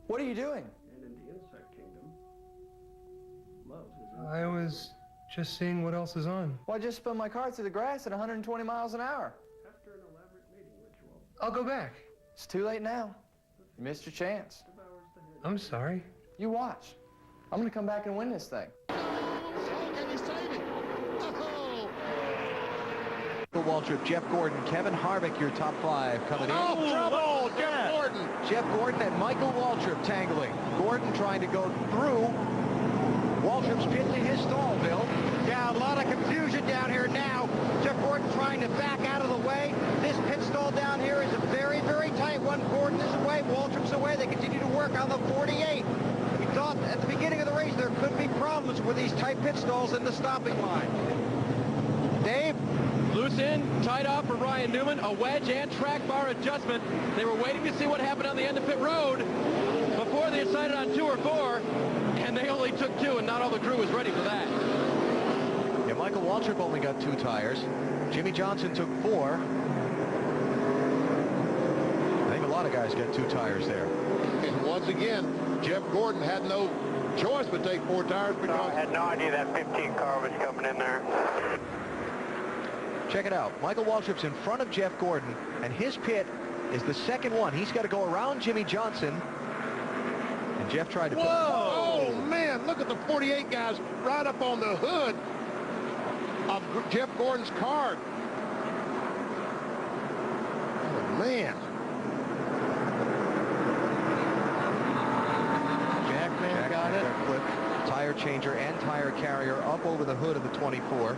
What are you doing? And in the insect kingdom, love is... I was just seeing what else is on. Well, I just spun my car through the grass at 120 miles an hour. After an elaborate mating ritual, I'll go back. It's too late now. You missed your chance. devours the head. I'm sorry. You watch. I'm gonna come back and win this thing. Can he save it? Oh! Waltrip, Jeff Gordon, Kevin Harvick, your top five coming in. Oh, trouble! Jeff Gordon! Jeff Gordon and Michael Waltrip tangling. Gordon trying to go through Waltrip's pit to his stall, Bill. Yeah, a lot of confusion down here now. Jeff Gordon trying to back out of the way. This pit stall down here is a very, very tight one. Gordon is away, Waltrip's away. They continue to work on the 48. We thought at the beginning of the race there could be problems with these tight pit stalls in the stopping line. Dave? Loose end, tied off for Ryan Newman, a wedge and track bar adjustment. They were waiting to see what happened on the end of pit road before they decided on 2 or 4, and they only took 2, and not all the crew was ready for that. Yeah, Michael Waltrip only got 2 tires. Jimmy Johnson took 4. I think a lot of guys got 2 tires there. And once again, Jeff Gordon had no choice but take 4 tires because... I had no idea that 15 car was coming in there. Check it out. Michael Waltrip's in front of Jeff Gordon, and his pit is the second one. He's got to go around Jimmy Johnson. And Jeff tried to... Whoa! Oh, man, look at the 48 guys right up on the hood of Jeff Gordon's car. Oh, man. Jackman got it. Flip, tire changer and tire carrier up over the hood of the 24.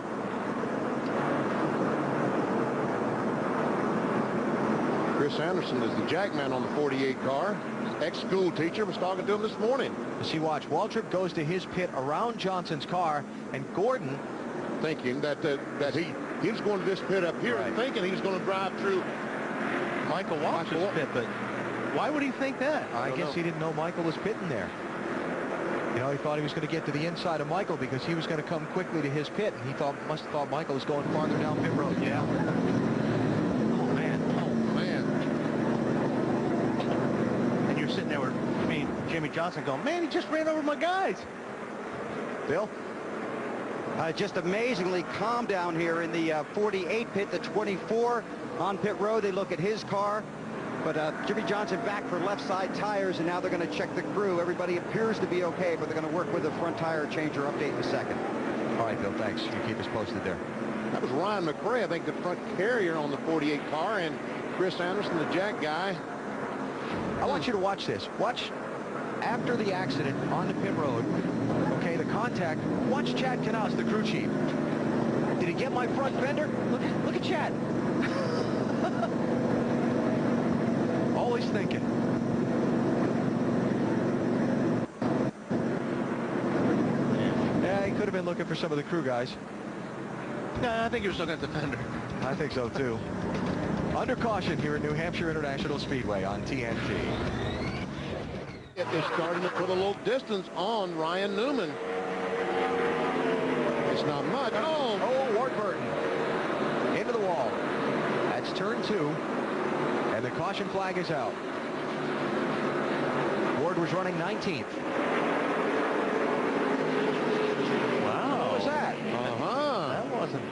Chris Anderson is the jackman on the 48 car. Ex-school teacher was talking to him this morning. See, watch. Waltrip goes to his pit around Johnson's car, and Gordon... Thinking that he was going to this pit up here, Right. thinking he was going to drive through Michael Waltrip's pit, but why would he think that? I guess he didn't know Michael was pitting there. You know, he thought he was going to get to the inside of Michael because he was going to come quickly to his pit, and he must have thought Michael was going farther down pit road. Yeah. Oh, man. And you're sitting there with Jimmy Johnson going, man, he just ran over my guys. Bill? Just amazingly calm down here in the 48 pit, the 24 on pit road. They look at his car, but Jimmy Johnson back for left side tires, and now they're going to check the crew. Everybody appears to be okay, but they're going to work with the front tire changer update in a second. All right, Bill, thanks. You keep us posted there. That was Ryan McMurray, I think, the front carrier on the 48 car, and Chris Anderson, the jack guy. I want you to watch this. Watch after the accident on the pit road. Okay, the contact. Watch Chad Knaus, the crew chief. Did he get my front fender? Look at Chad. Always thinking. Yeah, he could have been looking for some of the crew guys. No, I think he was looking at the fender. I think so, too. Under caution here at New Hampshire International Speedway on TNT. They're starting to put a little distance on Ryan Newman. It's not much. Oh, Ward Burton into the wall. That's turn 2, and the caution flag is out. Ward was running 19th. Wow. What was that? That wasn't...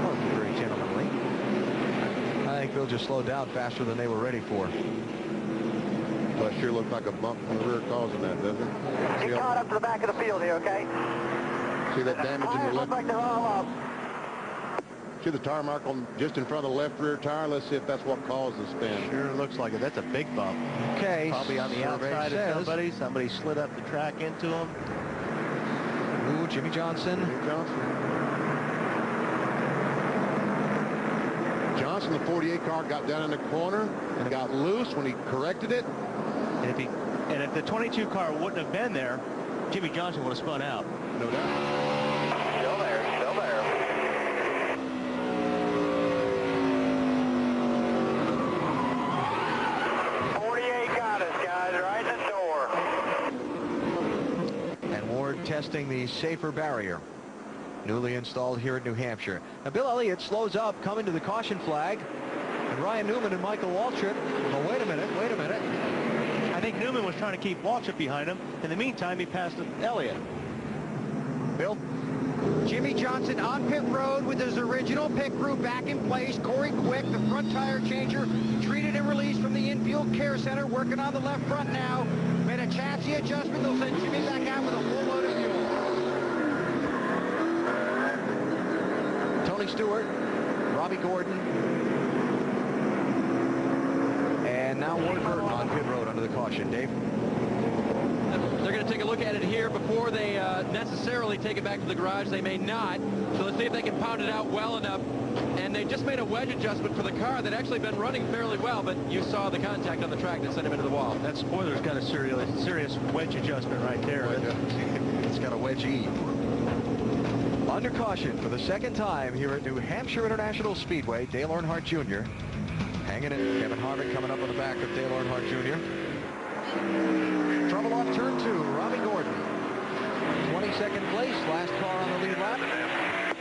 Wasn't very gentlemanly. I think they'll just slow down faster than they were ready for. That sure looks like a bump from the rear causing that, doesn't it? Get caught up to the back of the field here, okay? See that damage in Tires the look left? like they're all up. See the tire mark on just in front of the left rear tire? Let's see if that's what caused the spin. Sure looks like it. That's a big bump. Okay. Probably on the survey outside of says- somebody. Somebody slid up the track into him. Ooh, Jimmy Johnson. Johnson, the 48 car, got down in the corner and got loose when he corrected it. And if the 22 car wouldn't have been there, Jimmy Johnson would have spun out. No doubt. Still there, still there. And Ward testing the safer barrier, newly installed here in New Hampshire. Now Bill Elliott slows up, coming to the caution flag, and And Ryan Newman and Michael Waltrip. Oh, wait a minute. I think Newman was trying to keep Waltrip behind him. In the meantime, he passed Elliott. Bill? Jimmy Johnson on pit road with his original pit crew back in place. Corey Quick, the front tire changer, treated and released from the infield care center, working on the left front now. Made a chassis adjustment. They'll send Jimmy back out with a full load of fuel. Tony Stewart, Robbie Gordon, and now Warren Burton on pit road under the caution. Dave? They're going to take a look at it here before they necessarily take it back to the garage. They may not. So let's see if they can pound it out well enough. And they just made a wedge adjustment for the car that actually been running fairly well, but you saw the contact on the track that sent him into the wall. That spoiler's got a serious wedge adjustment right there. It's got a wedge E. Under caution for the second time here at New Hampshire International Speedway, Dale Earnhardt Jr. hanging in. Kevin Harvick coming up on the back of Dale Earnhardt Jr. Trouble off turn 2, Robbie Gordon. 22nd place, last car on the lead lap.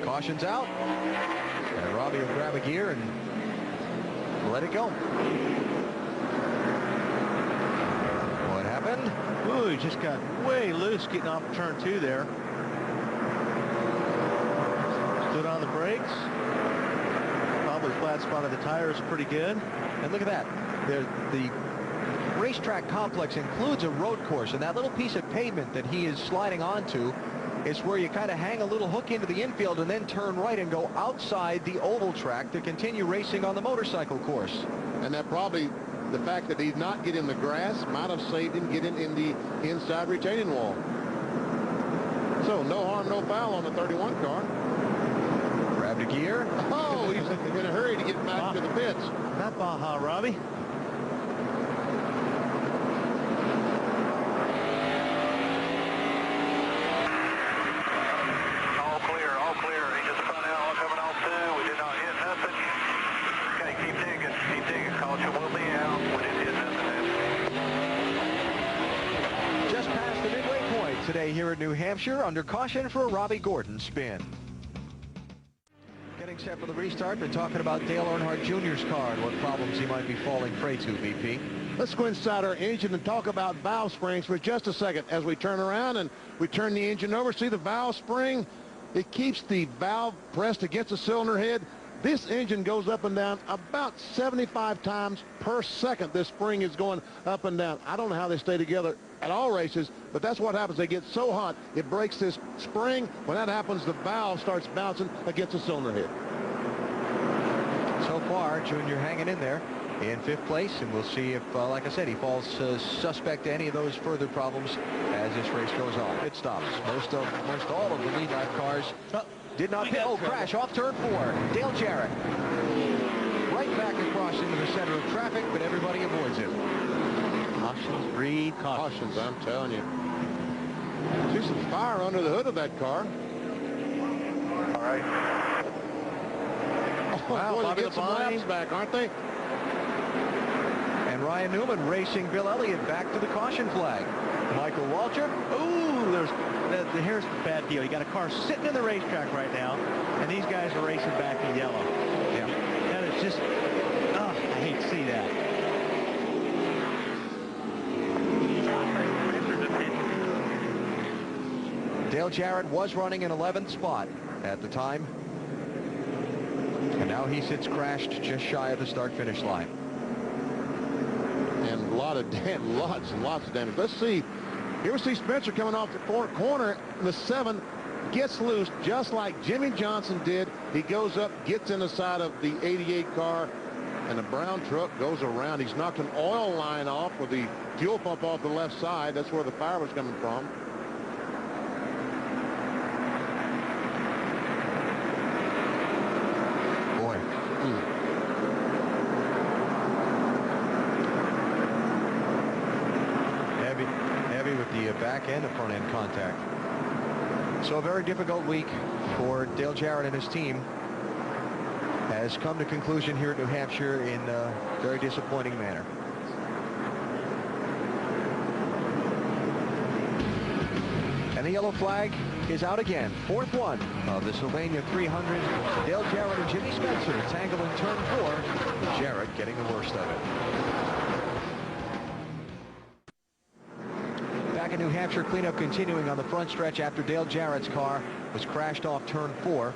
Caution's out. And Robbie will grab a gear and let it go. What happened? Ooh, he just got way loose getting off turn 2 there. Stood on the brakes. Probably flat spot of the tires pretty good. And look at that. The racetrack complex includes a road course, and that little piece of pavement that he is sliding onto is where you kind of hang a little hook into the infield and then turn right and go outside the oval track to continue racing on the motorcycle course. And that probably, the fact that he's not getting the grass might have saved him getting in the inside retaining wall. So no harm, no foul on the 31 car. Grabbed a gear. Oh, he's in a hurry to get back to the pits. Not Baja, Robbie. All clear. He just spun out coming off 2. We did not hit nothing. Okay, keep digging. Caution will be out. We didn't hit nothing. Just past the midway point today here at New Hampshire, under caution for a Robbie Gordon spin. Getting set for the restart, been talking about Dale Earnhardt Jr.'s car and what problems he might be falling prey to, VP. Let's go inside our engine and talk about valve springs for just a second as we turn around and we turn the engine over. See the valve spring? It keeps the valve pressed against the cylinder head. This engine goes up and down about 75 times per second. This spring is going up and down. I don't know how they stay together at all races, but that's what happens. They get so hot, it breaks this spring. When that happens, the valve starts bouncing against the cylinder head. So far, Junior hanging in there in 5th place, and we'll see if, like I said, he falls suspect to any of those further problems as this race goes on. Pit stops. Most all of the lead lap cars did not pit. Oh, crash off turn 4. Dale Jarrett right back across into the center of traffic, but everybody avoids him. Cautions, breed, Cautions, I'm telling you. See some fire under the hood of that car. All right. Oh, wow, boy, Bobby they get some Labonte. laps back, aren't they? And Ryan Newman racing Bill Elliott back to the caution flag. Michael Waltrip. Ooh, here's the bad deal. You got a car sitting in the racetrack right now, and these guys are racing back in yellow. Yeah. That is just, I hate to see that. Dale Jarrett was running in 11th spot at the time. And now he sits crashed just shy of the start-finish line. And lots and lots of damage. Let's see. Here we see Spencer coming off the corner. The 7 gets loose just like Jimmy Johnson did. He goes up, gets in the side of the 88 car, and the brown truck goes around. He's knocked an oil line off with the fuel pump off the left side. That's where the fire was coming from. Boy. Heavy with the back end of front end contact. So a very difficult week for Dale Jarrett and his team has come to conclusion here at New Hampshire in a very disappointing manner. And the yellow flag is out again. Fourth one of the Sylvania 300. Dale Jarrett and Jimmy Spencer tangle in turn 4, with Jarrett getting the worst of it. Back in New Hampshire, cleanup continuing on the front stretch after Dale Jarrett's car was crashed off turn 4.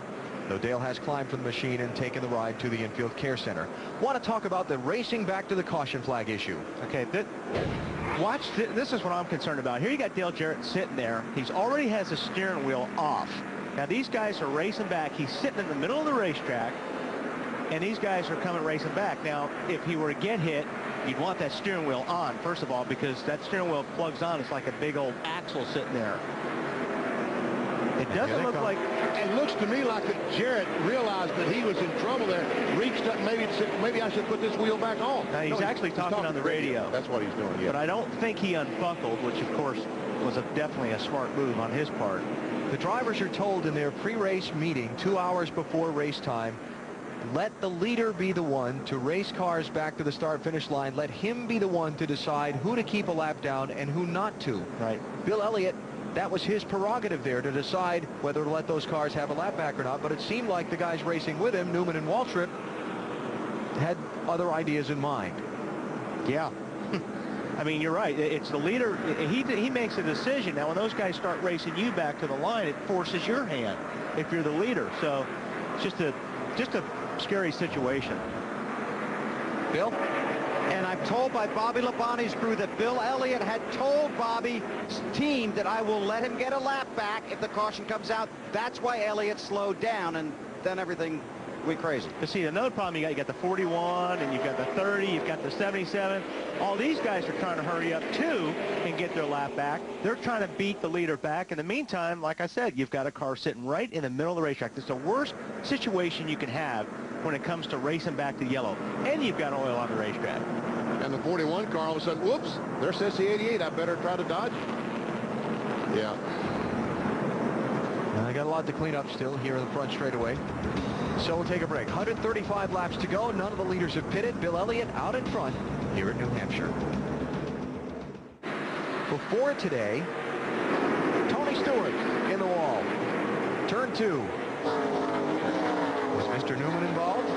Though Dale has climbed from the machine and taken the ride to the infield care center. Want to talk about the racing back to the caution flag issue. Okay, this is what I'm concerned about. Here you got Dale Jarrett sitting there. He's already has the steering wheel off. Now these guys are racing back. He's sitting in the middle of the racetrack, and these guys are coming racing back. Now, if he were to get hit, you'd want that steering wheel on, first of all, because that steering wheel plugs on. It's like a big old axle sitting there. It doesn't look like... It looks to me like that Jarrett realized that he was in trouble there, reached up, maybe I should put this wheel back on. Now, he's actually talking on the radio. That's what he's doing, yeah. But I don't think he unbuckled, which, of course, was definitely a smart move on his part. The drivers are told in their pre-race meeting 2 hours before race time, let the leader be the one to race cars back to the start-finish line. Let him be the one to decide who to keep a lap down and who not to. Right. Bill Elliott, that was his prerogative there to decide whether to let those cars have a lap back or not, but it seemed like the guys racing with him, Newman and Waltrip, had other ideas in mind. Yeah. I mean, you're right. It's the leader. He makes a decision. Now, when those guys start racing you back to the line, it forces your hand if you're the leader. So it's just a scary situation. Bill? And I'm told by Bobby Labonte's crew that Bill Elliott had told Bobby's team that I will let him get a lap back if the caution comes out. That's why Elliott slowed down, and then everything went crazy. But see, another problem you got the 41, and you've got the 30, you've got the 77. All these guys are trying to hurry up, too, and get their lap back. They're trying to beat the leader back. In the meantime, like I said, you've got a car sitting right in the middle of the racetrack. It's the worst situation you can have when it comes to racing back to yellow. And you've got oil on the racetrack. And the 41 car, all of a sudden, whoops, there says the 88. I better try to dodge it. Yeah. I got a lot to clean up still here in the front straightaway. So we'll take a break. 135 laps to go. None of the leaders have pitted. Bill Elliott out in front here at New Hampshire. Before today, Tony Stewart in the wall. Turn 2. Was Mr. Newman involved?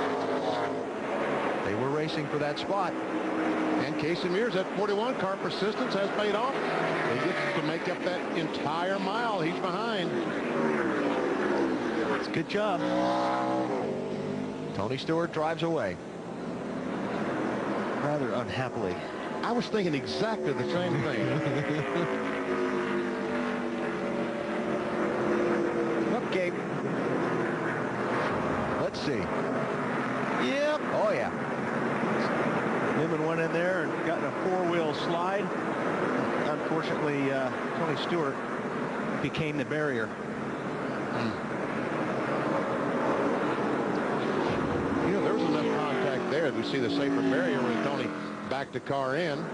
They were racing for that spot. And Casey Mears, that 41 car persistence has paid off. They get to make up that entire mile. He's behind. It's a good job. Tony Stewart drives away. Rather unhappily. I was thinking exactly the same thing. Okay. Let's see. Yep. Oh, yeah. Newman went in there and got in a four-wheel slide. Unfortunately, Tony Stewart became the barrier. You know, there was enough contact there to see the safer barrier when Tony backed the car in.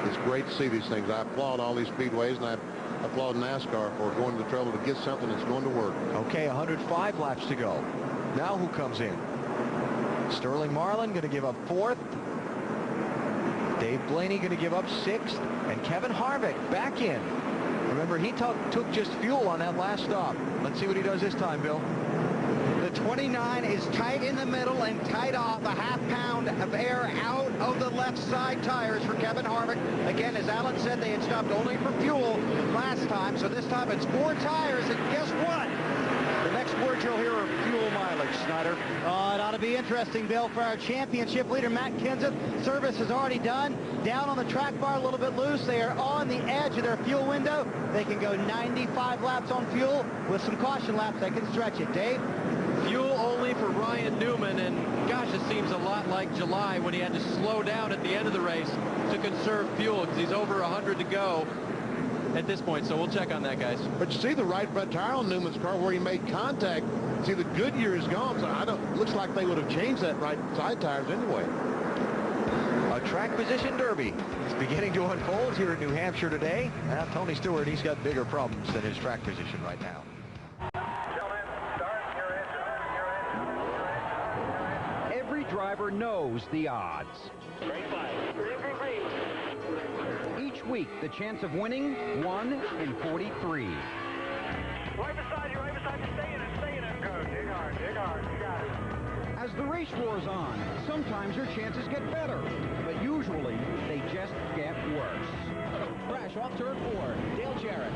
It's great to see these things. I applaud all these speedways, and I applaud NASCAR for going to the trouble to get something that's going to work. Okay, 105 laps to go. Now who comes in? Sterling Marlin going to give up 4th. Dave Blaney going to give up 6th. And Kevin Harvick back in. Remember, he took just fuel on that last stop. Let's see what he does this time, Bill. The 29 is tight in the middle and tight off. A half pound of air out of the left side tires for Kevin Harvick. Again, as Alan said, they had stopped only for fuel last time. So this time it's 4 tires. And guess what? The next words you'll hear are fuel mileage, Snyder. Oh, it ought to be interesting, Bill, for our championship leader, Matt Kenseth. Service is already done. Down on the track bar, a little bit loose. They are on the edge of their fuel window. They can go 95 laps on fuel. With some caution laps, they can stretch it. Dave? Fuel only for Ryan Newman, and gosh, it seems a lot like July when he had to slow down at the end of the race to conserve fuel because he's over 100 to go at this point, so we'll check on that, guys. But you see the right front tire on Newman's car where he made contact. See, the Goodyear is gone, so looks like they would have changed that right side tires anyway. A track position derby is beginning to unfold here in New Hampshire today. Now, Tony Stewart, he's got bigger problems than his track position right now. Every driver knows the odds. Each week, the chance of winning, 1 in 43. race war's on. Sometimes your chances get better, but usually they just get worse. Crash off turn 4. Dale Jarrett.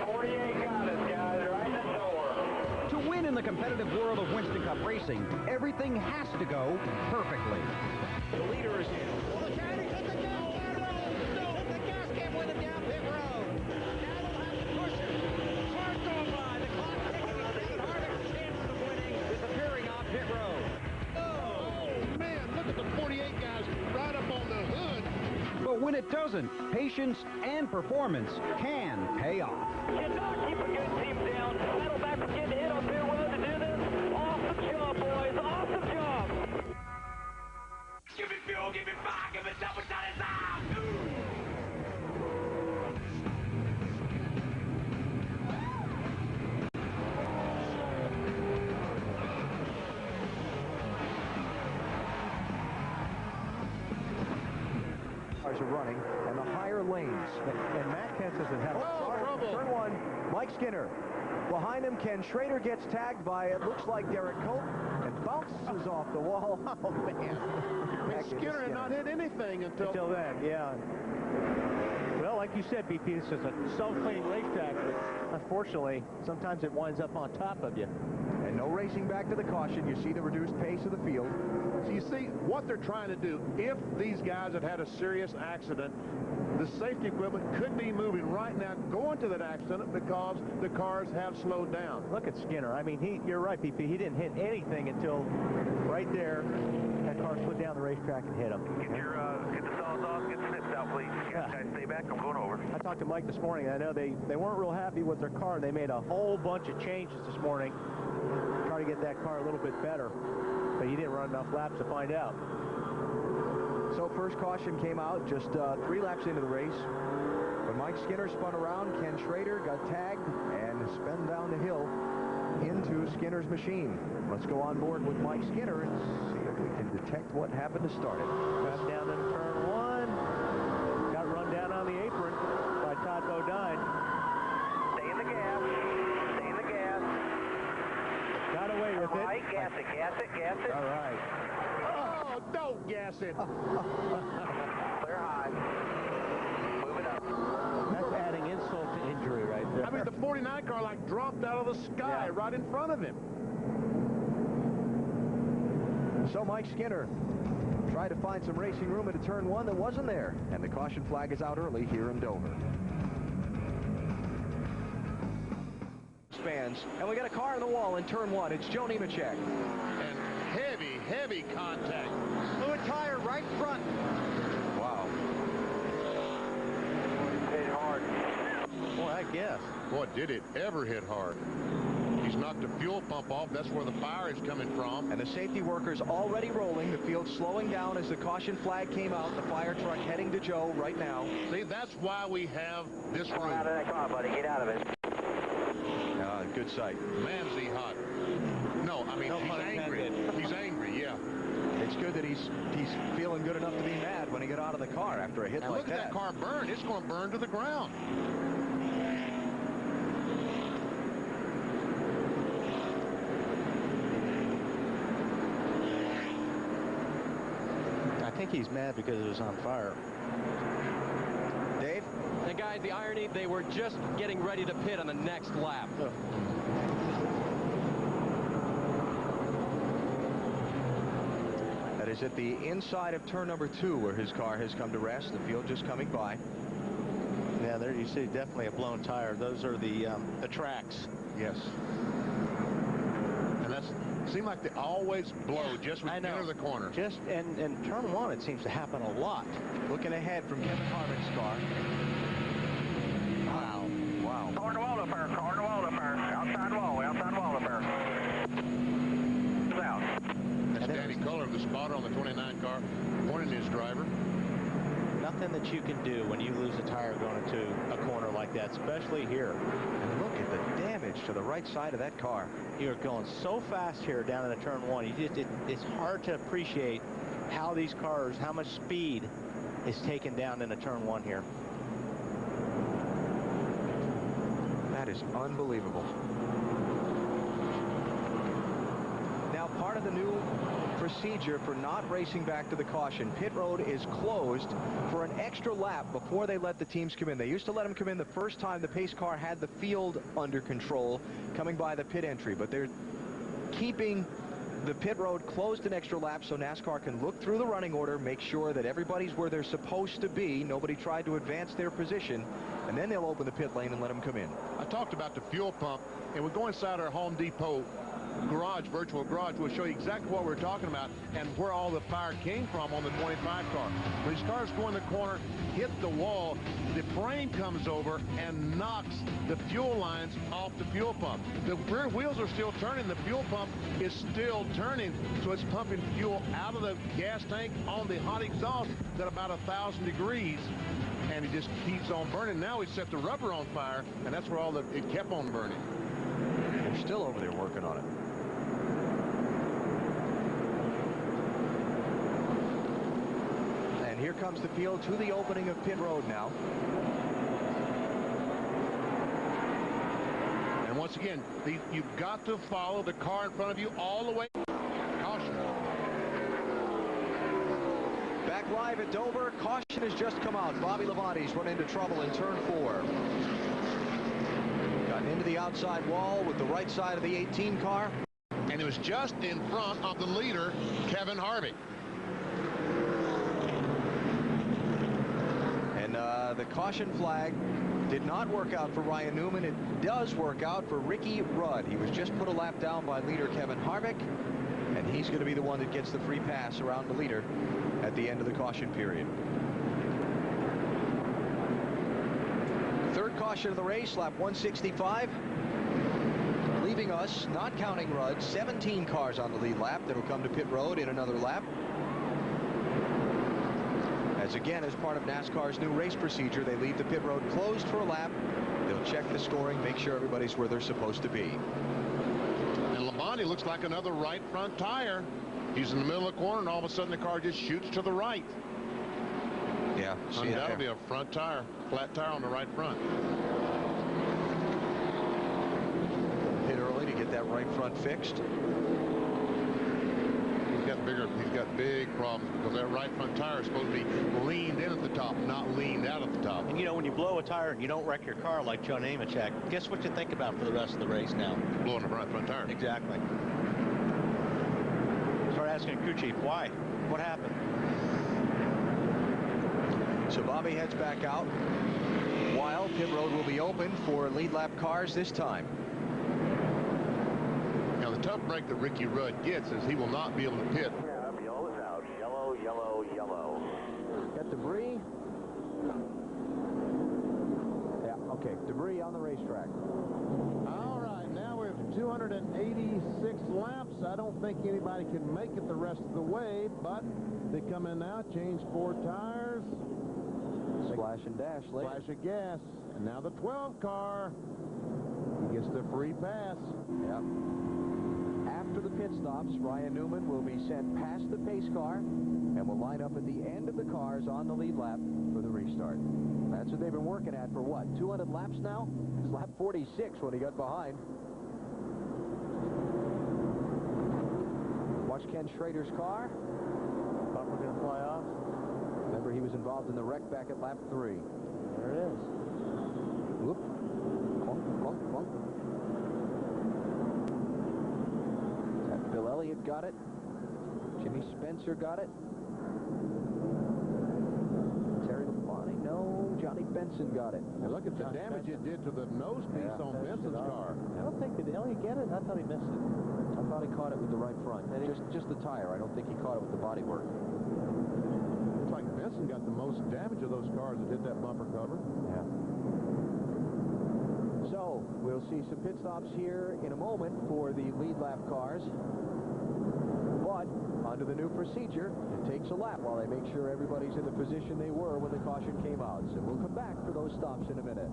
48 got us, guys. Right in the door. To win in the competitive world of Winston Cup racing, everything has to go perfectly. The leader is in. Look out, he's at the gas. The gas can't win him down pit road. Now they'll have to push him. Cars going by. The clock ticking. Harvick's chances of winning disappearing off pit road. Oh, man, look at the 48 guys right up on the hood. But when it doesn't, patience and performance can pay off. Cannot keep a good team down. Battle back from getting hit on pit road to do this. Awesome job, boys. Awesome job. Give me fuel, give me fire, give me double shot inside. Cars are running, and the higher lanes. And Matt Kenseth has had a start. Turn 1, Mike Skinner. Behind him, Schrader gets tagged by, it looks like Derek Cope, and bounces off the wall. Oh, man. Skinner had not hit anything until then, yeah. Well, like you said, BP, this is a self-cleaning racetrack, but unfortunately, sometimes it winds up on top of you. And no racing back to the caution. You see the reduced pace of the field. So you see what they're trying to do. If these guys had had a serious accident, the safety equipment could be moving right now, going to that accident because the cars have slowed down. Look at Skinner. I mean, you're right, BP. He didn't hit anything until right there. That car slid down the racetrack and hit him. Get the saws off, get the snips out, please. Guys, stay back. I'm going over. I talked to Mike this morning. I know they weren't real happy with their car. They made a whole bunch of changes this morning, trying to get that car a little bit better. But he didn't run enough laps to find out. So first caution came out just 3 laps into the race. When Mike Skinner spun around, Schrader got tagged and spun down the hill into Skinner's machine. Let's go on board with Mike Skinner and see if we can detect what happened to start it. Got down in turn 1. Got run down on the apron by Bodine. Stay in the gas. Stay in the gas. Got away with it. Right, gas it, gas it, gas it. All right. Oh, don't gas it. Clear high. Move it up. That's adding insult to injury right there. I mean, the 49 car like dropped out of the sky right in front of him. So Mike Skinner tried to find some racing room into turn 1 that wasn't there. And the caution flag is out early here in Dover. Fans, and we got a car on the wall in turn 1. It's Joe Nemechek. And heavy contact. Fluid tire right front. Wow. Hit hard. Boy, I guess. Boy, did it ever hit hard. He's knocked the fuel pump off. That's where the fire is coming from. And the safety workers already rolling. The field slowing down as the caution flag came out. The fire truck heading to Joe right now. See, that's why we have this Get room. out of that car, buddy. Get out of it. Good sight. Man, is he hot. No, I mean, he's angry. He's angry, yeah. It's good that he's feeling good enough to be mad when he got out of the car after a hit And like look at that car burn. It's going to burn to the ground. I think he's mad because it was on fire. Dave? And guys, the irony, they were just getting ready to pit on the next lap. That is at the inside of turn number 2 where his car has come to rest. The field just coming by. Yeah, there you see definitely a blown tire. Those are the tracks. Yes. And that's seem like they always blow just when you enter the corner. Just and turn 1, it seems to happen a lot. Looking ahead from Kevin Harvick's car. Wow. Car in the wall up there. Car in the wall up there. Outside wall up there. Out. That's Danny Culler, the spotter on the 29 car, pointing his driver. Nothing that you can do when you lose a tire going into a corner like that, especially here. And look at the damage to the right side of that car. You're going so fast here down into turn 1. It's hard to appreciate how these cars, how much speed is taken down into turn 1 here. That is unbelievable. Now, part of the new procedure for not racing back to the caution. Pit road is closed for an extra lap before they let the teams come in. They used to let them come in the first time the pace car had the field under control coming by the pit entry, but they're keeping the pit road closed an extra lap so NASCAR can look through the running order, make sure that everybody's where they're supposed to be. Nobody tried to advance their position, and then they'll open the pit lane and let them come in. I talked about the fuel pump, and we go inside our Home Depot garage, virtual garage. We'll show you exactly what we're talking about and where all the fire came from on the 25 car. When these cars go in the corner, hit the wall, the frame comes over and knocks the fuel lines off the fuel pump. The rear wheels are still turning. The fuel pump is still turning, so it's pumping fuel out of the gas tank on the hot exhaust at about 1,000 degrees, and it just keeps on burning. Now we set the rubber on fire, and that's where it kept on burning. They're still over there working on it. And here comes the field to the opening of pit road now. And once again, you've got to follow the car in front of you all the way. Caution. Back live at Dover, caution has just come out. Bobby Labonte's run into trouble in turn 4. Got into the outside wall with the right side of the 18 car. And it was just in front of the leader, Kevin Harvick. And the caution flag did not work out for Ryan Newman. It does work out for Ricky Rudd. He was just put a lap down by leader Kevin Harvick, and he's going to be the one that gets the free pass around the leader at the end of the caution period. Third caution of the race, lap 165. Leaving us, not counting Rudd, 17 cars on the lead lap that'll come to pit road in another lap. As again, as part of NASCAR's new race procedure, they leave the pit road closed for a lap. They'll check the scoring, make sure everybody's where they're supposed to be. And Labonte looks like another right front tire. He's in the middle of the corner, and all of a sudden the car just shoots to the right. Yeah, see that'll be a front tire, flat tire on the right front. Hit early to get that right front fixed. He's got big problems because that right front tire is supposed to be leaned in at the top, not leaned out at the top. And you know, when you blow a tire and you don't wreck your car like John Nemechek, guess what you think about for the rest of the race now? Blowing the front tire. Exactly. Start asking crew chief, why? What happened? So Bobby heads back out while pit road will be open for lead lap cars this time. Now the tough break that Ricky Rudd gets is he will not be able to pit. Yellow is out. Yellow, yellow, yellow. Got debris. Yeah, okay. Debris on the racetrack. All right, now we're 286 laps. I don't think anybody can make it the rest of the way, but they come in now, change 4 tires. Splash and dash later. Flash of gas. And now the 12 car. He gets the free pass. Yep. After the pit stops, Ryan Newman will be sent past the pace car and will line up at the end of the cars on the lead lap for the restart. That's what they've been working at for what, 200 laps now? It's lap 46 when he got behind. Watch Ken Schrader's car. Bumper going to fly off. Remember, he was involved in the wreck back at lap 3. There it is. Whoop. Clunk, clunk, clunk. Bill Elliott got it. Jimmy Spencer got it. Terry Labonte, no. Johnny Benson got it. And look at the damage it did to the nose piece on Benson's car. I don't think, did Elliott get it? I thought he missed it. I thought he caught it with the right front. Just the tire. I don't think he caught it with the bodywork. Looks like Benson got the most damage of those cars that hit that bumper cover. Yeah. So, we'll see some pit stops here in a moment for the lead lap cars. But, under the new procedure, it takes a lap while they make sure everybody's in the position they were when the caution came out. So we'll come back for those stops in a minute.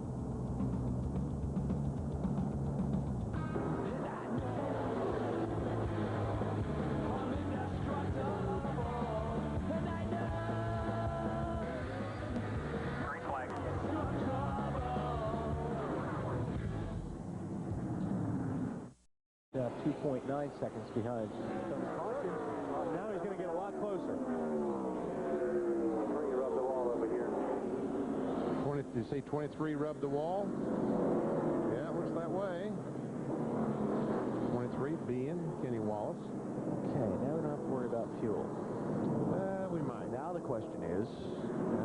2.9 seconds behind. Now he's going to get a lot closer. Rub the wall over here. 20, did you say 23 rub the wall? Yeah, it looks that way. 23 being Kenny Wallace. Okay, now we don't have to worry about fuel. We might. Now the question is,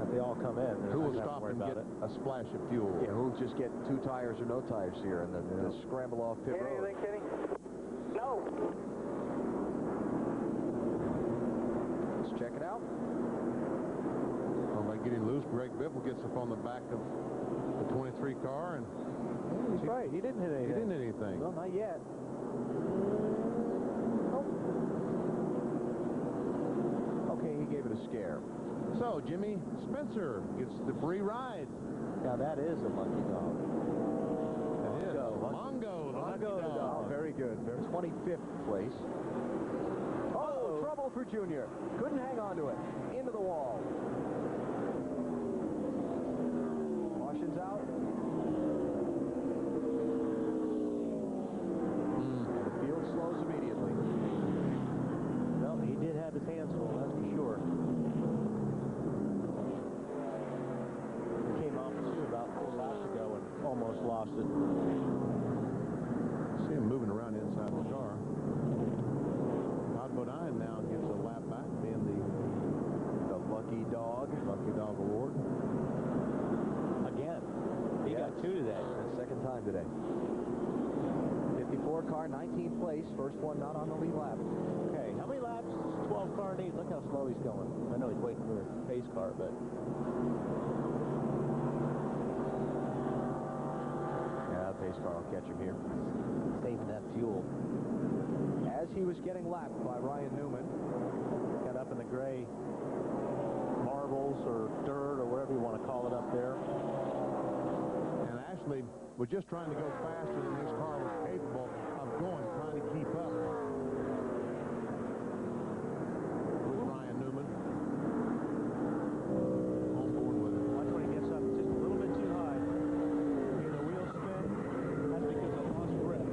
if they all come in, who will stop and get a splash of fuel? Yeah, who'll just get 2 tires or no tires here and the scramble off pit road. Anything, Kenny? No. Let's check it out. Well, by getting loose, Greg Biffle gets up on the back of the 23 car, and he's right. He didn't hit anything. He didn't hit anything. Well, not yet. Okay, he gave it a scare. So Jimmy Spencer gets the free ride. Now that is a lucky dog. That is. Mongo, the lucky dog. Very good. 25th place. Oh, trouble for Junior. Couldn't hang on to it. Into the wall. Caution's out. And the field slows immediately. Well, he did have his hands full, that's for sure. He came off the shoe about 4 laps ago and almost lost it. See him moving around inside the car. Bodine now gets a lap back, being the lucky dog award. Again, he got 2 today. That's second time today. 54 car, 19th place. First one not on the lead lap. Okay, how many laps does 12 car need? Look how slow he's going. I know he's waiting for a pace car, but... Yeah, pace car will catch him here. Saving that fuel. As he was getting lapped by Ryan Newman. Got up in the gray marbles or dirt or whatever you want to call it up there. And Ashley was just trying to go faster than his car was capable of going, trying to keep up with Ryan Newman. On board with it. Watch when he gets up just a little bit too high. Hear the wheels spin. That's because I lost grip.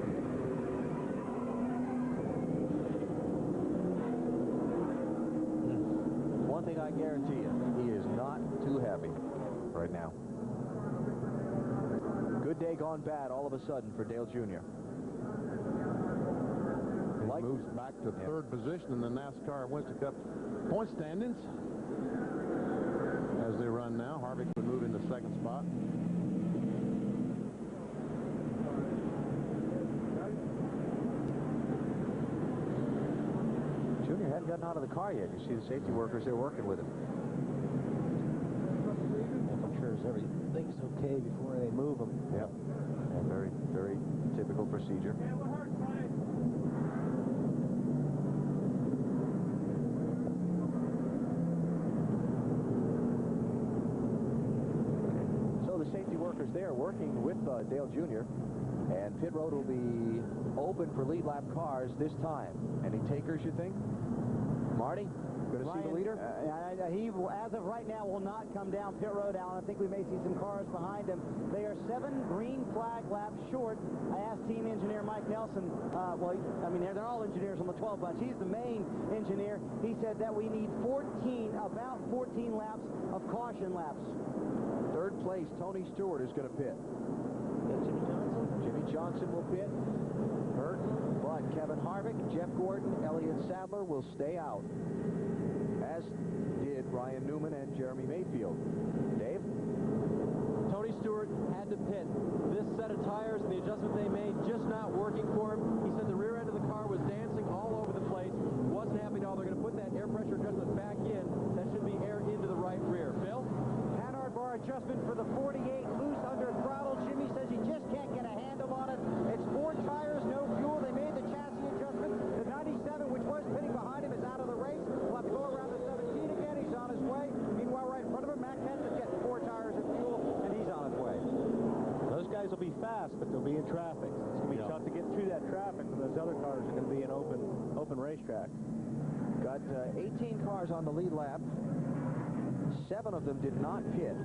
One thing I guarantee you, he is not too happy right now. Good day gone bad all of a sudden for Dale Jr. He moves back to third position in the NASCAR Winston Cup point standings. As they run now, Harvick would move into second spot. Junior hadn't gotten out of the car yet. You see the safety workers, they're working with him. I'm sure everything's okay before they move him. Yep. And very, very typical procedure. So the safety workers there working with Dale Jr. And pit road will be open for lead lap cars this time. Any takers, you think? Marty, going to see the leader? He, as of right now, will not come down pit road, Alan. I think we may see some cars behind him. They are 7 green flag laps short. I asked team engineer Mike Nelson, they're all engineers on the 12 bunch. He's the main engineer. He said that we need about 14 laps of caution laps. Third place, Tony Stewart is going to pit. Jimmy Johnson? Jimmy Johnson will pit. Burton, but Kevin Harvick, Jeff Gordon, Elliott Sadler will stay out, as did Ryan Newman and Jeremy Mayfield. Dave? Tony Stewart had to pit. This set of tires and the adjustment they made just not working for him. He said the rear end of the car was dancing all over the place. Wasn't happy at all. They're going to put that air pressure adjustment back in. That should be air into the right rear. Phil? Canard bar adjustment for the 48, loose under throttle. Jimmy says he just can't get a handle on it. It's 4 tires, no fuel. They made the chassis adjustment. The 97, which was pitting behind him, is out of the race. We'll have to go around the 17 again. He's on his way. Meanwhile, right in front of him, Matt Kenseth getting 4 tires of fuel, and he's on his way. Those guys will be fast, but they'll be in traffic. It's going to be tough to get through that traffic when those other cars are going to be an open racetrack. Got 18 cars on the lead lap. 7 of them did not pit,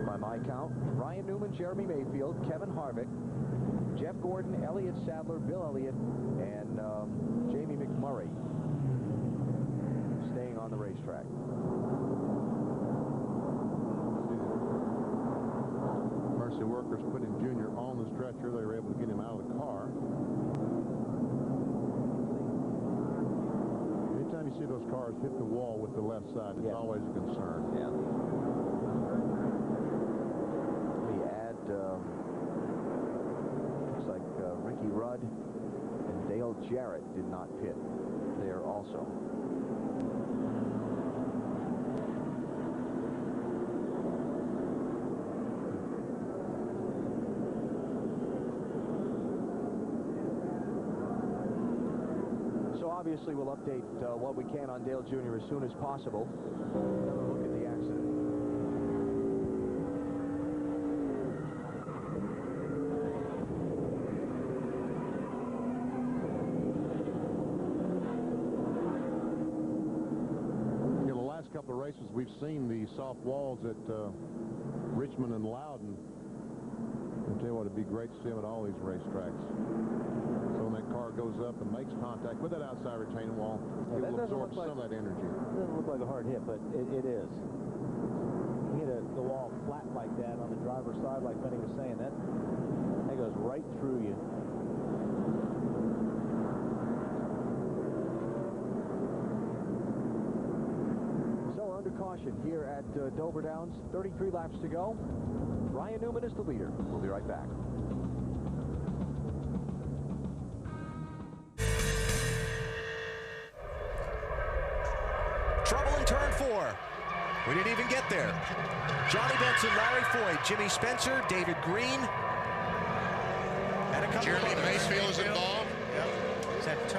by my count. Ryan Newman, Jeremy Mayfield, Kevin Harvick, Jeff Gordon, Elliott Sadler, Bill Elliott, and racetrack. Mercy workers putting Junior on the stretcher. They were able to get him out of the car. Anytime you see those cars hit the wall with the left side, it's always a concern. Yeah. We add, looks like Ricky Rudd and Dale Jarrett did not pit there also. Obviously, we'll update what we can on Dale Jr. as soon as possible. Another look at the accident. You know, the last couple of races, we've seen the soft walls at Richmond and Loudon. I'll tell you what, it'd be great to see them at all these racetracks. When that car goes up and makes contact with that outside retaining wall, it will absorb some of that energy. It doesn't look like a hard hit, but it is. You hit the wall flat like that on the driver's side, like Benny was saying, that goes right through you. So we're under caution here at Dover Downs. 33 laps to go. Ryan Newman is the leader. We'll be right back. Trouble in turn 4. We didn't even get there. Johnny Benson, Larry Foyt, Jimmy Spencer, David Green, and a couple Jeremy of others. Mayfield is involved. Yep. Is that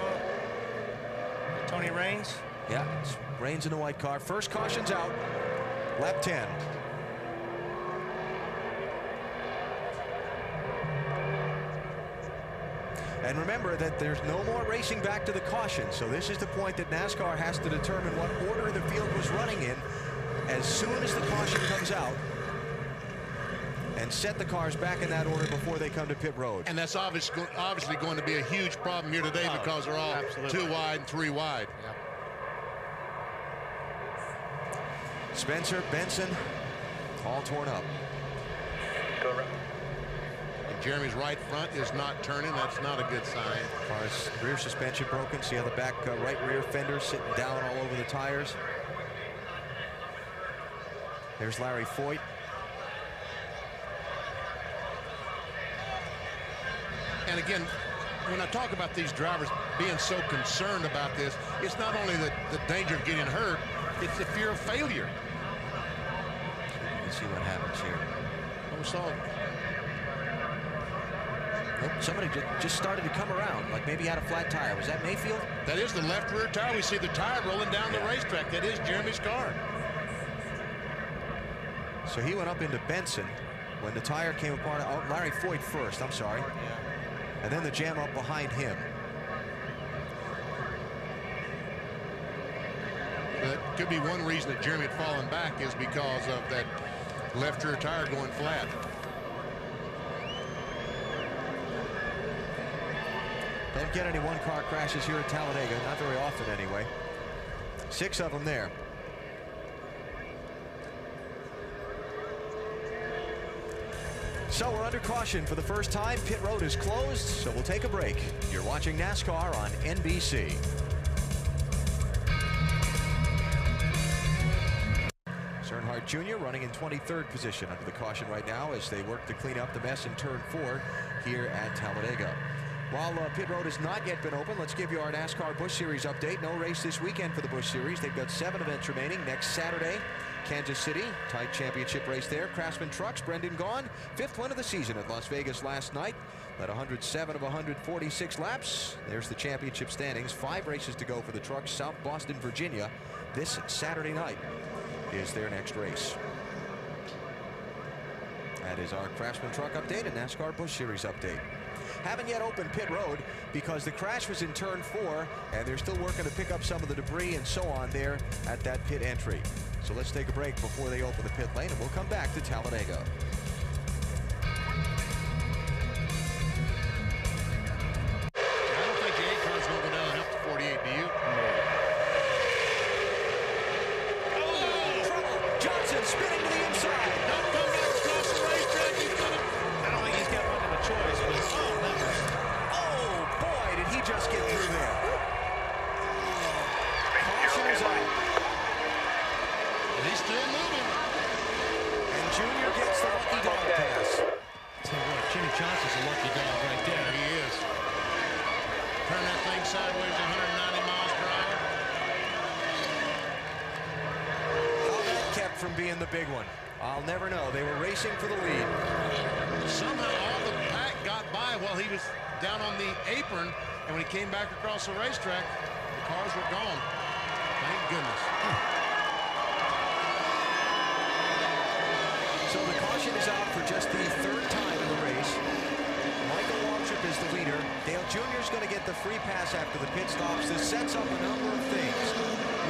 Tony Raines? Yeah, it's Raines in the white car. First caution's out. Lap 10. And remember that there's no more racing back to the caution. So this is the point that NASCAR has to determine what order the field was running in as soon as the caution comes out, and set the cars back in that order before they come to pit road. And that's obviously going to be a huge problem here today because they're all absolutely. 2 wide and 3 wide. Yep. Spencer, Benson, all torn up. And Jeremy's right front is not turning. That's not a good sign. Car's rear suspension broken. See how the back right rear fender sitting down all over the tires. There's Larry Foyt. And again, when I talk about these drivers being so concerned about this, it's not only the danger of getting hurt, it's the fear of failure. Let's see what happens here. We saw it. Oh, somebody just started to come around, like maybe had a flat tire. Was that Mayfield? That is the left rear tire. We see the tire rolling down the racetrack. That is Jeremy's car. So he went up into Benson when the tire came apart. Oh, Larry Foyt first, I'm sorry. Yeah. And then the jam up behind him. That could be one reason that Jeremy had fallen back is because of that left rear tire going flat. Don't get any one-car crashes here at Talladega, not very often anyway. 6 of them there. So we're under caution for the first time. Pit road is closed, so we'll take a break. You're watching NASCAR on NBC. Earnhardt Jr. running in 23rd position under the caution right now as they work to clean up the mess in turn 4 here at Talladega. While pit road has not yet been open, let's give you our NASCAR Busch Series update. No race this weekend for the Busch Series. They've got 7 events remaining. Next Saturday, Kansas City, tight championship race there. Craftsman Trucks, Brendan Gaughan, 5th win of the season at Las Vegas last night. Led 107 of 146 laps. There's the championship standings. 5 races to go for the trucks. South Boston, Virginia, this Saturday night is their next race. That is our Craftsman Truck update and NASCAR Busch Series update. Haven't yet opened pit road because the crash was in turn 4 and they're still working to pick up some of the debris and so on there at that pit entry. So let's take a break before they open the pit lane and we'll come back to Talladega. I don't think the 8 car's going to go down and help the 48, do you? just get through there. Caution is out. And he's still moving. And Junior gets the lucky dog pass. Tell you what, Jimmy Johnson's a lucky dog right there. He is. Turn that thing sideways 190 miles per hour. How that kept from being the big one, I'll never know. They were racing for the lead. Somehow all the pack got by while he was down on the apron, and when he came back across the racetrack, the cars were gone. Thank goodness. So the caution is out for just the third time in the race. Michael Waltrip is the leader. Dale Jr. is going to get the free pass after the pit stops. This sets up a number of things.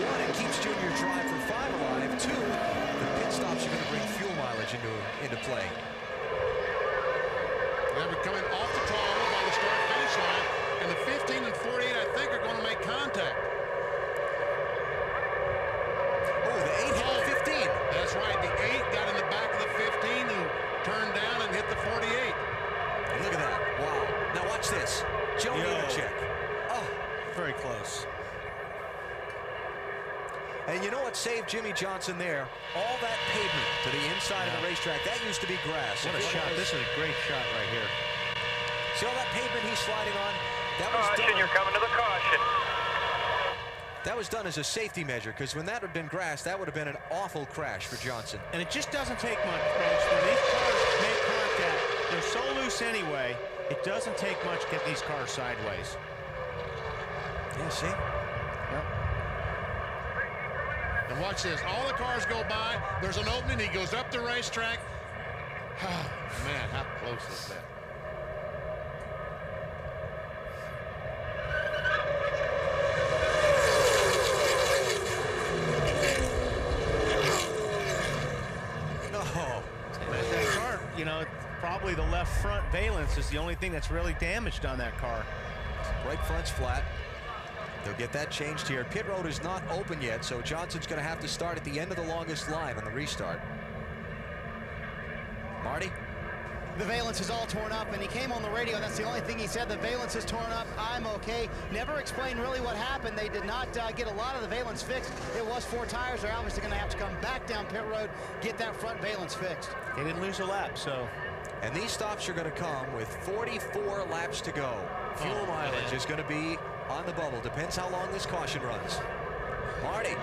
One, it keeps Junior drive for 5 alive. Two, the pit stops are going to bring fuel mileage into play. They're coming off the throttle by the start-finish line, and the 15 and 48, I think, are going to make contact. Oh, the 8 hit the 15. That's right. The 8 got in the back of the 15 and turned down and hit the 48. Look at that. Wow. Now watch this. Joe Nemechek. Oh, very close. And you know what saved Jimmy Johnson there? All that pavement to the inside of the racetrack. That used to be grass. What a shot. This is a great shot right here. See all that pavement he's sliding on? That was Caution, done. you're coming to the caution. That was done as a safety measure, because when that had been grass, that would have been an awful crash for Johnson. And it just doesn't take much, folks. When these cars make contact, they're so loose anyway, it doesn't take much to get these cars sideways. Yeah, see? Yep. And watch this. All the cars go by. There's an opening. He goes up the racetrack. Man, how close is that? That car, you know, probably the left front valence is the only thing that's really damaged on that car. Right front's flat. They'll get that changed here. Pit road is not open yet, so Johnson's going to have to start at the end of the longest line on the restart. Marty? The valence is all torn up, and he came on the radio. That's the only thing he said. The valence is torn up. I'm okay. Never explained really what happened. They did not get a lot of the valence fixed. It was 4 tires. They're obviously going to have to come back down pit road, get that front valence fixed. They didn't lose a lap, so. And these stops are going to come with 44 laps to go. Fuel mileage is going to be on the bubble. Depends how long this caution runs. Marty.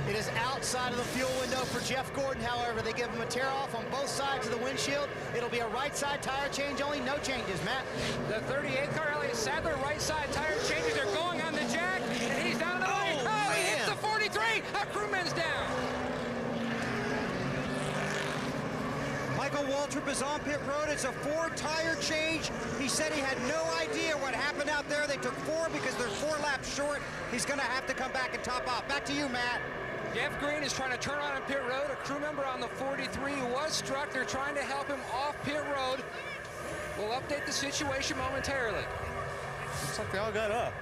It is outside of the fuel window for Jeff Gordon. However, they give him a tear off on both sides of the windshield. It'll be a right side tire change only. No changes, Matt. The 38 car, Sadler, right side tire changes. They're going on the jack, and he's down in the lane. Oh, he hits the 43. A crewman's down. Michael Waltrip is on pit road. It's a 4 tire change. He said he had no idea what happened out there. They took 4 because they're 4 laps short. He's going to have to come back and top off. Back to you, Matt. Jeff Green is trying to turn on pit road. A crew member on the 43 was struck. They're trying to help him off pit road. We'll update the situation momentarily. Looks like they all got up.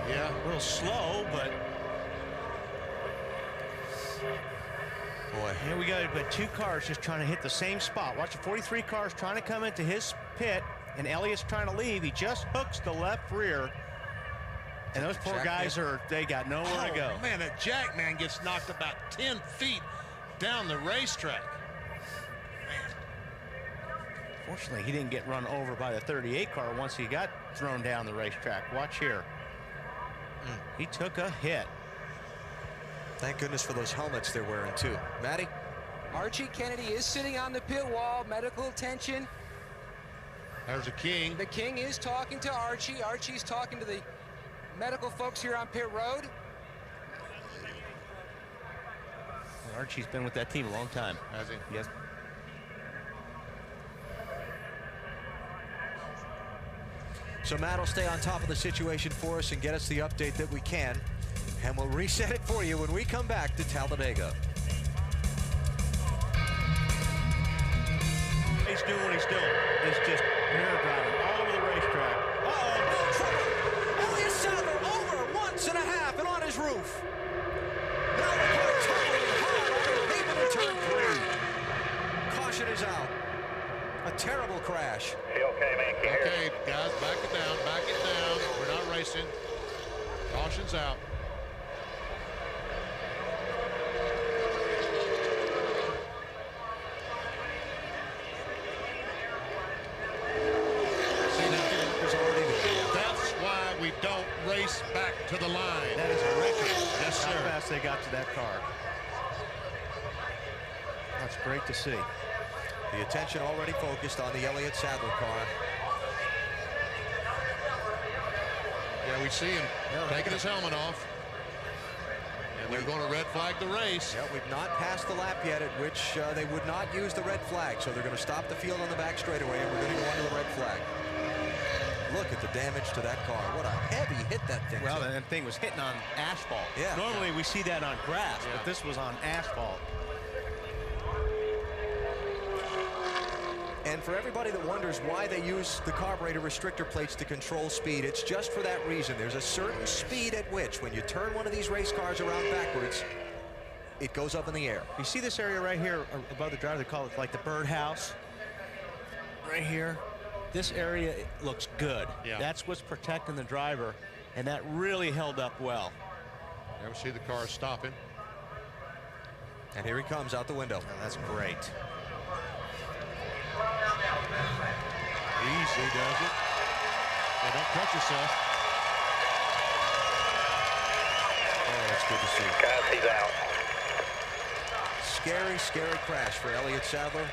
Yeah. A little slow, but. Boy. Here we go, but 2 cars just trying to hit the same spot. Watch the 43 cars trying to come into his pit, and Elliott's trying to leave. He just hooks the left rear. And those poor guys they got nowhere to go. Man, that jack man gets knocked about 10 feet down the racetrack. Fortunately, he didn't get run over by the 38 car once he got thrown down the racetrack. Watch here. He took a hit. Thank goodness for those helmets they're wearing, too. Matty? Archie Kennedy is sitting on the pit wall. Medical attention. There's a King. The King is talking to Archie. Archie's talking to the medical folks here on pit road. Archie's been with that team a long time. Has he? Yes. So Matt will stay on top of the situation for us and get us the update that we can. And we'll reset it for you when we come back to Talladega. He's doing what he's doing. He's just mirror driving all over the racetrack. Elliott Sadler over 1.5 and on his roof. Now the car tumbling hard on the pavement in turn 3. Caution is out. A terrible crash. You okay, man? Okay, guys, back it down, back it down. Caution's out. That's why we don't race back to the line. That is a record. Yes, sir. How fast they got to that car. That's great to see. The attention already focused on the Elliott-Sadler car. Yeah, we see him taking his helmet off. And they're going to red flag the race. Yeah, we've not passed the lap yet at which they would not use the red flag. So they're going to stop the field on the back straightaway, and we're going to go under the red flag. Look at the damage to that car. What a heavy hit that thing. Well, that thing was hitting on asphalt. Yeah. Normally we see that on grass, but this was on asphalt. And for everybody that wonders why they use the carburetor restrictor plates to control speed, it's just for that reason. There's a certain speed at which, when you turn one of these race cars around backwards, it goes up in the air. You see this area right here above the driver? They call it like the birdhouse. Right here. This area looks good. Yeah. That's what's protecting the driver, and that really held up well. There we see the car stopping. And here he comes out the window. Oh, that's great. Easy does it. Yeah, don't cut yourself. Oh, that's good to see. Guys, he's out. Scary, scary crash for Elliott-Sadler.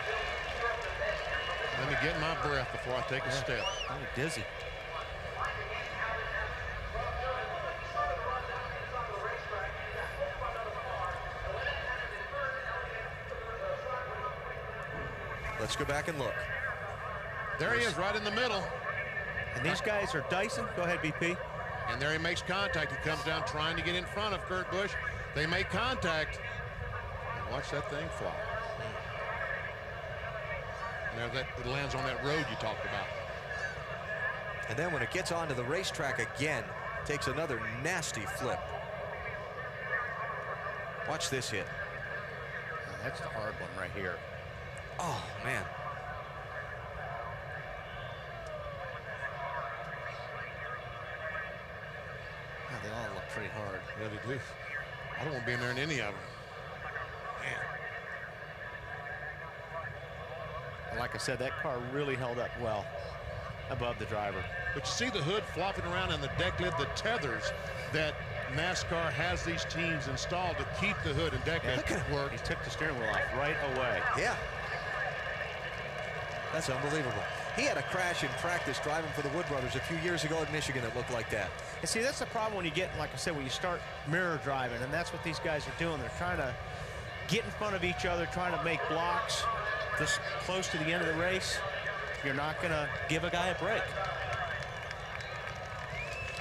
Let me get my breath before I take a step. I'm dizzy. Let's go back and look. There he is, right in the middle. And these guys are Dyson. Go ahead, BP. And there he makes contact. He comes down trying to get in front of Kurt Busch. They make contact. And watch that thing fly. And there it lands on that road you talked about. And then when it gets onto the racetrack again, takes another nasty flip. Watch this hit. Oh, that's the hard one right here. Oh, man. Oh, they all look pretty hard. Yeah, they do. I don't want to be in there in any of them. Man. And like I said, that car really held up well above the driver. But you see the hood flopping around and the deck lid, the tethers that NASCAR has these teams installed to keep the hood and deck lid work. He took the steering wheel off right away. Yeah. That's unbelievable. He had a crash in practice driving for the Wood Brothers a few years ago in Michigan that looked like that. And see, that's the problem when you get, like I said, when you start mirror driving, and that's what these guys are doing. They're trying to get in front of each other, trying to make blocks this close to the end of the race. You're not going to give a guy a break.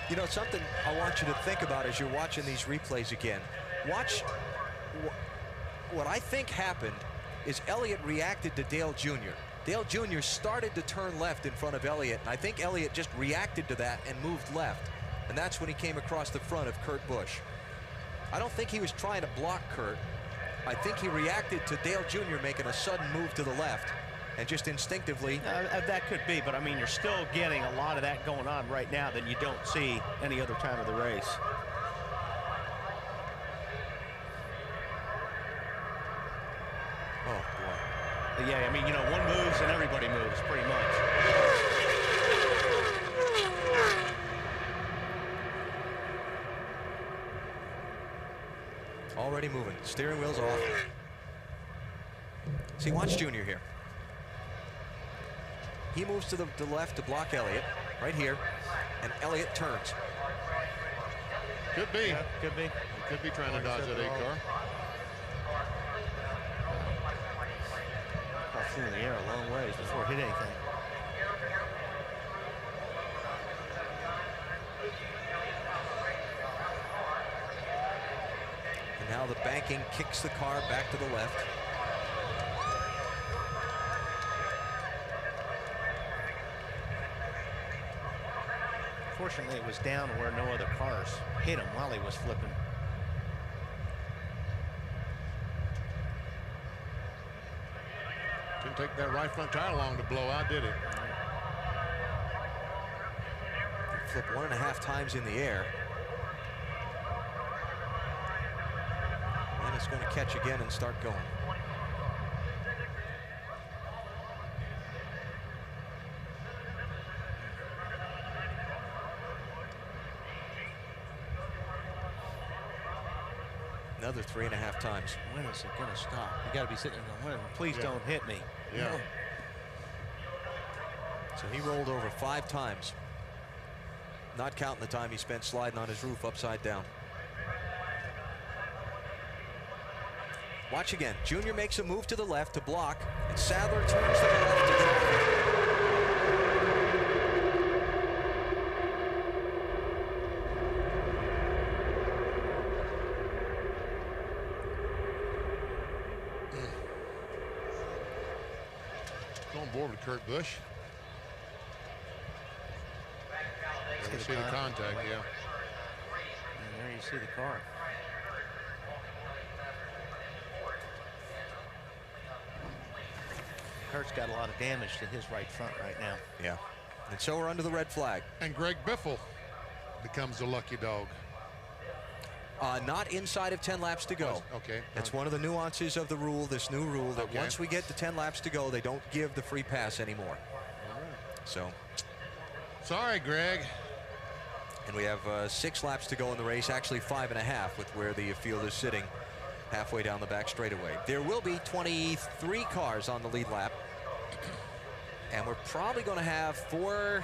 You know, something I want you to think about as you're watching these replays again. Watch what I think happened is Elliott reacted to Dale Jr. Dale Jr. started to turn left in front of Elliott, and I think Elliott just reacted to that and moved left. And that's when he came across the front of Kurt Busch. I don't think he was trying to block Kurt. I think he reacted to Dale Jr. making a sudden move to the left, and just instinctively. That could be, but I mean, you're still getting a lot of that going on right now that you don't see any other time of the race. Oh, boy. But yeah, I mean, you know, one moves and everybody moves pretty much. Already moving. Steering wheel's off. See, watch Junior here. He moves to the left to block Elliott, right here, and Elliott turns. Could be. Yeah, could be. He could be trying to dodge that A car. Car flew in the air a long ways before it hit anything. And now the banking kicks the car back to the left. Fortunately, it was down where no other cars hit him while he was flipping. Didn't take that right front tire long to blow out, did it? Flip 1.5 times in the air. going to catch again and start going. Another 3.5 times. When is it going to stop? You got to be sitting there going, please don't hit me. Yeah. So he rolled over 5 times. Not counting the time he spent sliding on his roof upside down. Watch again. Junior makes a move to the left to block, and Sadler turns to the left to get off. Going board with Kurt Busch. You see the contact, yeah. And there you see the car. Kurt's got a lot of damage to his right front right now. Yeah. And so we're under the red flag. And Greg Biffle becomes the lucky dog. Not inside of 10 laps to go. Okay. That's one of the nuances of the rule, this new rule, that once we get to 10 laps to go, they don't give the free pass anymore. All right. So. Sorry, Greg. And we have 6 laps to go in the race, actually 5.5 with where the field is sitting halfway down the back straightaway. There will be 23 cars on the lead lap. And we're probably going to have 4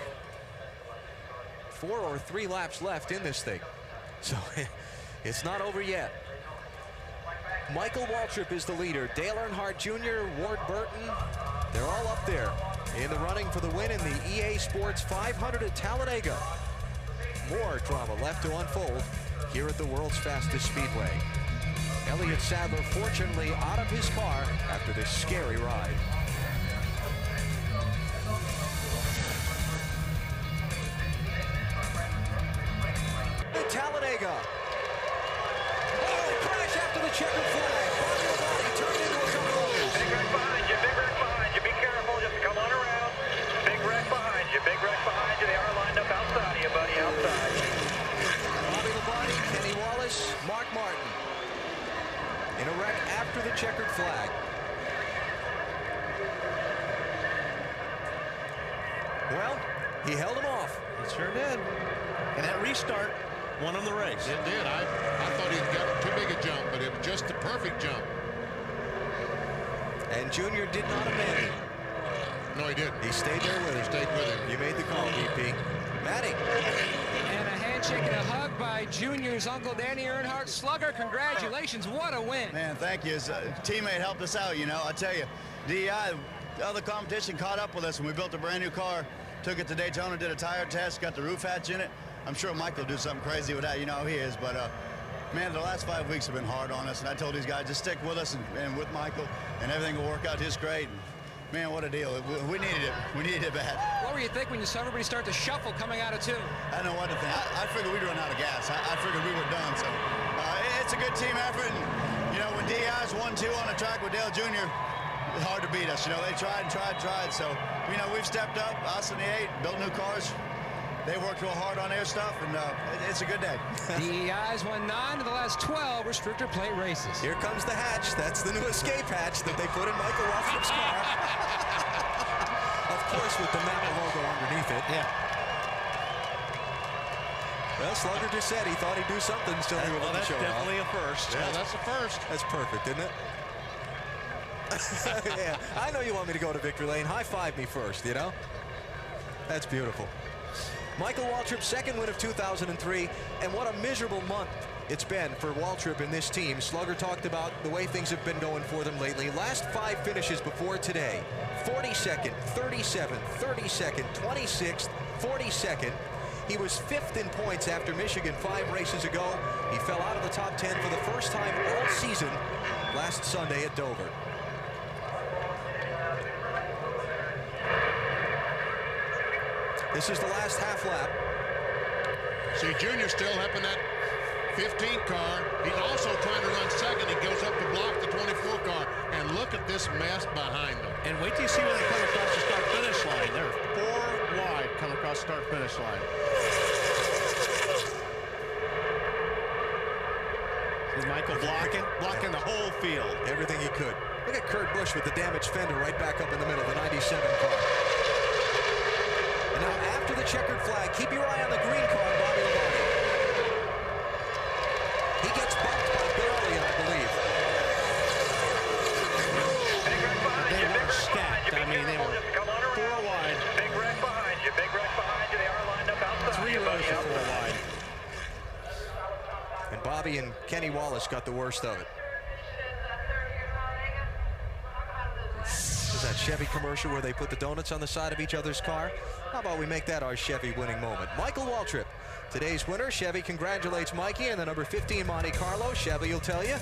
or 3 laps left in this thing. So it's not over yet. Michael Waltrip is the leader. Dale Earnhardt Jr., Ward Burton, they're all up there in the running for the win in the EA Sports 500 at Talladega. More drama left to unfold here at the world's fastest speedway. Elliott Sadler fortunately out of his car after this scary ride. Talladega. Oh, crash after the checkered flag. Body turned into a couple of those. Big wreck behind you, big wreck behind you. Be careful, just come on around. Big wreck behind you, big wreck behind you. They are lined up outside of you, buddy, outside. Labonte, Kenny Wallace, Mark Martin. In a wreck after the checkered flag. Well, he held him off. He sure did. And that restart won him the race. It did. I thought he'd got too big a jump, but it was just the perfect jump. And Junior did not abandon. No, he didn't. He stayed there with him. Stayed with him. You made the call, VP. Matty. And a handshake and a hug by Junior's Uncle Danny Earnhardt. Slugger, congratulations. What a win. Man, thank you. His teammate helped us out, you know. I tell you, DEI, the other competition caught up with us, and we built a brand new car. Took it to Daytona, did a tire test, got the roof hatch in it. I'm sure Mike will do something crazy with that. You know how he is. But, man, the last 5 weeks have been hard on us. And I told these guys, just stick with us and with Michael, and everything will work out just great. And, man, what a deal. We needed it. We needed it bad. What were you thinking when you saw everybody start to shuffle coming out of 2? I don't know what to think. I figured we'd run out of gas. I figured we were done. So it's a good team effort. And, you know, when DI's 1-2 on the track with Dale Jr., it's hard to beat us. You know, they tried and tried and tried. So, you know, we've stepped up, us in the 8, built new cars. They worked real hard on their stuff, and it's a good day. DEI's won 9 of the last 12 restrictor plate races. Here comes the hatch. That's the new escape hatch that they put in Michael Waltrip's car. Of course, with the Napa logo underneath it. Yeah. Well, Slugger just said he thought he'd do something. Still able to that's show definitely off. a first. Yeah, that's a first. That's perfect, isn't it? Yeah, I know you want me to go to victory lane. High five me first, you know? That's beautiful. Michael Waltrip's second win of 2003, and what a miserable month it's been for Waltrip and this team. Slugger talked about the way things have been going for them lately. Last 5 finishes before today: 42nd, 37th, 32nd, 26th, 42nd. He was 5th in points after Michigan 5 races ago. He fell out of the top 10 for the first time all season last Sunday at Dover. This is the last half lap. See, Junior still helping that 15 car. He's also trying to run second. He goes up to block the 24 car. And look at this mess behind them. And wait till you see when they come across the start-finish line. They're 4 wide come across the start-finish line. With Michael blocking the whole field. Everything he could. Look at Kurt Busch with the damaged fender right back up in the middle, the 97 car. And now after the checkered flag, keep your eye on the green car, Bobby Labonte. He gets bumped by Burley, I believe. They were stacked. I mean, they were 4 wide. Big wreck behind you. Big wreck behind you. They are lined up outside. 3 rows of 4 wide. And Bobby and Kenny Wallace got the worst of it. Is that Chevy commercial where they put the donuts on the side of each other's car? How about we make that our Chevy winning moment? Michael Waltrip, today's winner. Chevy congratulates Mikey and the number 15 Monte Carlo. Chevy will tell you.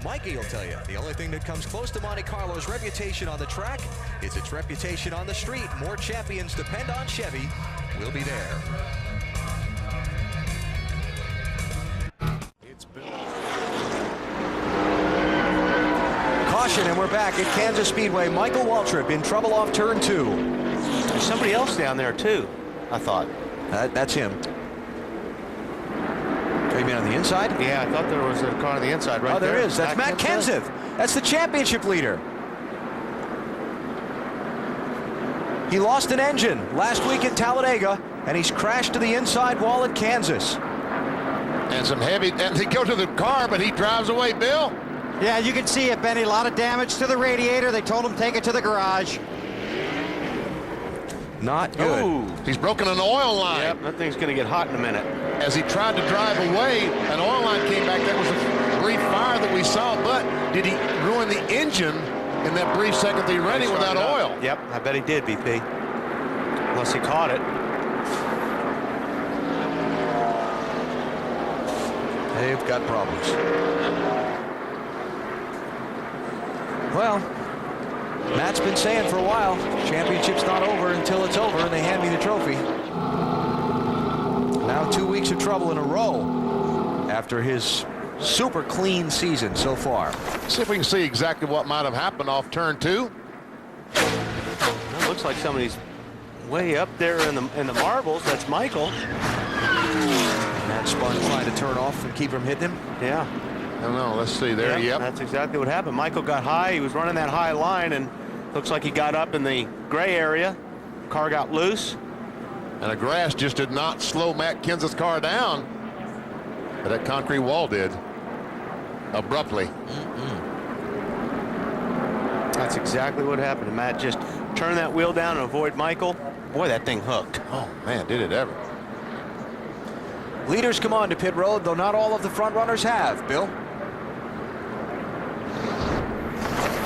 Mikey will tell you. The only thing that comes close to Monte Carlo's reputation on the track is its reputation on the street. More champions depend on Chevy. We'll be there. Caution, and we're back at Kansas Speedway. Michael Waltrip in trouble off turn 2. There's somebody else down there too, I thought. That's him. You mean on the inside? Yeah, I thought there was a car on the inside right there. Oh, there is. That's Matt Kenseth. That's the championship leader. He lost an engine last week at Talladega, and he's crashed to the inside wall at Kansas. And some heavy, and they go to the car, but he drives away, Bill. Yeah, you can see it, Benny. A lot of damage to the radiator. They told him take it to the garage. Not good. Ooh. He's broken an oil line. Yep, that thing's going to get hot in a minute. As he tried to drive away, an oil line came back. That was a brief fire that we saw, but did he ruin the engine in that brief second that he ran it without oil? Yep, I bet he did, BP. Unless he caught it. They've got problems. Well, Matt's been saying for a while, championship's not over until it's over, and they hand me the trophy. Now 2 weeks of trouble in a row after his super clean season so far. See if we can see exactly what might have happened off turn 2. It looks like somebody's way up there in the marbles. That's Michael. Matt spun trying to turn off and keep from hitting him. Yeah. I don't know. Let's see there. Yep. That's exactly what happened. Michael got high. He was running that high line, and looks like he got up in the gray area. Car got loose. And the grass just did not slow Matt Kenseth's car down. But that concrete wall did. Abruptly. That's exactly what happened. Matt just turned that wheel down and avoid Michael. Boy, that thing hooked. Oh, man, did it ever. Leaders come on to pit road, though not all of the front runners have. Bill?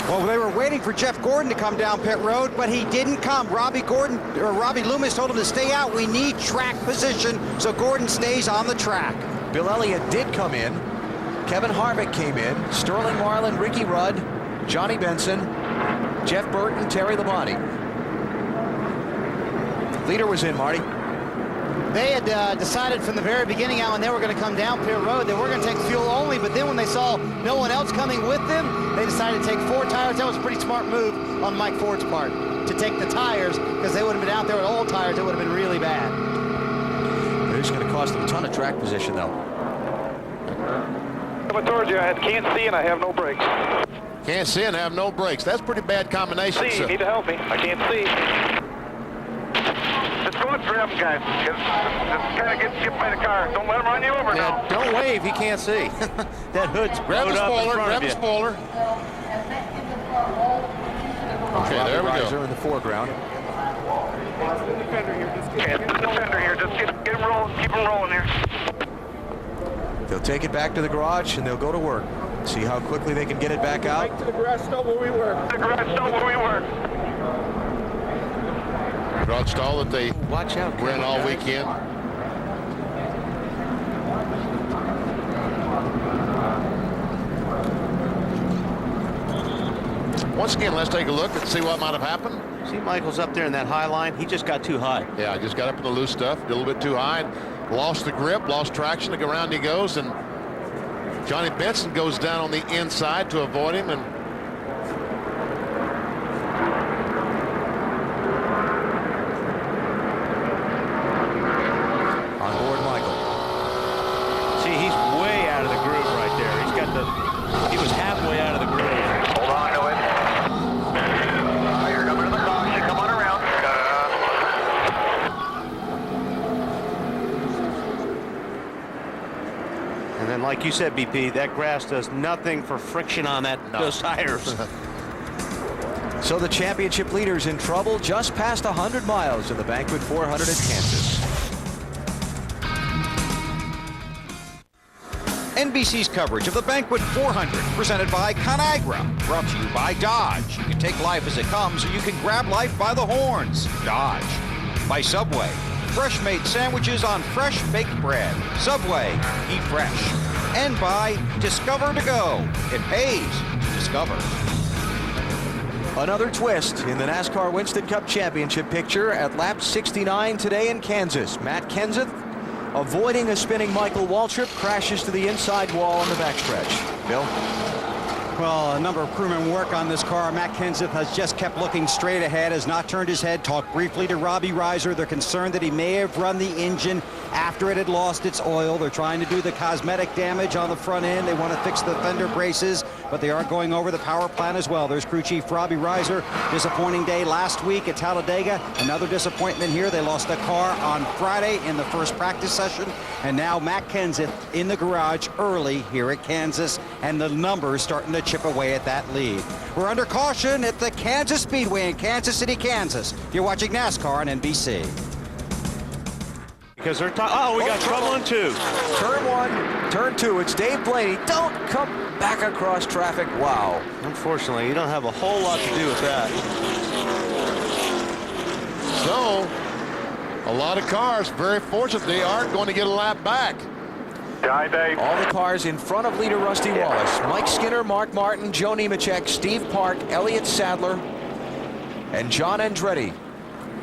Well, they were waiting for Jeff Gordon to come down pit road, but he didn't come. Robbie Loomis told him to stay out. We need track position, so Gordon stays on the track. Bill Elliott did come in. Kevin Harvick came in. Sterling Marlin, Ricky Rudd, Johnny Benson, Jeff Burton, Terry Labonte. Leader was in, Marty. They had decided from the very beginning, Alan, they were going to come down pit road. They were going to take fuel only, but then when they saw no one else coming with them, they decided to take 4 tires. That was a pretty smart move on Mike Ford's part to take the tires, because they would have been out there with old tires. It would have been really bad. It's going to cost them a ton of track position, though. Coming towards you, I can't see and I have no brakes. Can't see and have no brakes. That's a pretty bad combination. See, you need to help me. I can't see. Just go up for him, guys. Just kind of get by the car. Don't let him run you over now. Don't wave. He can't see. That hood's grab the spoiler. Grab the spoiler. Okay, there we go. In the foreground. Okay, the defender here. Just get him rolling. Keep him rolling here. They'll take it back to the garage and they'll go to work. See how quickly they can get it back out. Right to the garage stall where we were. The garage stall where we were. Garage stall that they watch out ran all weekend. Once again, let's take a look and see what might have happened. See, Michael's up there in that high line. He just got too high. Yeah, just got up in the loose stuff, did a little bit too high, and lost the grip, lost traction. Around he goes, and Johnny Benson goes down on the inside to avoid him, and And like you said, BP, that grass does nothing for friction on those tires. So the championship leaders in trouble just past 100 miles in the Banquet 400 at Kansas. NBC's coverage of the Banquet 400, presented by ConAgra, brought to you by Dodge. You can take life as it comes, or you can grab life by the horns. Dodge. By Subway, fresh-made sandwiches on fresh baked bread. Subway, eat fresh. And by Discover to Go. It pays to discover. Another twist in the NASCAR Winston Cup Championship picture at lap 69 today in Kansas. Matt Kenseth, avoiding a spinning Michael Waltrip, crashes to the inside wall on the backstretch. Bill? Well, a number of crewmen work on this car. Matt Kenseth has just kept looking straight ahead, has not turned his head. Talked briefly to Robbie Reiser. They're concerned that he may have run the engine after it had lost its oil. They're trying to do the cosmetic damage on the front end. They want to fix the fender braces, but they are going over the power plant as well. There's crew chief Robbie Reiser. Disappointing day last week at Talladega. Another disappointment here. They lost the car on Friday in the first practice session. And now Matt Kenseth in the garage early here at Kansas. And the numbers starting to chip away at that lead. We're under caution at the Kansas Speedway in Kansas City, Kansas. You're watching NASCAR on NBC. Because they're we got trouble in 2. Turn 1, turn 2. It's Dave Blaney. Don't come back across traffic. Wow. Unfortunately, you don't have a whole lot to do with that. So, a lot of cars, very fortunate they aren't going to get a lap back. Dave. All the cars in front of leader Rusty Wallace. Mike Skinner, Mark Martin, Joe Nemechek, Steve Park, Elliott Sadler, and John Andretti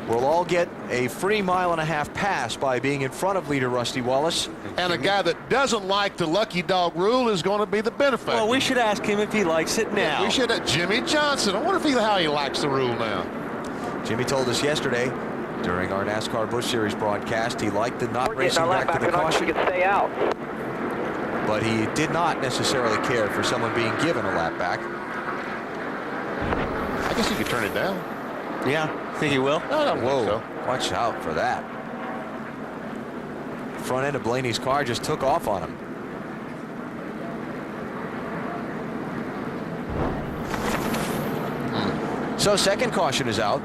will all get a free 1.5-mile pass by being in front of leader Rusty Wallace. And a guy that doesn't like the lucky dog rule is going to be the benefactor. Well, we should ask him if he likes it now. We should. Jimmy Johnson. I wonder how he likes the rule now. Jimmy told us yesterday during our NASCAR Busch Series broadcast he liked the not racing back to the caution. Stay out. But he did not necessarily care for someone being given a lap back. I guess he could turn it down. Yeah, think he will? I don't think so. Watch out for that. Front end of Blaney's car just took off on him. So second caution is out.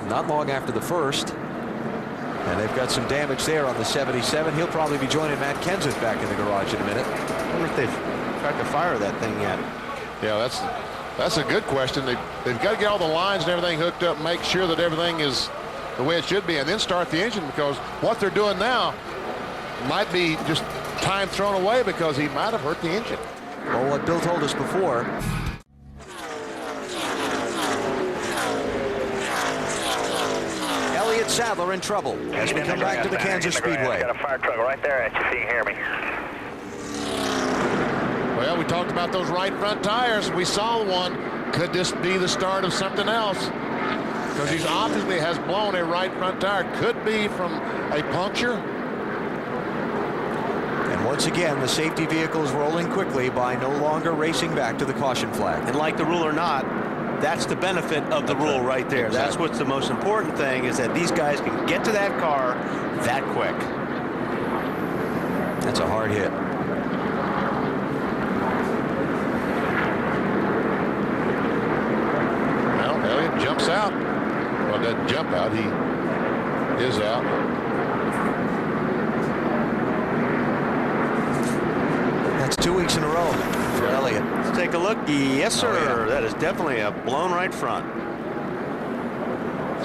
Not long after the first. And they've got some damage there on the 77. He'll probably be joining Matt Kenseth back in the garage in a minute. I wonder if they've tried to fire that thing yet. Yeah, that's a good question. They've got to get all the lines and everything hooked up, make sure that everything is the way it should be, and then start the engine, because what they're doing now might be just time thrown away because he might have hurt the engine. Well, what Bill told us before. Elliott Sadler in trouble as we come back to the Kansas Speedway. Got a fire truck right there at you, if you can hear me. Well, we talked about those right front tires. We saw one. Could this be the start of something else? Because he obviously has blown a right front tire. Could be from a puncture. And once again, the safety vehicle is rolling quickly by no longer racing back to the caution flag. And like the rule or not, that's the benefit of the rule right there. Exactly. That's what's the most important thing, is that these guys can get to that car that quick. That's a hard hit. Well, Elliott jumps out. Well, doesn't jump out. He is out. That's 2 weeks in a row for Elliott. Let's take a look. Yes, sir. Oh, yeah. That is definitely a blown right front.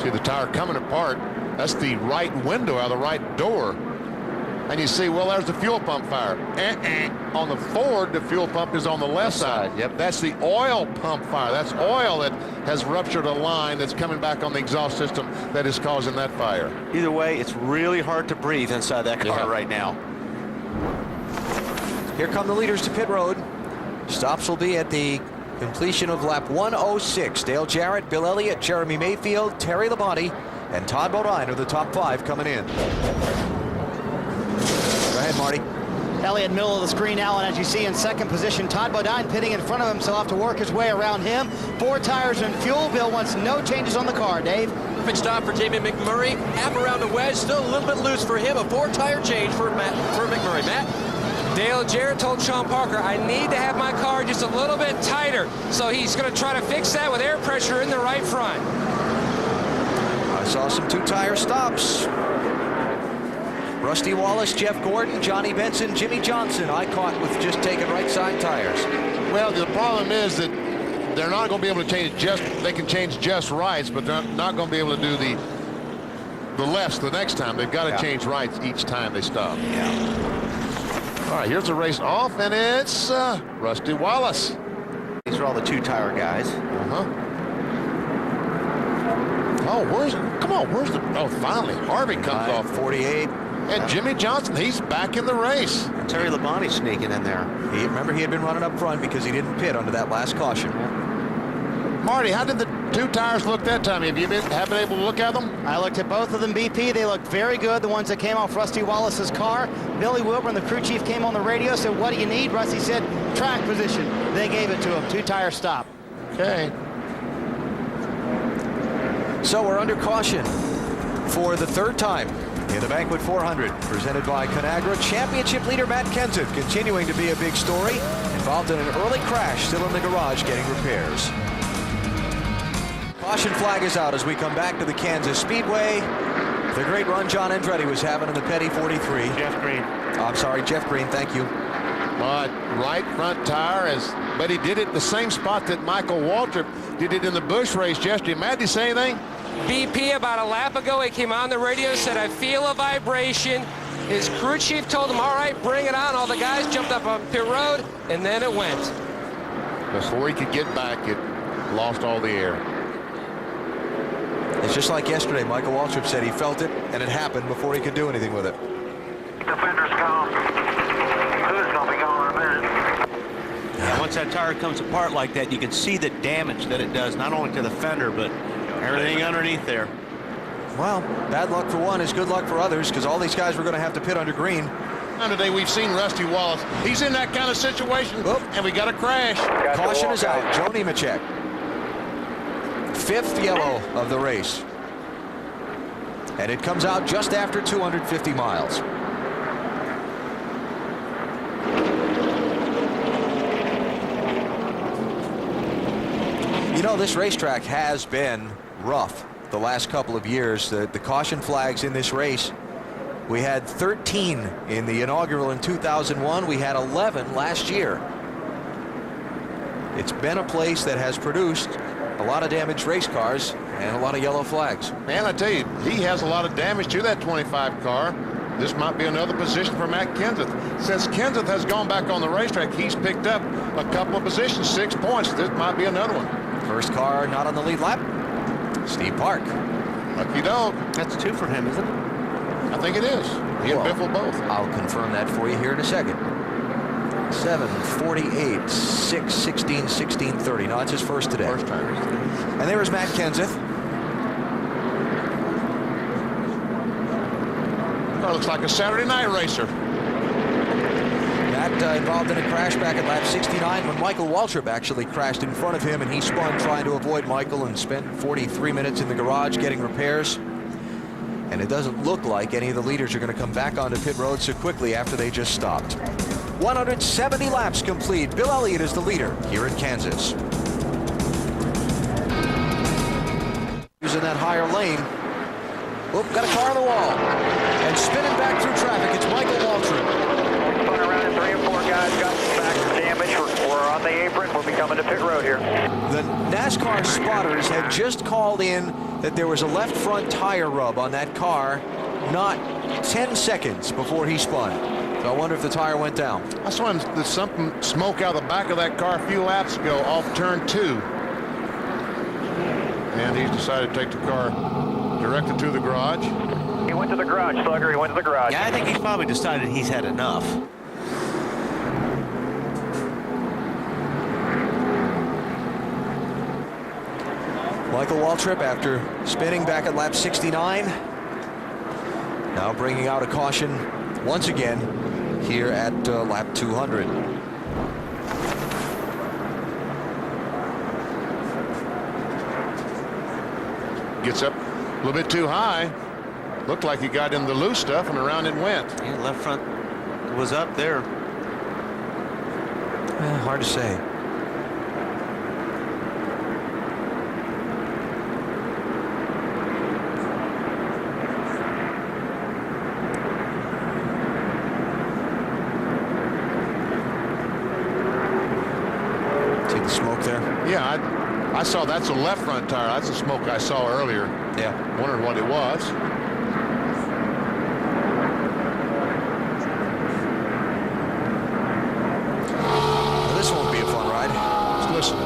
See the tire coming apart. That's the right window out of the right door. And you see, well, there's the fuel pump fire. On the Ford, the fuel pump is on the left side. Yep, that's the oil pump fire. That's oil that has ruptured a line that's coming back on the exhaust system that is causing that fire. Either way, it's really hard to breathe inside that car right now. Here come the leaders to pit road. Stops will be at the completion of lap 106. Dale Jarrett, Bill Elliott, Jeremy Mayfield, Terry Labonte, and Todd Bodine are the top 5 coming in. Go ahead, Marty. Elliott middle of the screen now, and as you see in second position, Todd Bodine pitting in front of him, so he'll have to work his way around him. 4 tires and fuel. Bill wants no changes on the car. Dave? Perfect stop for Jamie McMurray. Half around the wedge, still a little bit loose for him. A 4-tire change for McMurray. Matt? Dale Jarrett told Sean Parker, I need to have my car just a little bit tighter. So he's going to try to fix that with air pressure in the right front. I saw some two-tire stops. Rusty Wallace, Jeff Gordon, Johnny Benson, Jimmy Johnson, I caught with just taking right side tires. Well, the problem is that they're not going to be able to change they can change just rights, but they're not going to be able to do the lefts the next time. They've got to change rights each time they stop. Yeah. All right, here's the race off, and it's Rusty Wallace. These are all the two-tire guys. Oh, where's finally Harvick comes off 48. And Jimmy Johnson, he's back in the race. Terry Labonte sneaking in there. Remember, he had been running up front because he didn't pit under that last caution. Marty, how did the two tires look that time? Have you been able to look at them? I looked at both of them, BP. They looked very good, the ones that came off Rusty Wallace's car. Billy Wilburn, the crew chief, came on the radio, said, what do you need? Rusty said, track position. They gave it to him, two-tire stop. Okay. So we're under caution for the third time in the Banquet 400, presented by Conagra. Championship leader Matt Kenseth continuing to be a big story, involved in an early crash, still in the garage getting repairs. Caution flag is out as we come back to the Kansas Speedway. The great run John Andretti was having in the Petty 43. Jeff Green. I'm sorry, Jeff Green, thank you. Right front tire, but he did it the same spot that Michael Waltrip did it in the Busch race yesterday. Matt, did you say anything? BP, about a lap ago, he came on the radio, said, I feel a vibration. His crew chief told him, all right, bring it on. All the guys jumped up on pit road, and then it went. Before he could get back, it lost all the air. It's just like yesterday. Michael Waltrip said he felt it, and it happened before he could do anything with it. Defender's gone. Who's going to be gone in a minute? Yeah, once that tire comes apart like that, you can see the damage that it does, not only to the fender, but everything underneath there. Well, bad luck for one is good luck for others, because all these guys were going to have to pit under green. And today we've seen Rusty Wallace. He's in that kind of situation, and we got a crash. Caution is out. Joe Nemechek. Fifth yellow of the race. And it comes out just after 250 miles. You know, this racetrack has been rough the last couple of years. The caution flags in this race, we had 13 in the inaugural in 2001. We had 11 last year. It's been a place that has produced a lot of damaged race cars and a lot of yellow flags. Man, I tell you, he has a lot of damage to that 25 car. This might be another position for Matt Kenseth. Since Kenseth has gone back on the racetrack, he's picked up a couple of positions, 6 points. This might be another one. First car not on the lead lap, Steve Park. Lucky dog. That's 2 for him, isn't it? I think it is. He and Biffle both. I'll confirm that for you here in a second. 7:48, 6:16, 16:30. No, it's his first today. First time. And there is Matt Kenseth. Oh, looks like a Saturday night racer. Matt involved in a crash back at lap 69 when Michael Waltrip actually crashed in front of him, and he spun trying to avoid Michael and spent 43 minutes in the garage getting repairs. And it doesn't look like any of the leaders are going to come back onto pit road so quickly after they just stopped. 170 laps complete. Bill Elliott is the leader here in Kansas. Using that higher lane. Oop, got a car on the wall. And spinning back through traffic, it's Michael Waltrip. Spun around and 3 or 4 guys got back damage. We're on the apron. We'll be coming to pit road here. The NASCAR spotters had just called in that there was a left front tire rub on that car not 10 seconds before he spun. So I wonder if the tire went down. I saw there's something smoke out the back of that car a few laps ago off turn 2. And he's decided to take the car directed to the garage. He went to the garage, Slugger. He went to the garage. Yeah, I think he's probably decided he's had enough. Michael Waltrip, after spinning back at lap 69, now bringing out a caution once again here at lap 200. Gets up a little bit too high. Looked like he got in the loose stuff and around it went. Yeah, left front was up there. Hard to say. See the smoke there? Yeah, I saw that's a left front tire. That's the smoke I saw earlier. Yeah. Wondered what it was. Well, this won't be a fun ride. Let's listen.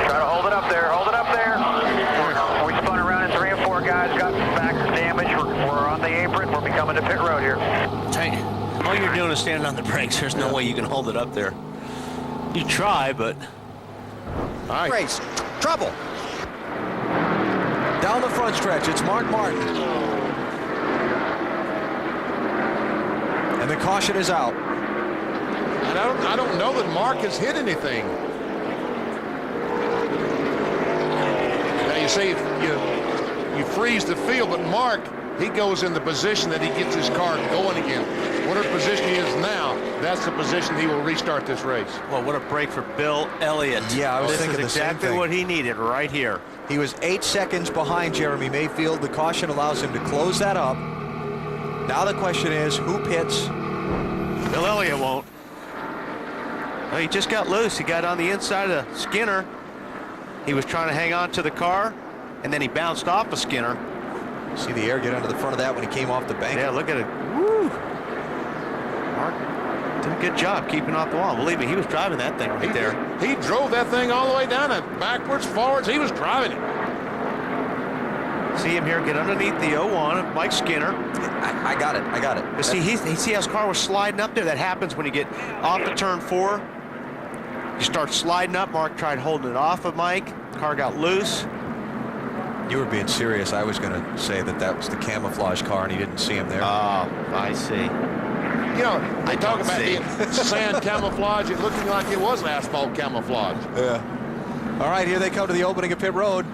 Try to hold it up there. Hold it up there. We spun around and 3 and 4 guys got back damage. We're on the apron. We're coming to pit road here. All you're doing is standing on the brakes. There's no way you can hold it up there. You try, but... All right. Race. Trouble. Down the front stretch, it's Mark Martin. And the caution is out. And I don't know that Mark has hit anything. Now you say you freeze the field, but Mark, he goes in the position that he gets his car going again. Whatever position he is now, that's the position he will restart this race. Well, what a break for Bill Elliott. Yeah, I was thinking This is the same exactly thing. what he needed right here. He was 8 seconds behind Jeremy Mayfield. The caution allows him to close that up. Now the question is, who pits? Bill Elliott won't. Well, he just got loose. He got on the inside of Skinner. He was trying to hang on to the car, and then he bounced off of Skinner. See the air get under the front of that when he came off the bank? Yeah, look at it. Woo! Mark did a good job keeping off the wall. Believe me, he was driving that thing right there. He drove that thing all the way down and backwards, forwards. He was driving it. See him here get underneath the 01 of Mike Skinner. I got it. But see, he see how his car was sliding up there? That happens when you get off the turn 4. You start sliding up. Mark tried holding it off of Mike. Car got loose. You were being serious. I was going to say that was the camouflage car and he didn't see him there. Oh, I see. You know, they talk about being sand camouflage. It looking like it was asphalt camouflage. Yeah. All right, here they come to the opening of pit road.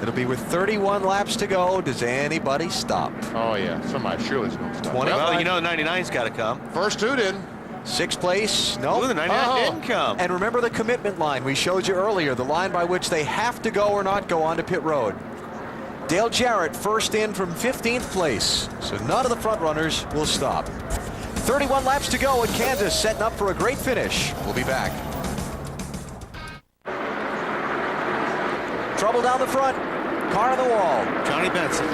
It'll be with 31 laps to go. Does anybody stop? Oh, yeah. Somebody surely is going to stop. Well, you know the 99's got to come. First 2 didn't. 6th place, no. Ooh, the 99 didn't come. And remember the commitment line we showed you earlier, the line by which they have to go or not go onto pit road. Dale Jarrett first in from 15th place, so none of the front runners will stop. 31 laps to go in Kansas, setting up for a great finish. We'll be back. Trouble down the front, car on the wall. Johnny Benson.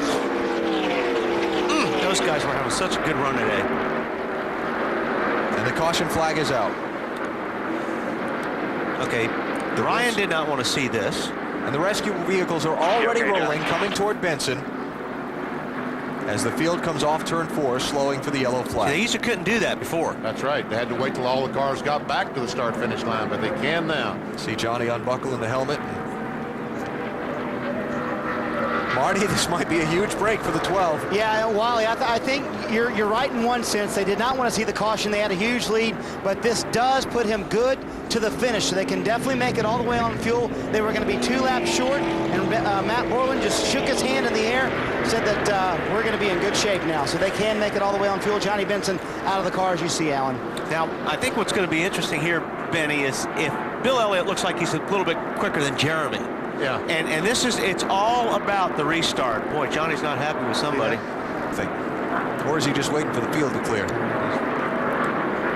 Those guys were having such a good run today. And the caution flag is out. Okay, Ryan did not want to see this. And the rescue vehicles are already rolling, coming toward Benson. As the field comes off turn 4, slowing for the yellow flag. They used to couldn't do that before. That's right. They had to wait till all the cars got back to the start-finish line, but they can now. See Johnny unbuckling the helmet. Marty, this might be a huge break for the 12. Yeah, Wally, I think you're right in one sense. They did not want to see the caution. They had a huge lead, but this does put him good to the finish, so they can definitely make it all the way on fuel. They were going to be 2 laps short, and Matt Borland just shook his hand in the air, said that we're going to be in good shape now, so they can make it all the way on fuel. Johnny Benson out of the car, as you see, Alan. Now, I think what's going to be interesting here, Benny, is if Bill Elliott looks like he's a little bit quicker than Jeremy. Yeah. And it's all about the restart. Boy, Johnny's not happy with somebody. Or is he just waiting for the field to clear?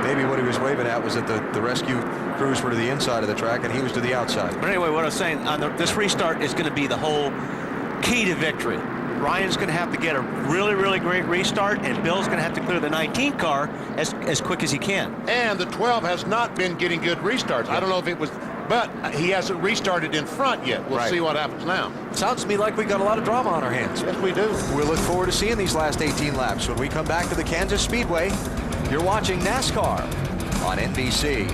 Maybe what he was waving at was that the rescue crews were to the inside of the track and he was to the outside. But anyway, what I was saying, this restart is going to be the whole key to victory. Ryan's going to have to get a really, really great restart, and Bill's going to have to clear the 19 car as quick as he can. And the 12 has not been getting good restarts. I don't know if it was, but he hasn't restarted in front yet. We'll see what happens now. Sounds to me like we got a lot of drama on our hands. Yes, we do. We'll look forward to seeing these last 18 laps when we come back to the Kansas Speedway. You're watching NASCAR on NBC.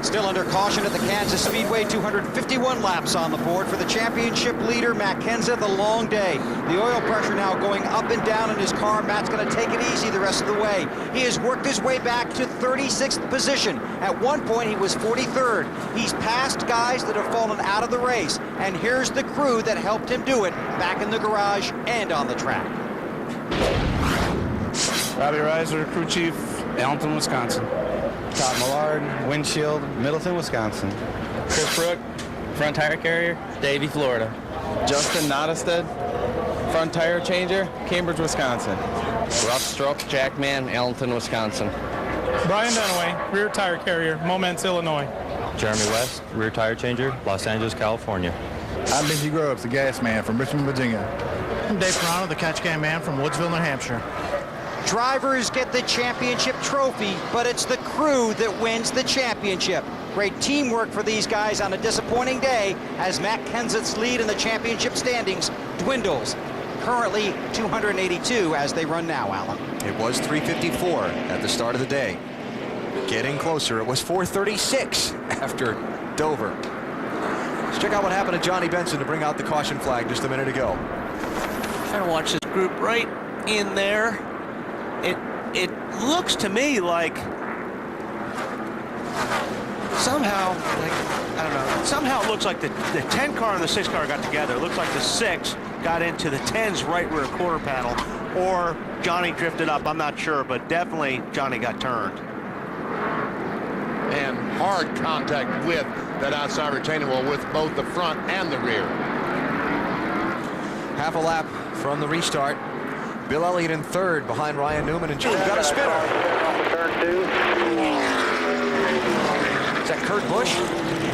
Still still under caution at the Kansas Speedway. 251 laps on the board for the championship leader, Matt Kenseth. A long day. The oil pressure now going up and down in his car. Matt's going to take it easy the rest of the way. He has worked his way back to 36th position. At one point, he was 43rd. He's passed guys that have fallen out of the race. And here's the crew that helped him do it back in the garage and on the track. Robbie Reiser, crew chief, Allenton, Wisconsin. Todd Millard, windshield, Middleton, Wisconsin. Chris Brook, front tire carrier, Davie, Florida. Justin Nottestead, front tire changer, Cambridge, Wisconsin. Rough Stroke, Jackman, Allenton, Wisconsin. Brian Dunaway, rear tire carrier, Moments, Illinois. Jeremy West, rear tire changer, Los Angeles, California. I'm Benji Grubbs, the gas man from Richmond, Virginia. I'm Dave Toronto, the catch can man from Woodsville, New Hampshire. Drivers get the championship trophy, but it's the crew that wins the championship. Great teamwork for these guys on a disappointing day as Matt Kenseth's lead in the championship standings dwindles. Currently 282 as they run now, Alan. It was 354 at the start of the day. Getting closer. It was 436 after Dover. Let's check out what happened to Johnny Benson to bring out the caution flag just a minute ago. Trying to watch this group right in there. It looks to me like somehow, I don't know, somehow it looks like the 10 car and the 6 car got together. It looks like the 6 got into the 10's right rear quarter panel, or Johnny drifted up. I'm not sure, but definitely Johnny got turned. And hard contact with that outside retaining wall with both the front and the rear. Half a lap from the restart. Bill Elliott in third behind Ryan Newman and Jimmy. Got a spinner. Is that Kurt Busch?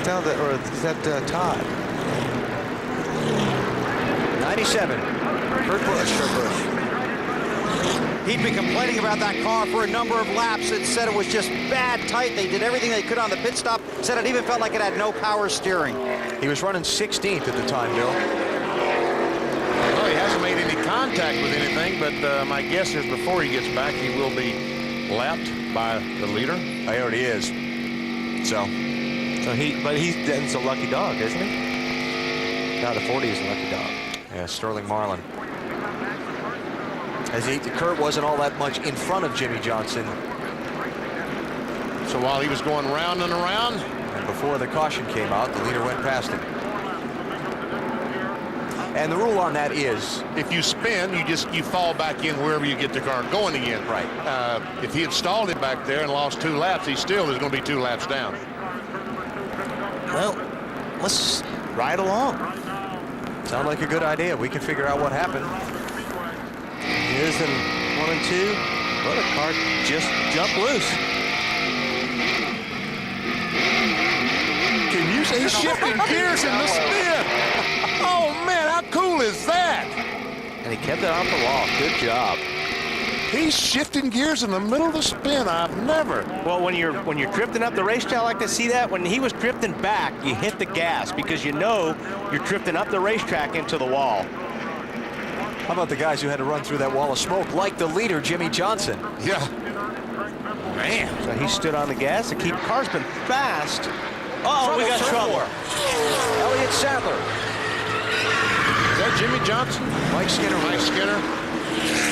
No, or is that Todd? 97. Kurt Busch. He'd been complaining about that car for a number of laps and said it was just bad tight. They did everything they could on the pit stop. Said it even felt like it had no power steering. He was running 16th at the time, Bill. Well, he hasn't made any contact with anything, but my guess is before he gets back, he will be lapped by the leader. He already is. So He's a lucky dog, isn't he? now the 40 is a lucky dog. Yeah, Sterling Marlin. As Kurt wasn't all that much in front of Jimmy Johnson. So while he was going round and around, and before the caution came out, the leader went past him. And the rule on that is, if you spin, you fall back in wherever you get the car going again. Right. If he had stalled it back there and lost 2 laps, he still is going to be 2 laps down. Well, let's ride along. Sound like a good idea. We can figure out what happened. Here's in 1 and 2. Well, the car just jumped loose. Can you say he's shifting gears in the spin? Oh man, how cool is that? And he kept it off the wall. Good job. He's shifting gears in the middle of the spin. I've never. Well, when you're drifting up the racetrack, I like to see that. When he was drifting back, you hit the gas because you know you're drifting up the racetrack into the wall. How about the guys who had to run through that wall of smoke, like the leader, Jimmy Johnson? Yeah. Man. So he stood on the gas to keep cars been fast. Oh, we got trouble. Elliott Sadler. Is that Jimmy Johnson? Mike Skinner. Mike Skinner.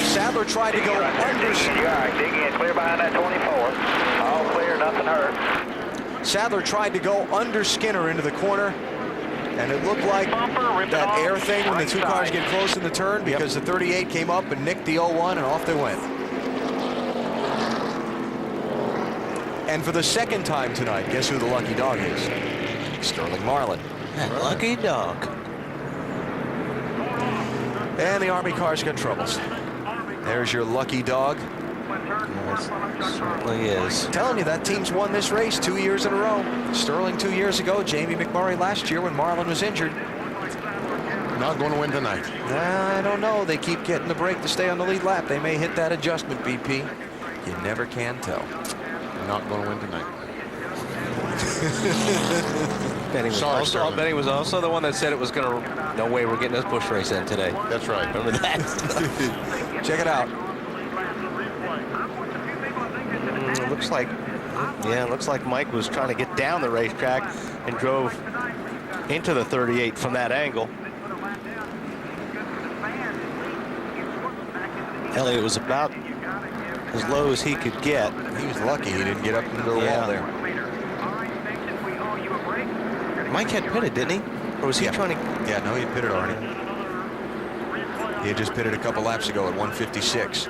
Sadler tried to go under. All right, dig in, clear behind that 24. All clear, nothing hurt. Sadler tried to go under Skinner into the corner, and it looked like that air thing when the 2 cars get close in the turn, because the 38 came up and nicked the 01, and off they went. And for the 2nd time tonight, guess who the lucky dog is? Sterling Marlin. Lucky dog. And the Army car's got troubles. There's your lucky dog. Yes, certainly is. Telling you, that team's won this race 2 years in a row. Sterling 2 years ago, Jamie McMurray last year when Marlin was injured. Not going to win tonight. I don't know. They keep getting the break to stay on the lead lap. They may hit that adjustment, BP. You never can tell. Not going to win tonight. Benny was also the one that said it was going to, no way we're getting this Busch race in today. That's right. Remember that? Check it out. It looks like Yeah, it looks like Mike was trying to get down the racetrack and drove into the 38 from that angle. Elliott was about as low as he could get. He was lucky he didn't get up into the wall there. Mike had pitted, didn't he? Or was he trying to? Yeah, no, he had pitted already. He had just pitted a couple laps ago at 156.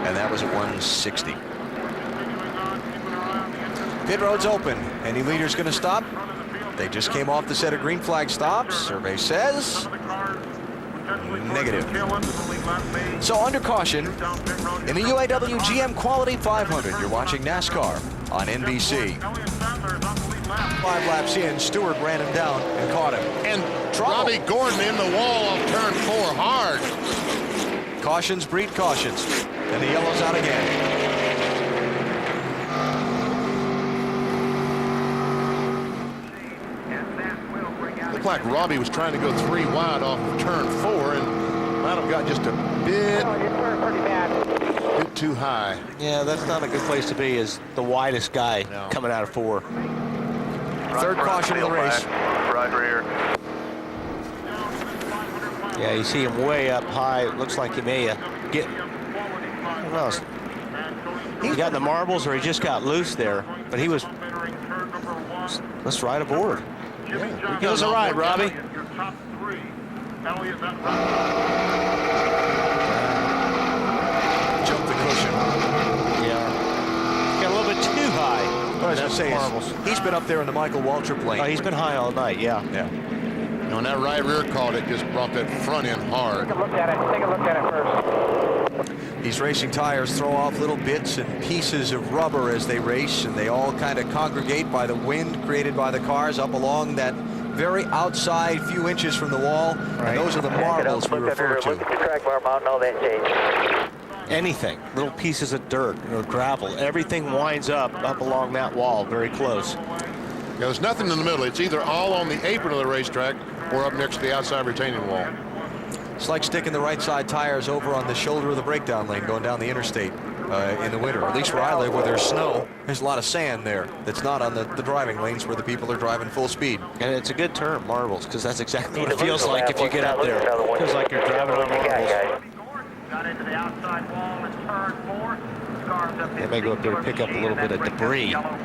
And that was at 160. Pit road's open. Any leaders going to stop? They just came off the set of green flag stops. Survey says negative. So under caution in the UAW GM Quality 500. You're watching NASCAR on NBC. 5 laps in, Stewart ran him down and caught him. And Robbie Gordon in the wall of turn 4 hard. Cautions breed cautions. And the yellow's out again. Looked like Robbie was trying to go 3 wide off of turn 4 and might have got just a bit too high. Yeah, that's not a good place to be, is the widest guy coming out of 4. Third caution of the race. Right rear. Yeah, you see him way up high. It looks like he may get. Who knows? He got in the marbles or he just got loose there. But he was. Let's ride aboard. Yeah. Give us a ride, Robbie. Jump the cushion. Yeah. Got a little bit too high. What I was going to say is, he's been up there in the Michael Waltrip lane. Oh, he's been high all night, yeah. Yeah. When that right rear caught it, just brought that front end hard. Take a look at it. Take a look at it first. These racing tires throw off little bits and pieces of rubber as they race, and they all kind of congregate by the wind created by the cars up along that very outside few inches from the wall. Right. And those are the marbles we refer to. Look at the track bar mountain, all that change. Anything, little pieces of dirt or gravel, everything winds up along that wall very close. Yeah, there's nothing in the middle. It's either all on the apron of the racetrack or up next to the outside retaining wall. It's like sticking the right side tires over on the shoulder of the breakdown lane going down the interstate in the winter. At least where I live, where there's snow, there's a lot of sand there that's not on the driving lanes where the people are driving full speed. And it's a good term, marbles, because that's exactly what it feels like if you get up there. It feels like you're driving on marbles. Got into the outside wall in turn 4. They may go up there to pick up a little bit of debris off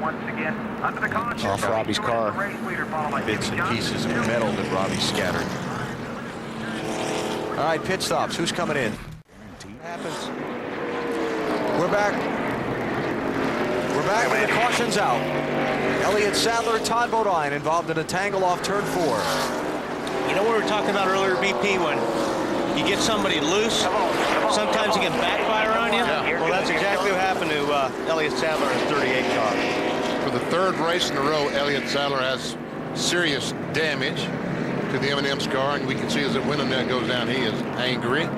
Robbie's car. Bits and pieces of metal that Robbie scattered. All right, pit stops. Who's coming in? Happens. We're back. We're back with the cautions out. Elliott Sadler, Todd Bodine involved in a tangle off turn 4. You know what we were talking about earlier, BP, when you get somebody loose, sometimes it can backfire on you? Yeah. Well, that's exactly what happened to Elliott Sadler in his 38 car. For the 3rd race in a row, Elliott Sadler has serious damage to the M&M's car, and we can see as the window net goes down, he is angry.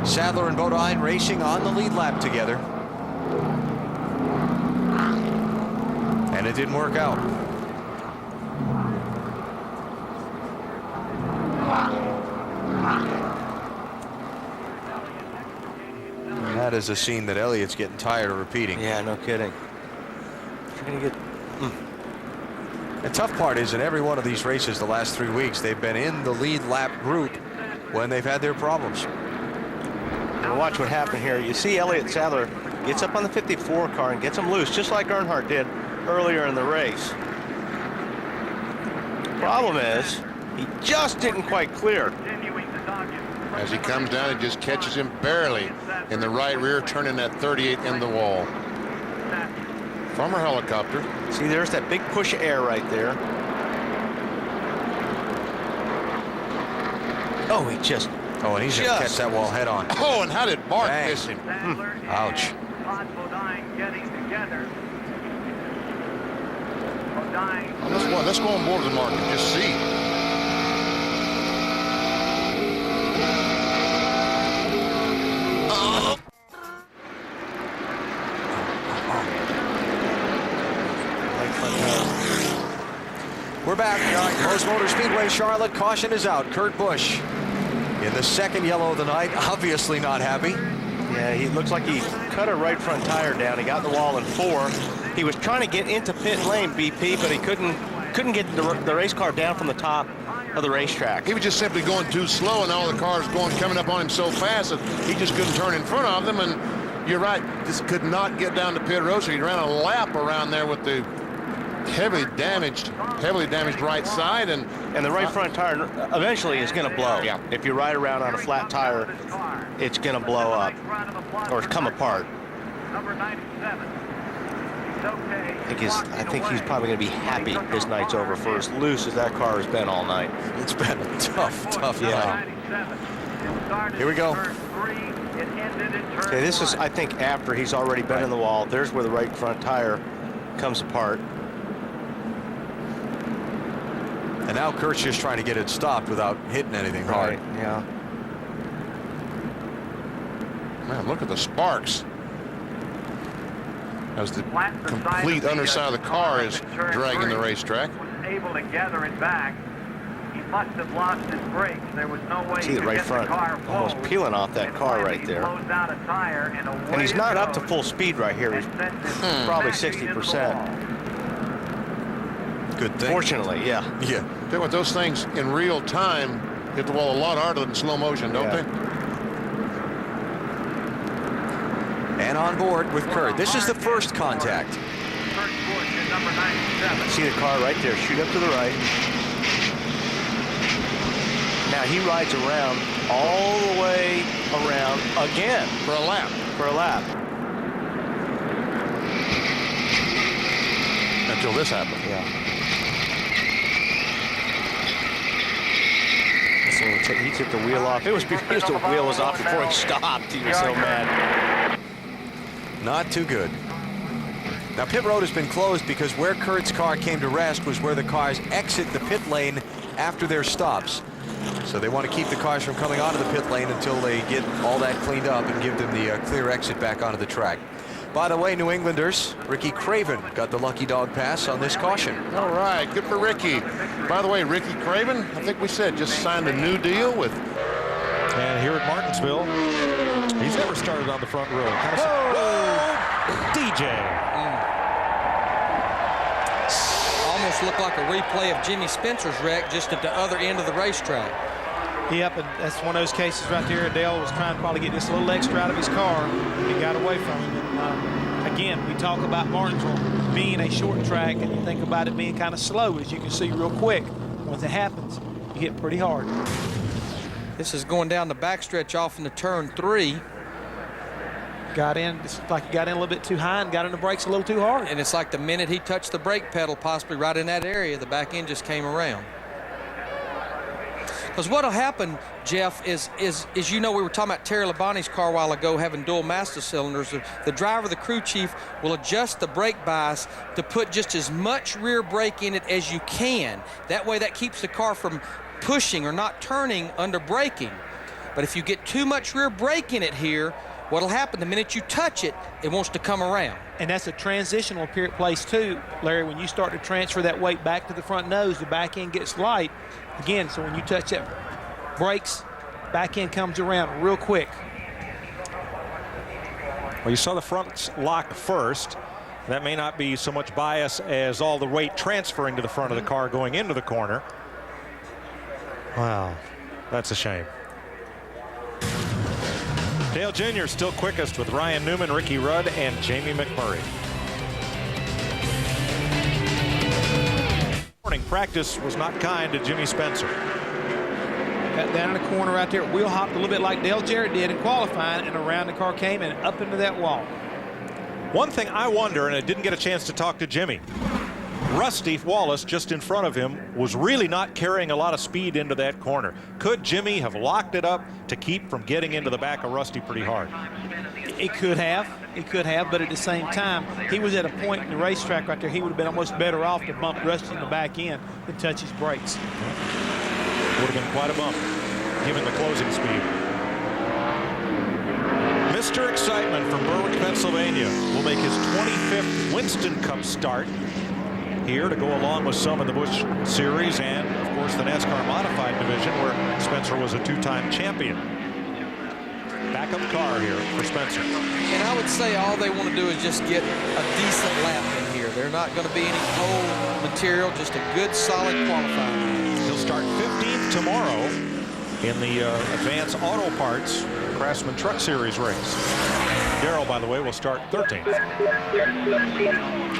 Sadler and Bodine racing on the lead lap together. And it didn't work out. That is a scene that Elliott's getting tired of repeating. Yeah, no kidding. You're gonna get. The tough part is in every one of these races the last 3 weeks, they've been in the lead lap group when they've had their problems. Now watch what happened here. You see Elliott Sadler gets up on the 54 car and gets him loose, just like Earnhardt did earlier in the race. Problem is, he just didn't quite clear. As he comes down, it just catches him barely in the right rear, turning that 38 in the wall. From our helicopter. See, there's that big push of air right there. Oh, he just. Oh, and he's just catch that wall head on. Oh, and how did Mark miss him? Ouch. Let's go on board with Mark and just see. We're back. Post Motor Speedway, Charlotte. Caution is out. Kurt Busch in the 2nd yellow of the night. Obviously not happy. Yeah, he looks like he cut a right front tire down. He got the wall in 4. He was trying to get into pit lane, BP, but he couldn't get the race car down from the top of the racetrack. He was just simply going too slow, and all the cars coming up on him so fast that he just couldn't turn in front of them. And you're right, just could not get down to pit road, so he ran a lap around there with the heavily damaged right side, and the right front tire eventually is going to blow. Yeah. If you ride around on a flat tire, it's going to blow up or come apart. Number 97. I think he's probably going to be happy his night's over for as loose as that car has been all night. It's been a tough night. Here we go. Okay, this is, I think, after he's already been in the wall. There's where the right front tire comes apart. And now Kurt's just trying to get it stopped without hitting anything hard. Yeah. Man, look at the sparks as the complete underside of the car is dragging the racetrack. Was able to gather it back. He must have lost his brakes. There was no way See the right front almost peeling off that car right there. Out a tire and he's not up to full speed right here. He's probably 60%. Good thing. Fortunately, yeah. Yeah. Tell you what, those things in real time hit the wall a lot harder than slow motion, don't they? And on board with Kurt. This is the first contact. See the car right there, shoot up to the right. Now he rides around all the way around again. For a lap. Until this happened. Yeah. So he took the wheel off. It was because the wheel was off before he stopped. He was so mad. Not too good. Now, pit road has been closed because where Kurt's car came to rest was where the cars exit the pit lane after their stops. So they want to keep the cars from coming onto the pit lane until they get all that cleaned up and give them the clear exit back onto the track. By the way, New Englanders, Ricky Craven got the lucky dog pass on this caution. All right, good for Ricky. By the way, Ricky Craven, I think we said, just signed a new deal with... And here at Martinsville, he's never started on the front row. DJ. Almost looked like a replay of Jimmy Spencer's wreck just at the other end of the racetrack. Yep, and that's one of those cases right there. Dale was trying to probably get just a little extra out of his car. He got away from him. And, again, we talk about Martinsville being a short track, and you think about it being kind of slow, as you can see real quick. Once it happens, you hit pretty hard. This is going down the backstretch off into turn 3. Got in, it's like he got in a little bit too high and got in the brakes a little too hard. And it's like the minute he touched the brake pedal, possibly right in that area, the back end just came around. Because what'll happen, Jeff, is you know, we were talking about Terry Labonte's car a while ago having dual master cylinders. The driver, the crew chief, will adjust the brake bias to put just as much rear brake in it as you can. That way that keeps the car from pushing or not turning under braking. But if you get too much rear brake in it here, what'll happen, the minute you touch it, it wants to come around. And that's a transitional place too, Larry. When you start to transfer that weight back to the front nose, the back end gets light. Again, so when you touch that brakes, back end comes around real quick. Well, you saw the fronts lock first. That may not be so much bias as all the weight transferring to the front of the car going into the corner. Wow, that's a shame. Dale Jr. still quickest with Ryan Newman, Ricky Rudd, and Jamie McMurray. Morning practice was not kind to Jimmy Spencer. Got down in the corner right there, wheel hopped a little bit like Dale Jarrett did in qualifying, and around the car came and up into that wall. One thing I wonder, and I didn't get a chance to talk to Jimmy, Rusty Wallace just in front of him was really not carrying a lot of speed into that corner. Could Jimmy have locked it up to keep from getting into the back of Rusty pretty hard? It could have, but at the same time, he was at a point in the racetrack right there, he would have been almost better off to bump Rusty in the back end than touch his brakes. Would have been quite a bump, given the closing speed. Mr. Excitement from Berwick, Pennsylvania will make his 25th Winston Cup start here to go along with some in the Busch Series and, of course, the NASCAR Modified Division, where Spencer was a two-time champion. Backup car here for Spencer. And I would say all they want to do is just get a decent lap in here. They're not going to be any cold material, just a good, solid qualifying. He'll start 15th tomorrow in the Advance Auto Parts Craftsman Truck Series race. Darrell, by the way, will start 13th.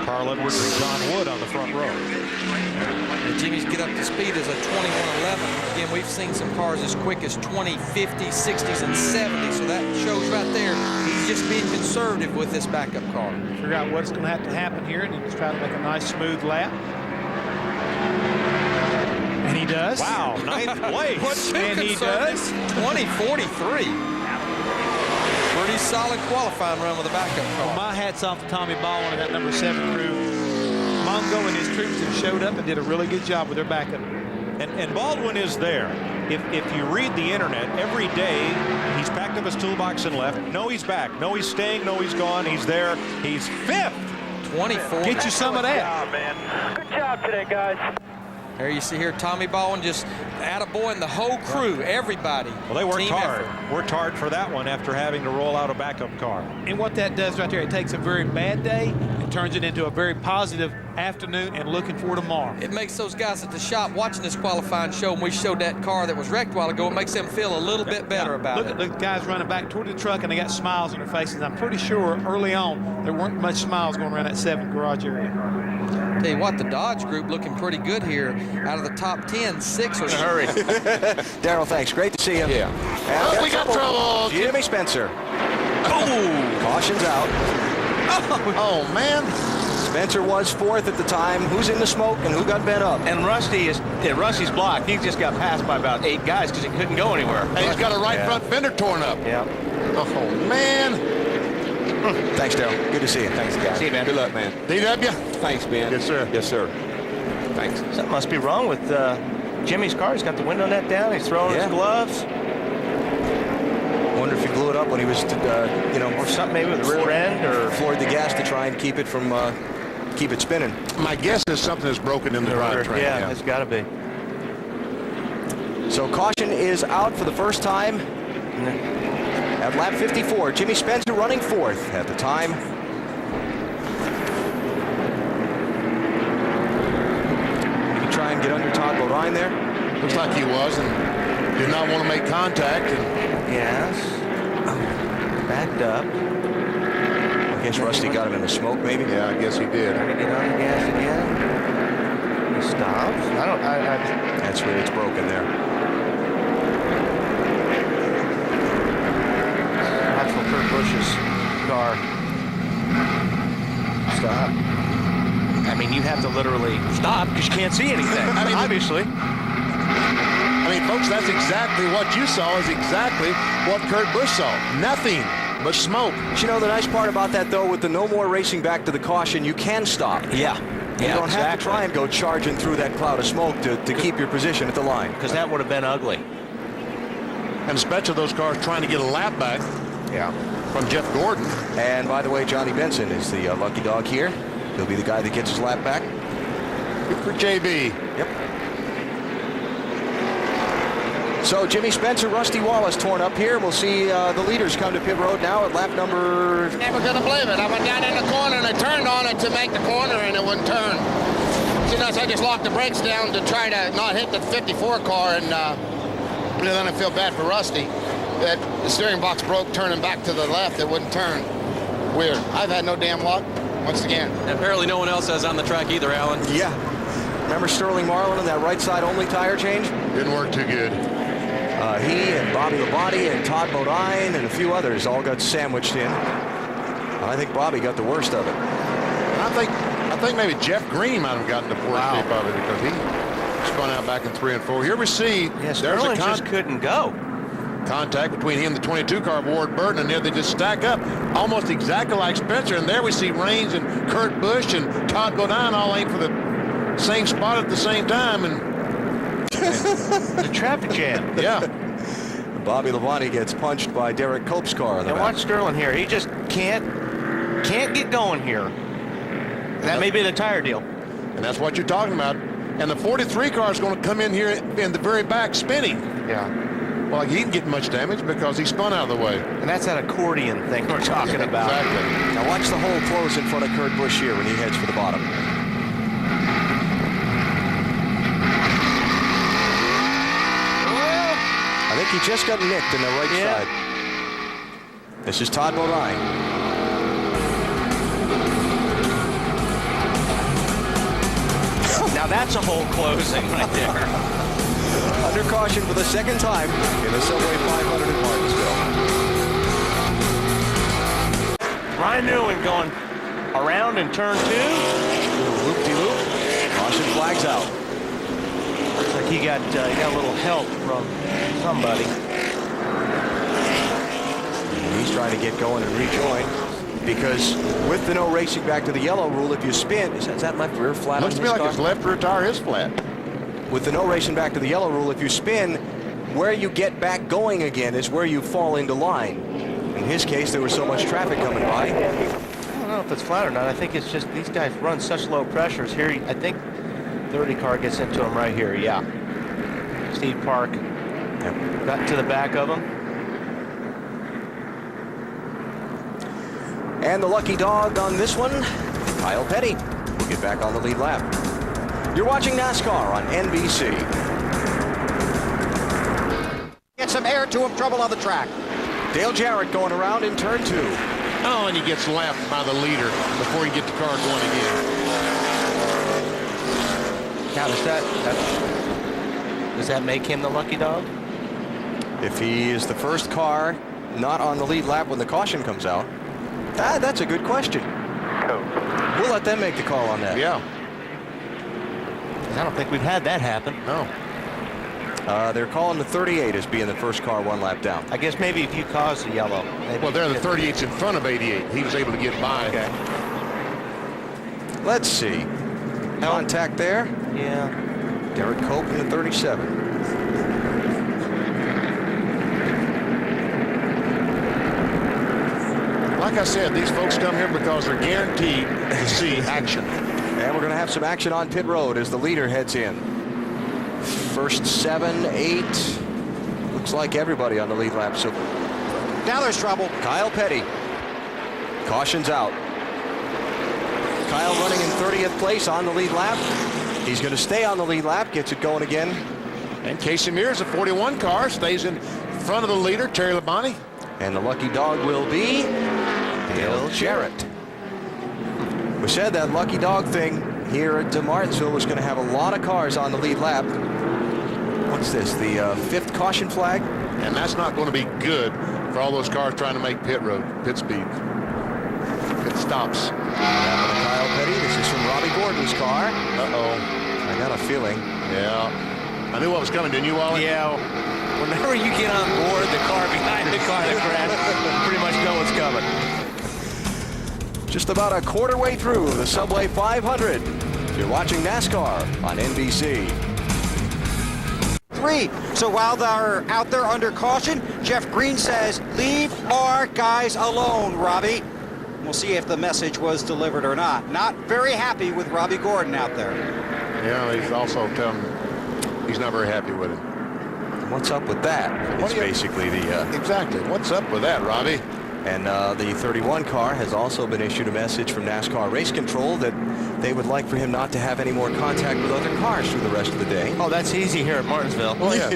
Carl Edwards and John Wood on the front row. And Jimmy's get up to speed is a 21.11. Again, we've seen some cars as quick as 20, 50, 60s, and 70s. So that shows right there he's just being conservative with this backup car. Figure out what's going to have to happen here, and he's trying to make a nice, smooth lap. And he does. Wow, 9th place. What's and he does. 20:43. Pretty solid qualifying run with a backup car. Well, my hat's off to Tommy Baldwin and that number 7 crew. Mongo and his troops have showed up and did a really good job with their backup. And Baldwin is there. If you read the internet, every day he's packed up his toolbox and left. No, he's back. No, he's staying. No, he's gone. He's there. He's 5th. 24. Get you some of that. Good job, man. Good job today, guys. There you see here Tommy Baldwin just attaboying the whole crew, everybody. Well, they worked Team hard. effort. Worked hard for that one after having to roll out a backup car. And what that does right there, it takes a very bad day and turns it into a very positive afternoon and looking for tomorrow. It makes those guys at the shop watching this qualifying show, and we showed that car that was wrecked a while ago, it makes them feel a little bit better about Look it. at the guys running back toward the truck, and they got smiles on their faces. I'm pretty sure early on there weren't much smiles going around that 7th garage area. Tell you what, the Dodge group looking pretty good here. Out of the top 10, 6 are in a hurry. Darrell, thanks. Great to see you. Yeah. And we got trouble. Jimmy Spencer. Oh! Caution's out. Oh, man. Spencer was 4th at the time. Who's in the smoke and who got bent up? And Rusty's blocked. He just got passed by about 8 guys because he couldn't go anywhere. Hey, he's got a right front fender torn up. Yeah. Oh, man. Thanks, Darrell. Good to see you. Thanks, guys. See you, man. Good luck, man. DW? Thanks, man. Yes, sir. Yes, sir. Thanks. Something must be wrong with Jimmy's car. He's got the window net down. He's throwing his gloves. Wonder if he blew it up when he was, or something maybe with the rear end, or floored the gas to try and keep it from keep it spinning. My guess is something is broken in the drivetrain. Yeah, it's got to be. So caution is out for the first time at lap 54. Jimmy Spencer running 4th at the time. He can try and get under Todd Bodine there. Looks like he was and did not want to make contact. Yes. Backed up. I guess Rusty got him in the smoke, maybe. Yeah, I guess he did. Trying to get on the gas again. He stops. That's where it's broken there. That's from Kurt Busch's car. Stop. I mean, you have to literally stop because you can't see anything. Obviously. I mean, folks, that's exactly what you saw is exactly what Kurt Busch saw. Nothing but smoke. But you know, the nice part about that, though, with the no more racing back to the caution, you can stop. Yeah. You don't have to try and go charging through that cloud of smoke to keep your position at the line. Because that would have been ugly. And especially those cars trying to get a lap back. Yeah. From Jeff Gordon. And by the way, Johnny Benson is the lucky dog here. He'll be the guy that gets his lap back. Good for JB. Yep. So Jimmy Spencer, Rusty Wallace torn up here. We'll see the leaders come to pit road now at lap number... Never gonna believe it. I went down in the corner and I turned on it to make the corner and it wouldn't turn. See, I just locked the brakes down to try to not hit the 54 car and then I feel bad for Rusty. That the steering box broke turning back to the left. It wouldn't turn. Weird. I've had no damn luck once again. And apparently no one else has on the track either, Alan. Yeah. Remember Sterling Marlin and that right side only tire change? Didn't work too good. He and Bobby Labonte and Todd Bodine and a few others all got sandwiched in. I think Bobby got the worst of it. I think maybe Jeff Green might have gotten the worst shape of it because he spun out back in 3 and 4. Here we see there's a just couldn't go. Contact between him and the 22 car of Ward Burton, and there they just stack up almost exactly like Spencer. And there we see Raines and Kurt Busch and Todd Bodine all aim for the same spot at the same time. And the traffic jam. Yeah. Bobby Labonte gets punched by Derek Cope's car. And watch Sterling here. He just can't get going here. That may be the tire deal. And that's what you're talking about. And the 43 car is going to come in here in the very back spinning. Yeah. Well, he didn't get much damage because he spun out of the way. And that's that accordion thing we're talking about. Exactly. Now watch the hole close in front of Kurt Busch here when he heads for the bottom. I think he just got nicked in the right side. This is Todd Bodine. Now that's a hole closing right there. Under caution for the second time in the Subway 500 in Martinsville. Ryan Newman going around in turn 2. Loop-de-loop. Caution flags out. Looks like he got a little help from somebody. He's trying to get going and rejoin because with the no racing back to the yellow rule, if you spin, is that left rear flat? Looks to me like his left rear tire is flat. With the no racing back to the yellow rule, if you spin, where you get back going again is where you fall into line. In his case, there was so much traffic coming by. I don't know if it's flat or not. I think it's just these guys run such low pressures here. I think 30 car gets into him right here. Yeah. Steve Park got to the back of him. And the lucky dog on this one, Kyle Petty, will get back on the lead lap. You're watching NASCAR on NBC. Get some air to him, trouble on the track. Dale Jarrett going around in turn 2. Oh, and he gets lapped by the leader before he gets the car going again. Now, does that make him the lucky dog? If he is the first car not on the lead lap when the caution comes out, that's a good question. We'll let them make the call on that. Yeah. I don't think we've had that happen. No. They're calling the 38 as being the first car one lap down. I guess maybe if you cause the yellow. Well, they're the 38's in front of 88. He was able to get by. Okay. Let's see. Contact there. Yeah. Derek Cope in the 37. Like I said, these folks come here because they're guaranteed to see action. And we're going to have some action on pit road as the leader heads in. First 7, 8. Looks like everybody on the lead lap. So now there's trouble. Kyle Petty. Caution's out. Kyle running in 30th place on the lead lap. He's going to stay on the lead lap. Gets it going again. And Casey Mears, a 41 car, stays in front of the leader, Terry Labonte. And the lucky dog will be Dale Jarrett. We said that lucky dog thing here at Martinsville was going to have a lot of cars on the lead lap. What's this, the 5th caution flag? And that's not going to be good for all those cars trying to make pit speed. Pit stops. Kyle Petty. This is from Robbie Gordon's car. Uh-oh. I got a feeling. Yeah. I knew what was coming, didn't you, Wally? Yeah. Whenever you get on board the car behind the car that crashed, you pretty much know what's coming. Just about a quarter way through the Subway 500. You're watching NASCAR on NBC. 3. So while they're out there under caution, Jeff Green says, leave our guys alone, Robbie. We'll see if the message was delivered or not. Not very happy with Robbie Gordon out there. Yeah, he's also telling he's not very happy with him. What's up with that? It's basically the... Exactly. What's up with that, Robbie? And the 31 car has also been issued a message from NASCAR Race Control that they would like for him not to have any more contact with other cars through the rest of the day. Oh, that's easy here at Martinsville. Oh, yeah.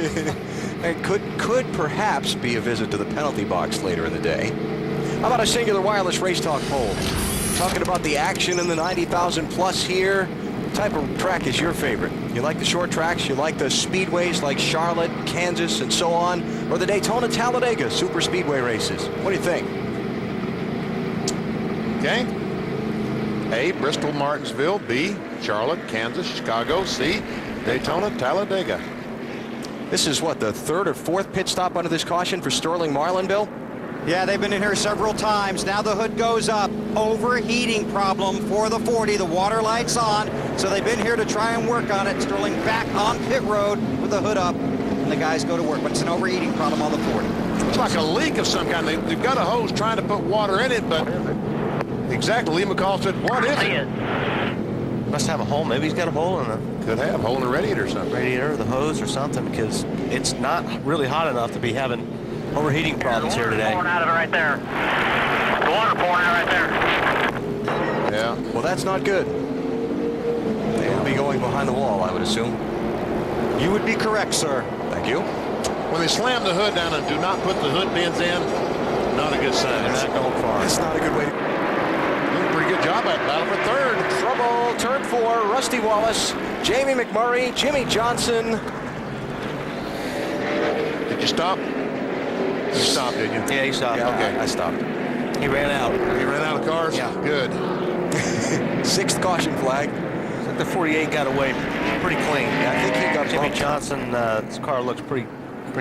And could perhaps be a visit to the penalty box later in the day. How about a singular wireless race talk poll? Talking about the action in the 90,000 plus here. What type of track is your favorite? You like the short tracks? You like the speedways like Charlotte, Kansas, and so on? Or the Daytona, Talladega super speedway races? What do you think? Okay. A, Bristol, Martinsville. B, Charlotte, Kansas, Chicago. C, Daytona, Talladega. This is what, the 3rd or 4th pit stop under this caution for Sterling Marlin, Bill? Yeah, they've been in here several times. Now the hood goes up. Overheating problem for the 40. The water light's on. So they've been here to try and work on it. Sterling back on pit road with the hood up. And the guys go to work. But it's an overheating problem on the 40. It's like a leak of some kind. They've got a hose trying to put water in it, but exactly. Lee McCall said, what is it? Must have a hole. Maybe he's got a hole in the... Could have. Hole in the radiator or something. Radiator, the hose or something, because it's not really hot enough to be having overheating problems here today. Pouring out of it right there. The water pouring out right there. Yeah. Well, that's not good. They will be going behind the wall, I would assume. You would be correct, sir. Thank you. When they slam the hood down and do not put the hood bins in, not a good sign. They're not going far. That's not a good way to... Doing a pretty good job at battle for third. Trouble, turn 4, Rusty Wallace, Jamie McMurray, Jimmy Johnson. Did you stop? You stopped, didn't you? Yeah, he stopped. Yeah, Okay. I stopped. He ran out. He ran out of cars? Yeah. Good. 6th caution flag. I think the 48 got away pretty clean. Yeah, I think he got Jimmy bumped. Johnson, his car looks pretty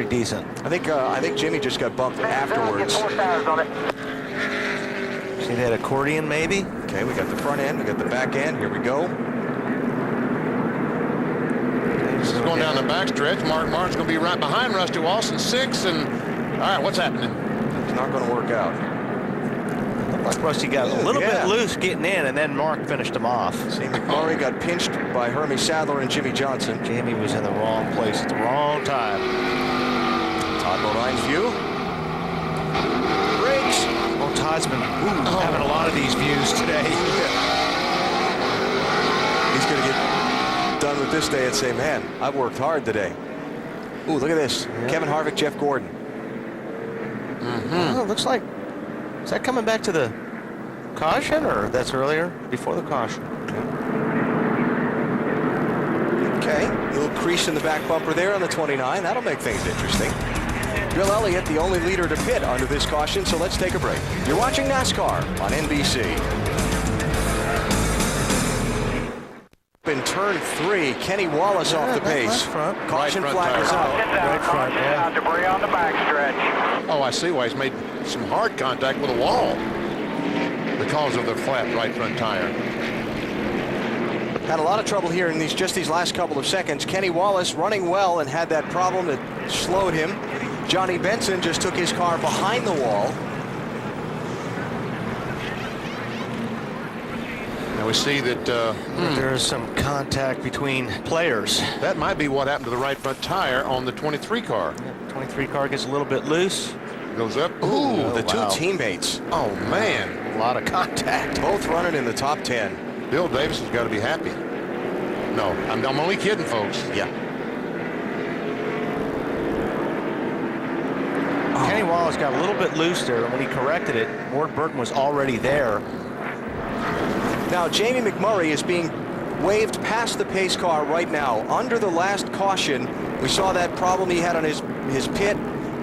decent. I think Jimmy just got bumped afterwards. See that accordion, maybe? Okay, we got the front end, we got the back end. Here we go. This is going down the backstretch. Mark Martin's going to be right behind Rusty Wallace in 6th. And all right, what's happening? It's not going to work out. Looked like Rusty got a little bit loose getting in, and then Mark finished him off. See, McMurray got pinched by Sadler and Jimmy Johnson. Jamie was in the wrong place at the wrong time. Todd Bodine's view. Brakes. Oh, Todd's been having a lot of these views today. He's going to get done with this day and say, man, I've worked hard today. Ooh, look at this. Yeah. Kevin Harvick, Jeff Gordon. Oh, looks like, is that coming back to the caution, or that's earlier, before the caution? Okay, little crease in the back bumper there on the 29. That'll make things interesting. Bill Elliott, the only leader to pit under this caution, so let's take a break. You're watching NASCAR on NBC. In turn 3, Kenny Wallace off the pace. Caution flag is out. Right front, yeah. Debris on the backstretch. Oh, I see why he's made some hard contact with a wall because of the flat right front tire. Had a lot of trouble here in these last couple of seconds. Kenny Wallace running well and had that problem that slowed him. Johnny Benson just took his car behind the wall. Now we see that there's some contact between players. That might be what happened to the right front tire on the 23 car. Yeah, 23 car gets a little bit loose. Goes up. Ooh, the two teammates. Oh, man. A lot of contact. Both running in the top 10. Bill Davis has got to be happy. No, I'm only kidding, folks. Yeah. Kenny Wallace got a little bit loose there, and when he corrected it, Ward Burton was already there. Now, Jamie McMurray is being waved past the pace car right now. Under the last caution, we saw that problem he had on his pit,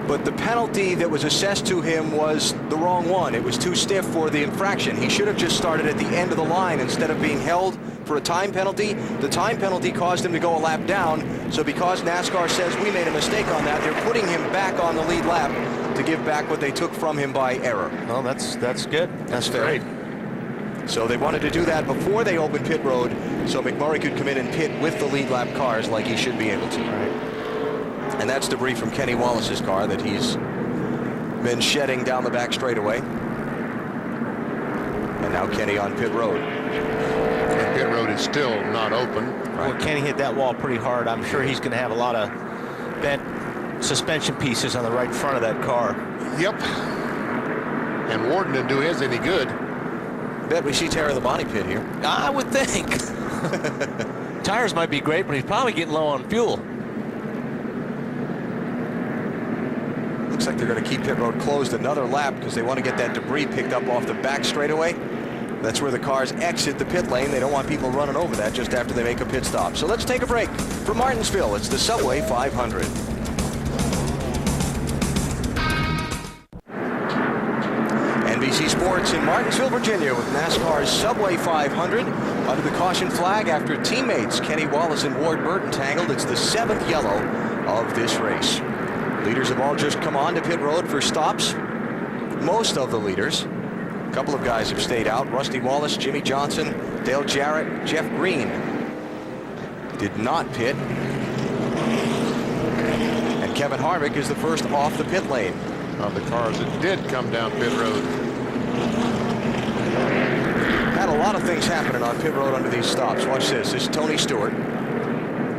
but the penalty that was assessed to him was the wrong one. It was too stiff for the infraction. He should have just started at the end of the line instead of being held for a time penalty. The time penalty caused him to go a lap down, so because NASCAR says we made a mistake on that, they're putting him back on the lead lap to give back what they took from him by error. Well, that's good. That's fair. Great. So they wanted to do that before they opened pit road, so McMurray could come in and pit with the lead lap cars like he should be able to. Right. And that's debris from Kenny Wallace's car that he's been shedding down the back straightaway. And now Kenny on pit road. And pit road is still not open. Right. Well, Kenny hit that wall pretty hard. I'm sure he's going to have a lot of bent suspension pieces on the right front of that car. Yep. And Warden didn't do his any good. Bet we see Terry Labonte pit here. I would think. Tires might be great, but he's probably getting low on fuel. Looks like they're going to keep pit road closed another lap because they want to get that debris picked up off the back straightaway. That's where the cars exit the pit lane. They don't want people running over that just after they make a pit stop. So let's take a break. From Martinsville, it's the Subway 500. NBC Sports in Martinsville, Virginia with NASCAR's Subway 500 under the caution flag after teammates Kenny Wallace and Ward Burton tangled. It's the 7th yellow of this race. Leaders have all just come on to pit road for stops. Most of the leaders. A couple of guys have stayed out. Rusty Wallace, Jimmy Johnson, Dale Jarrett, Jeff Green did not pit. And Kevin Harvick is the first off the pit lane. Of the cars that did come down pit road. Had a lot of things happening on pit road under these stops. Watch this. This is Tony Stewart.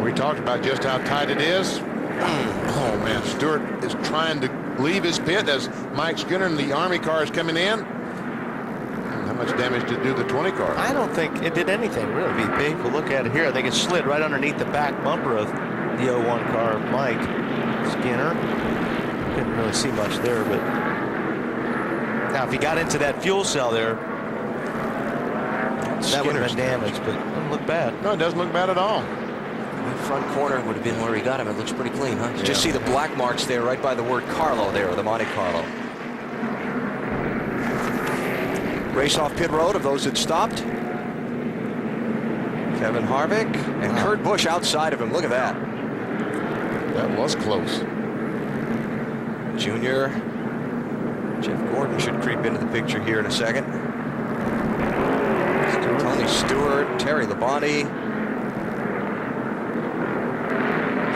We talked about just how tight it is. Oh, man. Stewart is trying to leave his pit as Mike Skinner and the Army car is coming in. How much damage did it do the 20 car? I don't think it did anything really, VP. If we look at it here, I think it slid right underneath the back bumper of the 01 car of Mike Skinner. Couldn't really see much there, but now if he got into that fuel cell there, that would have been damaged, but it doesn't look bad. No, it doesn't look bad at all. The front corner would have been where he got him. It looks pretty clean, huh? Yeah. Just see the black marks there right by the word Carlo there, the Monte Carlo. Race off pit road of those that stopped. Kevin Harvick and Kurt Busch outside of him. Look at that. That was close. Junior. Jeff Gordon should creep into the picture here in a second. Tony Stewart, Terry Labonte.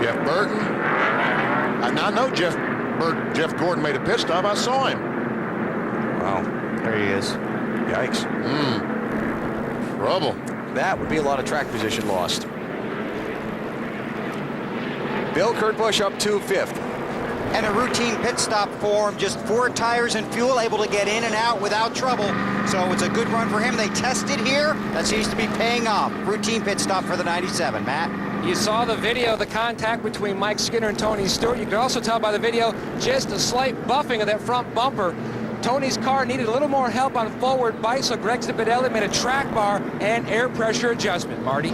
Jeff Burton. I know Jeff Gordon made a pit stop. I saw him. Wow. There he is. Yikes. Trouble. That would be a lot of track position lost. Bill Kurt Busch up to 5th. And a routine pit stop for him. Just 4 tires and fuel, able to get in and out without trouble. So it's a good run for him. They tested here. That seems to be paying off. Routine pit stop for the 97. Matt? You saw the video, the contact between Mike Skinner and Tony Stewart. You can also tell by the video just a slight buffing of that front bumper. Tony's car needed a little more help on forward bite, so Greg Zipadelli made a track bar and air pressure adjustment. Marty?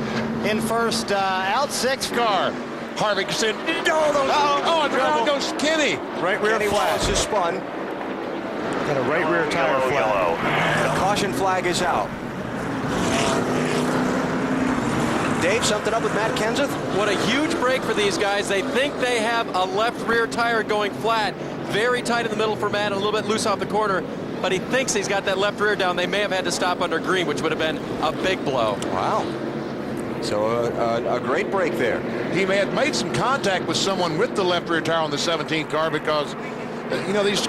In first, out 6th car. Harvick said, oh, and down goes Kenny. Right rear Kenny flag. Wallace is spun. Got a right rear tire flag. The caution flag is out. Dave, something up with Matt Kenseth? What a huge break for these guys. They think they have a left rear tire going flat. Very tight in the middle for Matt, a little bit loose off the corner, but he thinks he's got that left rear down. They may have had to stop under green, which would have been a big blow. Wow. So a great break there. He may have made some contact with someone with the left rear tire on the 17 car because, you know, these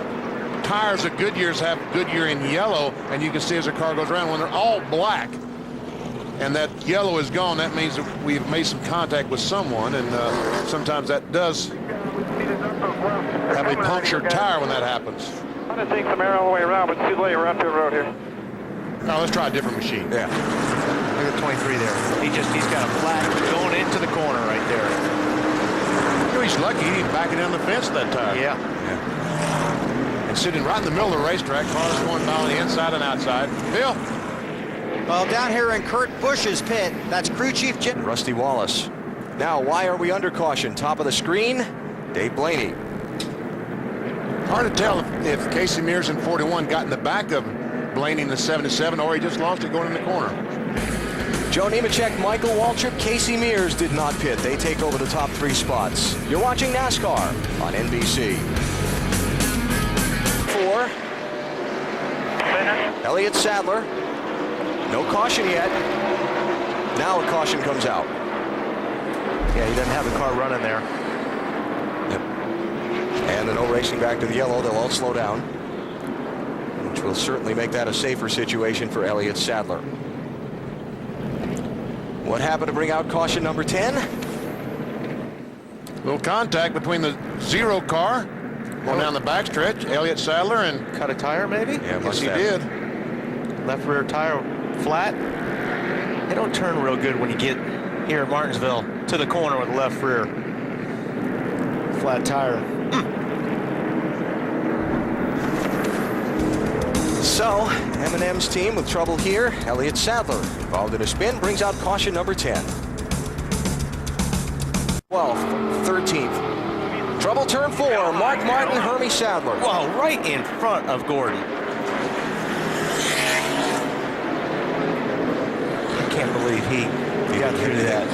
tires of Goodyear's have Goodyear in yellow, and you can see as the car goes around when they're all black and that yellow is gone, that means that we've made some contact with someone, and sometimes that does have a punctured tire when that happens. I'm going to take some air all the way around, but it's too late. We're out to the road here. Now let's try a different machine. Yeah. Look at 23 there. He's got a flag going into the corner right there. You know, he's lucky he didn't back it down the fence that time. Yeah. And sitting right in the middle of the racetrack, cars going by on the inside and outside. Bill? Well, down here in Kurt Busch's pit, that's crew chief Jim. Rusty Wallace. Now, why are we under caution? Top of the screen, Dave Blaney. Hard to tell if Casey Mears in 41 got in the back of Blaney in the 77, or he just lost it going in the corner. Joe Nemechek, Michael Waltrip, Casey Mears did not pit. They take over the top 3 spots. You're watching NASCAR on NBC. 4. Elliott Sadler. No caution yet. Now a caution comes out. Yeah, he doesn't have the car running there. Yep. And the no racing back to the yellow. They'll all slow down, which will certainly make that a safer situation for Elliott Sadler. What happened to bring out caution number 10? Little contact between the 0 car going down the backstretch. Elliott Sadler and cut a tire, maybe? Yeah, yes, he did. Left rear tire flat. They don't turn real good when you get here at Martinsville to the corner with the left rear flat tire. So, M&M's team with trouble here. Elliott Sadler, involved in a spin, brings out caution number 10. 12th, 13th. Trouble turn 4, Mark Martin, Hermie Sadler. Wow, right in front of Gordon. I can't believe he got through that,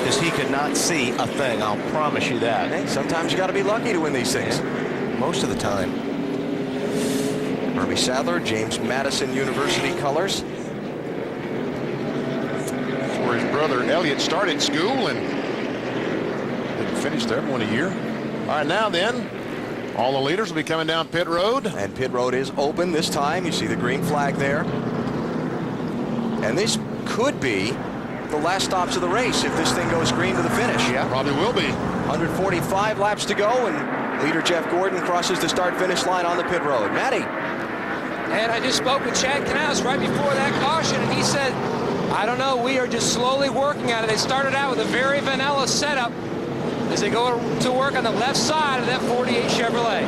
because he could not see a thing, I'll promise you that. Hey, sometimes you got to be lucky to win these things. Yeah. Most of the time. Hermie Sadler, James Madison University colors. That's where his brother Elliott started school and didn't finish there more than a year. All right, now then, all the leaders will be coming down pit road. And pit road is open this time. You see the green flag there. And this could be the last stops of the race if this thing goes green to the finish. Yeah, probably will be. 145 laps to go, and leader Jeff Gordon crosses the start-finish line on the pit road. Matty. And I just spoke with Chad Canals right before that caution, and he said, I don't know, we are just slowly working at it. They started out with a very vanilla setup as they go to work on the left side of that 48 Chevrolet.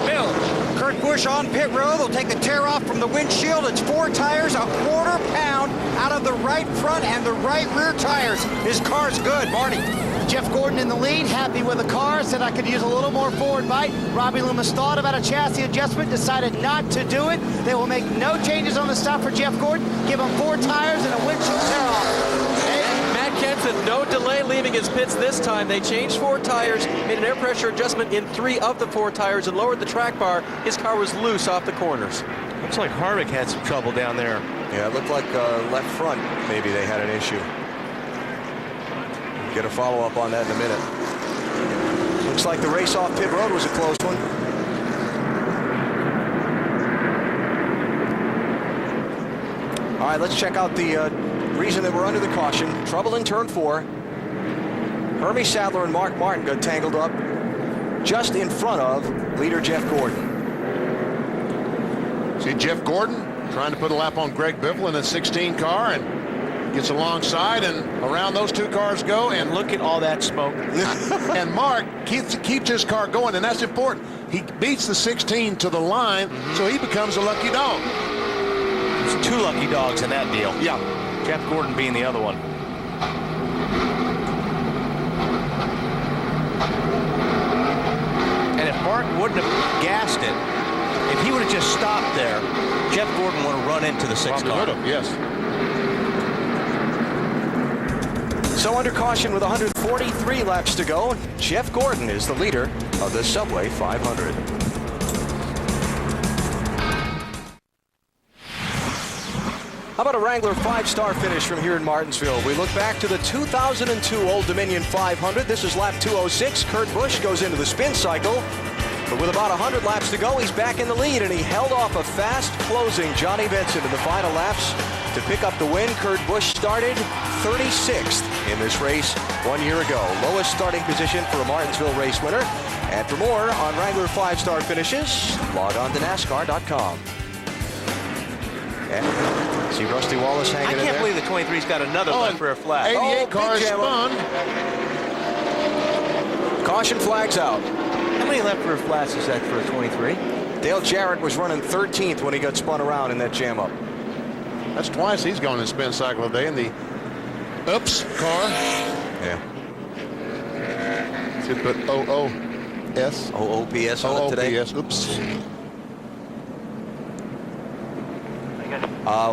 Bill. Kurt Busch on pit road. They'll take the tear off from the windshield. It's 4 tires, a quarter pound out of the right front and the right rear tires. His car's good. Marty. Jeff Gordon in the lead, happy with the car, said I could use a little more forward bite. Robbie Loomis thought about a chassis adjustment, decided not to do it. They will make no changes on the stop for Jeff Gordon, give him 4 tires and a windshield tear off. Matt Kenseth, no delay leaving his pits this time. They changed 4 tires, made an air pressure adjustment in 3 of the 4 tires, and lowered the track bar. His car was loose off the corners. Looks like Harvick had some trouble down there. Yeah, it looked like left front, maybe they had an issue. Get a follow-up on that in a minute. Looks like the race off pit road was a close one. All right, let's check out the reason that we're under the caution. Trouble in turn 4. Hermie Sadler and Mark Martin got tangled up just in front of leader Jeff Gordon. See Jeff Gordon trying to put a lap on Greg Biffle in a 16 car, and gets alongside, and around those 2 cars go, and look at all that smoke. And Mark keeps his car going, and that's important. He beats the 16 to the line, so he becomes a lucky dog. There's 2 lucky dogs in that deal. Yeah. Jeff Gordon being the other one. And if Mark wouldn't have gassed it, if he would have just stopped there, Jeff Gordon would have run into the 6 car. Yes. So under caution with 143 laps to go, Jeff Gordon is the leader of the Subway 500. How about a Wrangler 5-star finish from here in Martinsville? We look back to the 2002 Old Dominion 500. This is lap 206. Kurt Busch goes into the spin cycle. But with about 100 laps to go, he's back in the lead, and he held off a fast-closing Johnny Benson in the final laps to pick up the win. Kurt Busch started 36th in this race 1 year ago. Lowest starting position for a Martinsville race winner. And for more on Wrangler 5-star finishes, log on to NASCAR.com. And see Rusty Wallace hanging in there. I can't believe the 23's got another left rear flag. 88 cars spun. Caution flags out. How many left rear flats is that for a 23? Dale Jarrett was running 13th when he got spun around in that jam up. That's twice he's gone in spin cycle today in the oops car. Yeah. Should put OOS. OOPS on it today. OOPS. Oops.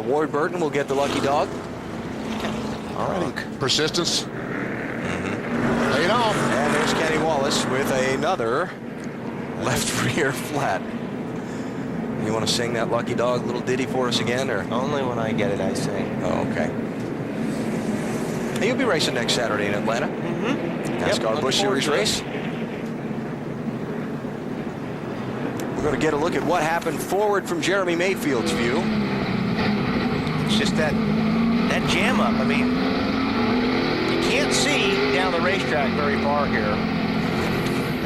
Ward Burton will get the lucky dog. All right. Persistence. Lay it on. And there's Kenny Wallace with another left rear flat. You want to sing that lucky dog little ditty for us again, or only when I get it I sing? Oh, okay. Hey, you'll be racing next Saturday in Atlanta. NASCAR Busch Series race. We're going to get a look at what happened forward from Jeremy Mayfield's view. It's just that jam up. I mean, you can't see down the racetrack very far here.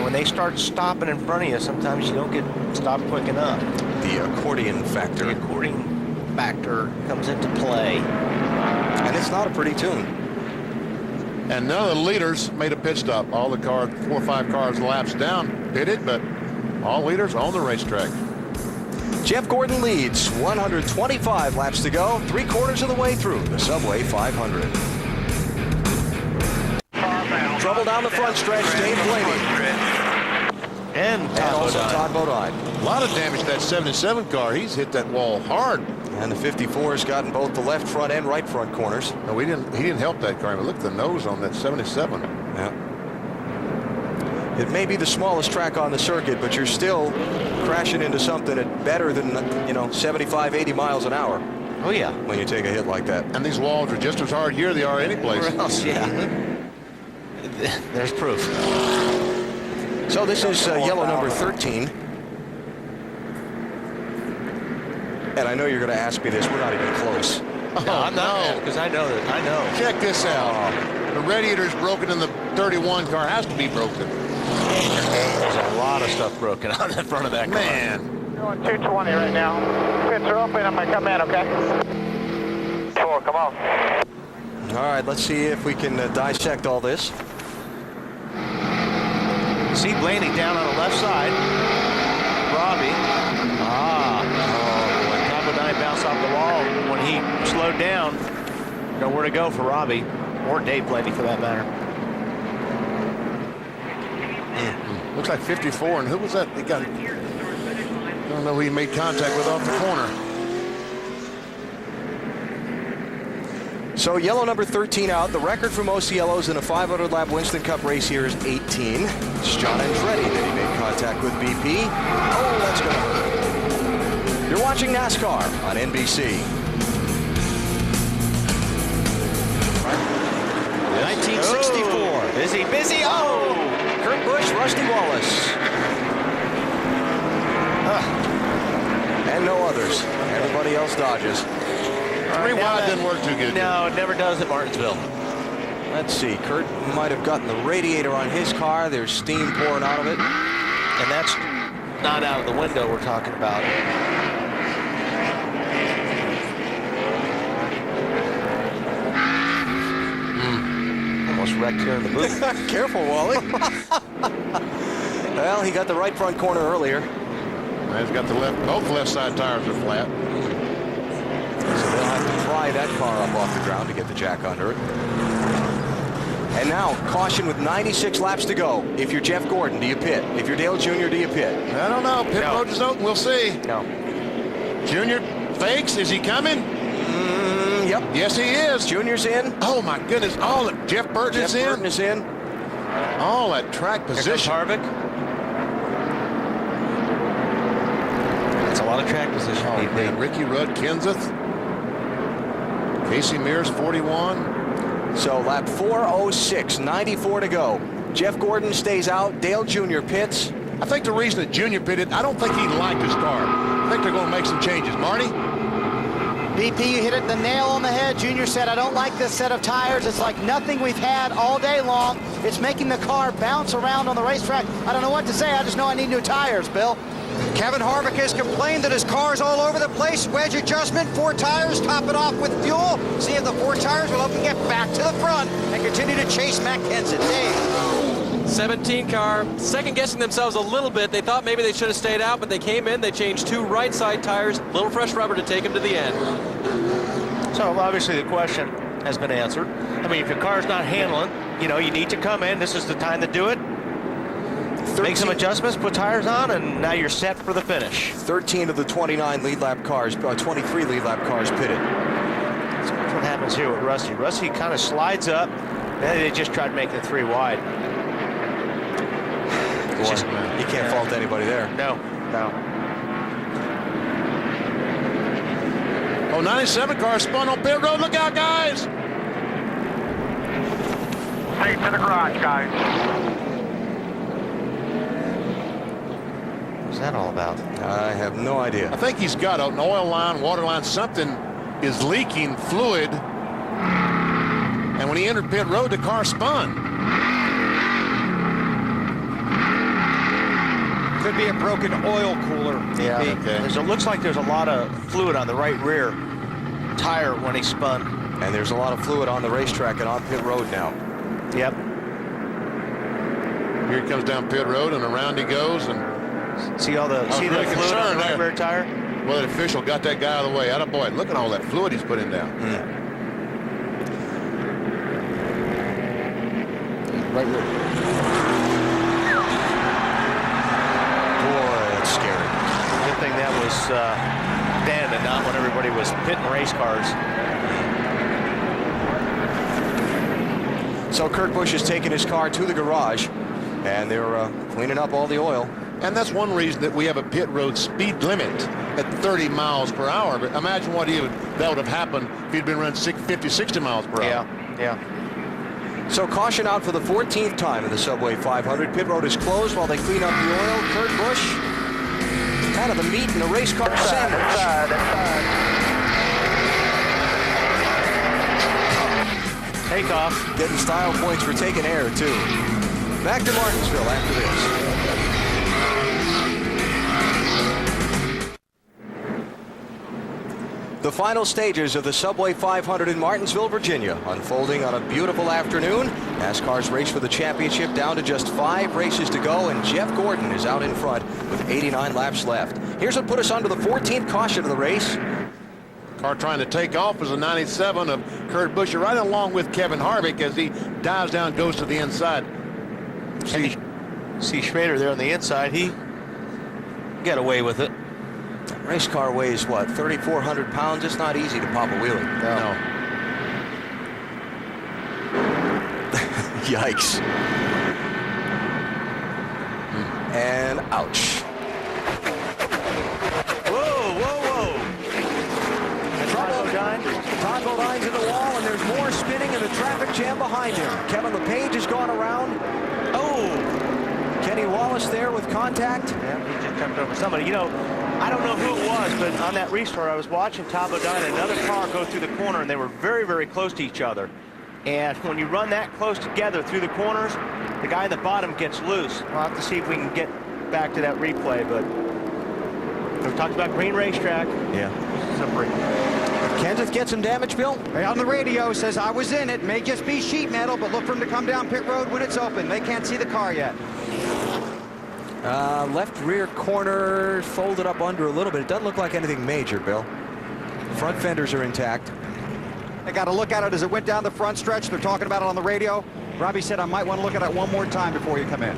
When they start stopping in front of you, sometimes you don't get stopped quick enough. The accordion factor. The accordion factor comes into play. And it's not a pretty tune. And none of the leaders made a pit stop. All the cars, 4 or 5 cars laps down, pitted, but all leaders on the racetrack. Jeff Gordon leads, 125 laps to go, 3/4 of the way through the Subway 500. Trouble down the front stretch, Dave Blaney. And also Todd Bodine. A lot of damage to that 77 car. He's hit that wall hard. And the 54's gotten both the left front and right front corners. No, he didn't help that car. But look at the nose on that 77. Yeah. It may be the smallest track on the circuit, but you're still crashing into something at better than, 75, 80 miles an hour. Oh, yeah. When you take a hit like that. And these walls are just as hard here as they are any place. Else, yeah. There's proof. So this is yellow number 13. And I know you're going to ask me this. We're not even close. No, I'm not, because I know that. I know. Check this out. The radiator's broken in the 31 car. Has to be broken. There's a lot of stuff broken on the front of that car. Man. Going 220 right now. Pits are open. I'm going to come in, okay? 4, come on. All right, let's see if we can dissect all this. See Blaney down on the left side. Robbie. Top of 9 bounced off the wall when he slowed down. Nowhere to go for Robbie, or Dave Blaney for that matter. Looks like 54, and who was that? They got, I don't know who he made contact with off the corner. So yellow number 13 out. The record for most yellows in a 500-lap Winston Cup race here is 18. It's John Andretti that he made contact with BP. Oh, that's going to hurt. You're watching NASCAR on NBC. 1964. Busy. Oh! Kurt Busch, Rusty Wallace. And no others. Everybody else dodges. 3 wide didn't work too good. No, it never does at Martinsville. Let's see. Kurt might have gotten the radiator on his car. There's steam pouring out of it. And that's not out of the window we're talking about. Almost wrecked here in the booth. Careful, Wally. Well, he got the right front corner earlier. He's got the left. Both left side tires are flat. So they'll have to pry that car up off the ground to get the jack under it. And now, caution with 96 laps to go. If you're Jeff Gordon, do you pit? If you're Dale Jr., do you pit? I don't know. Pit road is open. We'll see. No. Junior fakes. Is he coming? Yep. Yes, he is. Junior's in. Oh, my goodness. All of Jeff Burton is in. Burton is in. All at track position. Harvick. That's a lot of track position. Oh, man. Ricky Rudd, Kenseth. Casey Mears, 41. So lap 4:06, 94 to go. Jeff Gordon stays out. Dale Jr. pits. I think the reason that Junior pitted, I don't think he liked his car. I think they're going to make some changes. Marty? BP, you hit it the nail on the head. Junior said, I don't like this set of tires. It's like nothing we've had all day long. It's making the car bounce around on the racetrack. I don't know what to say. I just know I need new tires, Bill. Kevin Harvick has complained that his car's all over the place. Wedge adjustment, 4 tires, top it off with fuel. See if the 4 tires will help him get back to the front and continue to chase Matt Kenseth. Dave. 17 car, second guessing themselves a little bit. They thought maybe they should have stayed out, but they came in, they changed 2 right side tires, little fresh rubber to take them to the end. So obviously the question has been answered. I mean, if your car's not handling, you know, you need to come in. This is the time to do it. Make some adjustments, put tires on, and now you're set for the finish. 13 of the 29 lead lap cars, 23 lead lap cars pitted. That's what happens here with Rusty. Rusty kind of slides up, and they just tried to make it 3 wide. You can't fault anybody there. No. Oh, 97 car spun on pit road. Look out, guys. Take to the garage, guys. What's that all about? I have no idea. I think he's got an oil line, water line, something is leaking fluid. And when he entered pit road, the car spun. Could be a broken oil cooler. Yeah, okay. It looks like there's a lot of fluid on the right rear tire when he spun. And there's a lot of fluid on the racetrack and on pit road now. Yep. Here he comes down pit road and around he goes. And see all the fluid on the right rear tire? Well, the official got that guy out of the way. Attaboy. Look at all that fluid he's putting down. Right rear. Good thing that was then and not when everybody was pitting race cars. So Kurt Busch has taken his car to the garage, and they're cleaning up all the oil. And that's one reason that we have a pit road speed limit at 30 miles per hour. But imagine what that would have happened if he'd been running 50, 60 miles per hour. Yeah. So caution out for the 14th time in the Subway 500. Pit road is closed while they clean up the oil. Kurt Busch, kind of the meat in the race car sandwich. Takeoff. Getting style points for taking air, too. Back to Martinsville after this. The final stages of the Subway 500 in Martinsville, Virginia, unfolding on a beautiful afternoon. NASCAR's race for the championship down to just 5 races to go, and Jeff Gordon is out in front with 89 laps left. Here's what put us under the 14th caution of the race. Car trying to take off is a 97 of Kurt Busch, right along with Kevin Harvick as he dives down, goes to the inside. See Schrader there on the inside. He got away with it. Race car weighs, what, 3,400 pounds? It's not easy to pop a wheelie. No. Yikes. And ouch. Whoa, whoa, whoa. Todd Bodine's in the wall, and there's more spinning and a traffic jam behind him. Kevin LePage has gone around. Oh! Kenny Wallace there with contact. Yeah, he just jumped over somebody. You know, I don't know who it was, but on that restart, I was watching Todd Bodine and another car go through the corner, and they were very, very close to each other. And when you run that close together through the corners, the guy at the bottom gets loose. We'll have to see if we can get back to that replay, but we talked about green racetrack. Yeah. Slippery. Kenseth get some damage, Bill? Hey, on the radio says I was in it. May just be sheet metal, but look for him to come down pit road when it's open. They can't see the car yet. Left rear corner folded up under a little bit. It doesn't look like anything major, Bill. Front fenders are intact. They got to look at it as it went down the front stretch. They're talking about it on the radio. Robbie said I might want to look at it one more time before you come in.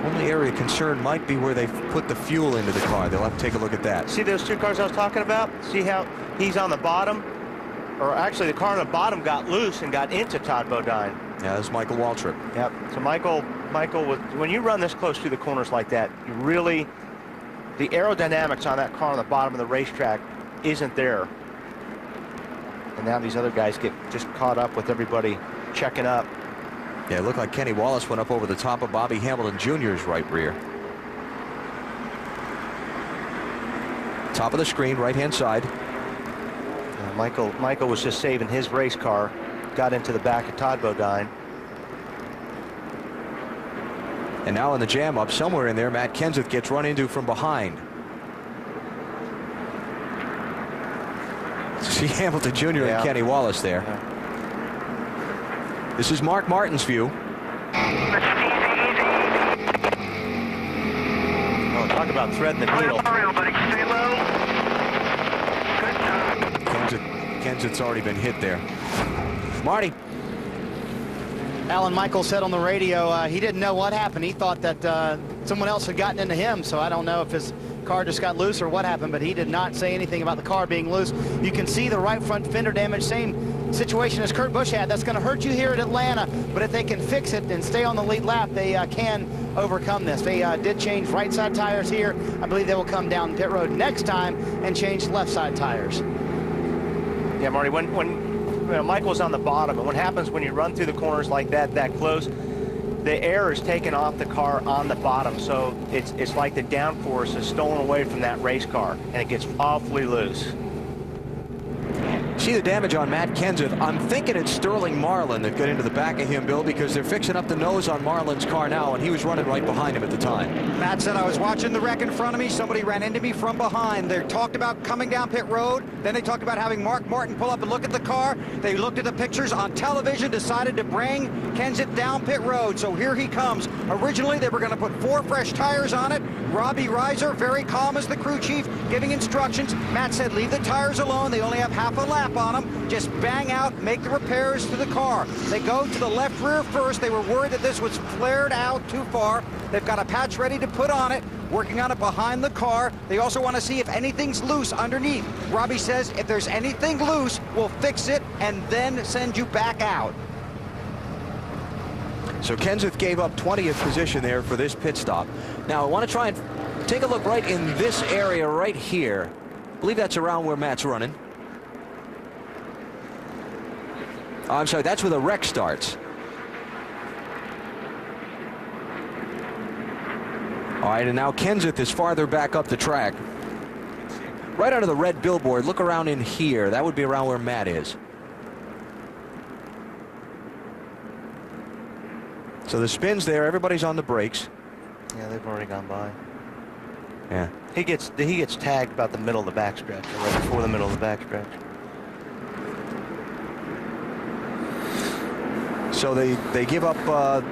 Only area of concern might be where they put the fuel into the car. They'll have to take a look at that. See those two cars I was talking about? See how he's on the bottom? Or actually, the car on the bottom got loose and got into Todd Bodine. Yeah, that's Michael Waltrip. Yep. So Michael was, when you run this close to the corners like that, you really, the aerodynamics on that car on the bottom of the racetrack isn't there. And now these other guys get just caught up with everybody checking up. Yeah, it looked like Kenny Wallace went up over the top of Bobby Hamilton Jr.'s right rear. Top of the screen, right-hand side. Michael was just saving his race car, got into the back of Todd Bodine. And now in the jam up, somewhere in there, Matt Kenseth gets run into from behind. See Hamilton Jr. and Kenny Wallace there. Yeah. This is Mark Martin's view. Oh, talk about threading the needle. Kenseth's already been hit there. Marty. Alan Michael said on the radio he didn't know what happened. He thought that someone else had gotten into him, so I don't know if his car just got loose or what happened, but he did not say anything about the car being loose. You can see the right front fender damage, same situation as Kurt Busch had. That's going to hurt you here at Atlanta, but if they can fix it and stay on the lead lap, they can overcome this. They did change right side tires here. I believe they will come down pit road next time and change left side tires. Yeah, Marty, when Michael's on the bottom, and what happens when you run through the corners like that close, the air is taken off the car on the bottom, so it's like the downforce is stolen away from that race car, and it gets awfully loose. See the damage on Matt Kenseth. I'm thinking it's Sterling Marlin that got into the back of him, Bill, because they're fixing up the nose on Marlin's car now, and he was running right behind him at the time. Matt said, I was watching the wreck in front of me. Somebody ran into me from behind. They talked about coming down pit road. Then they talked about having Mark Martin pull up and look at the car. They looked at the pictures on television, decided to bring Kenseth down pit road. So here he comes. Originally, they were going to put 4 fresh tires on it. Robbie Reiser, very calm as the crew chief, giving instructions. Matt said, leave the tires alone. They only have half a lap on them. Just bang out, make the repairs to the car. They go to the left rear first. They were worried that this was flared out too far. They've got a patch ready to put on it, working on it behind the car. They also want to see if anything's loose underneath. Robbie says if there's anything loose, we'll fix it and then send you back out. So Kenseth gave up 20th position there for this pit stop. Now I want to try and take a look right in this area right here. I believe that's around where Matt's running. Oh, I'm sorry, that's where the wreck starts. All right, and now Kenseth is farther back up the track. Right under the red billboard, look around in here. That would be around where Matt is. So the spin's there. Everybody's on the brakes. Yeah, they've already gone by. Yeah. He gets tagged about the middle of the backstretch, or right before the middle of the backstretch. So they give up,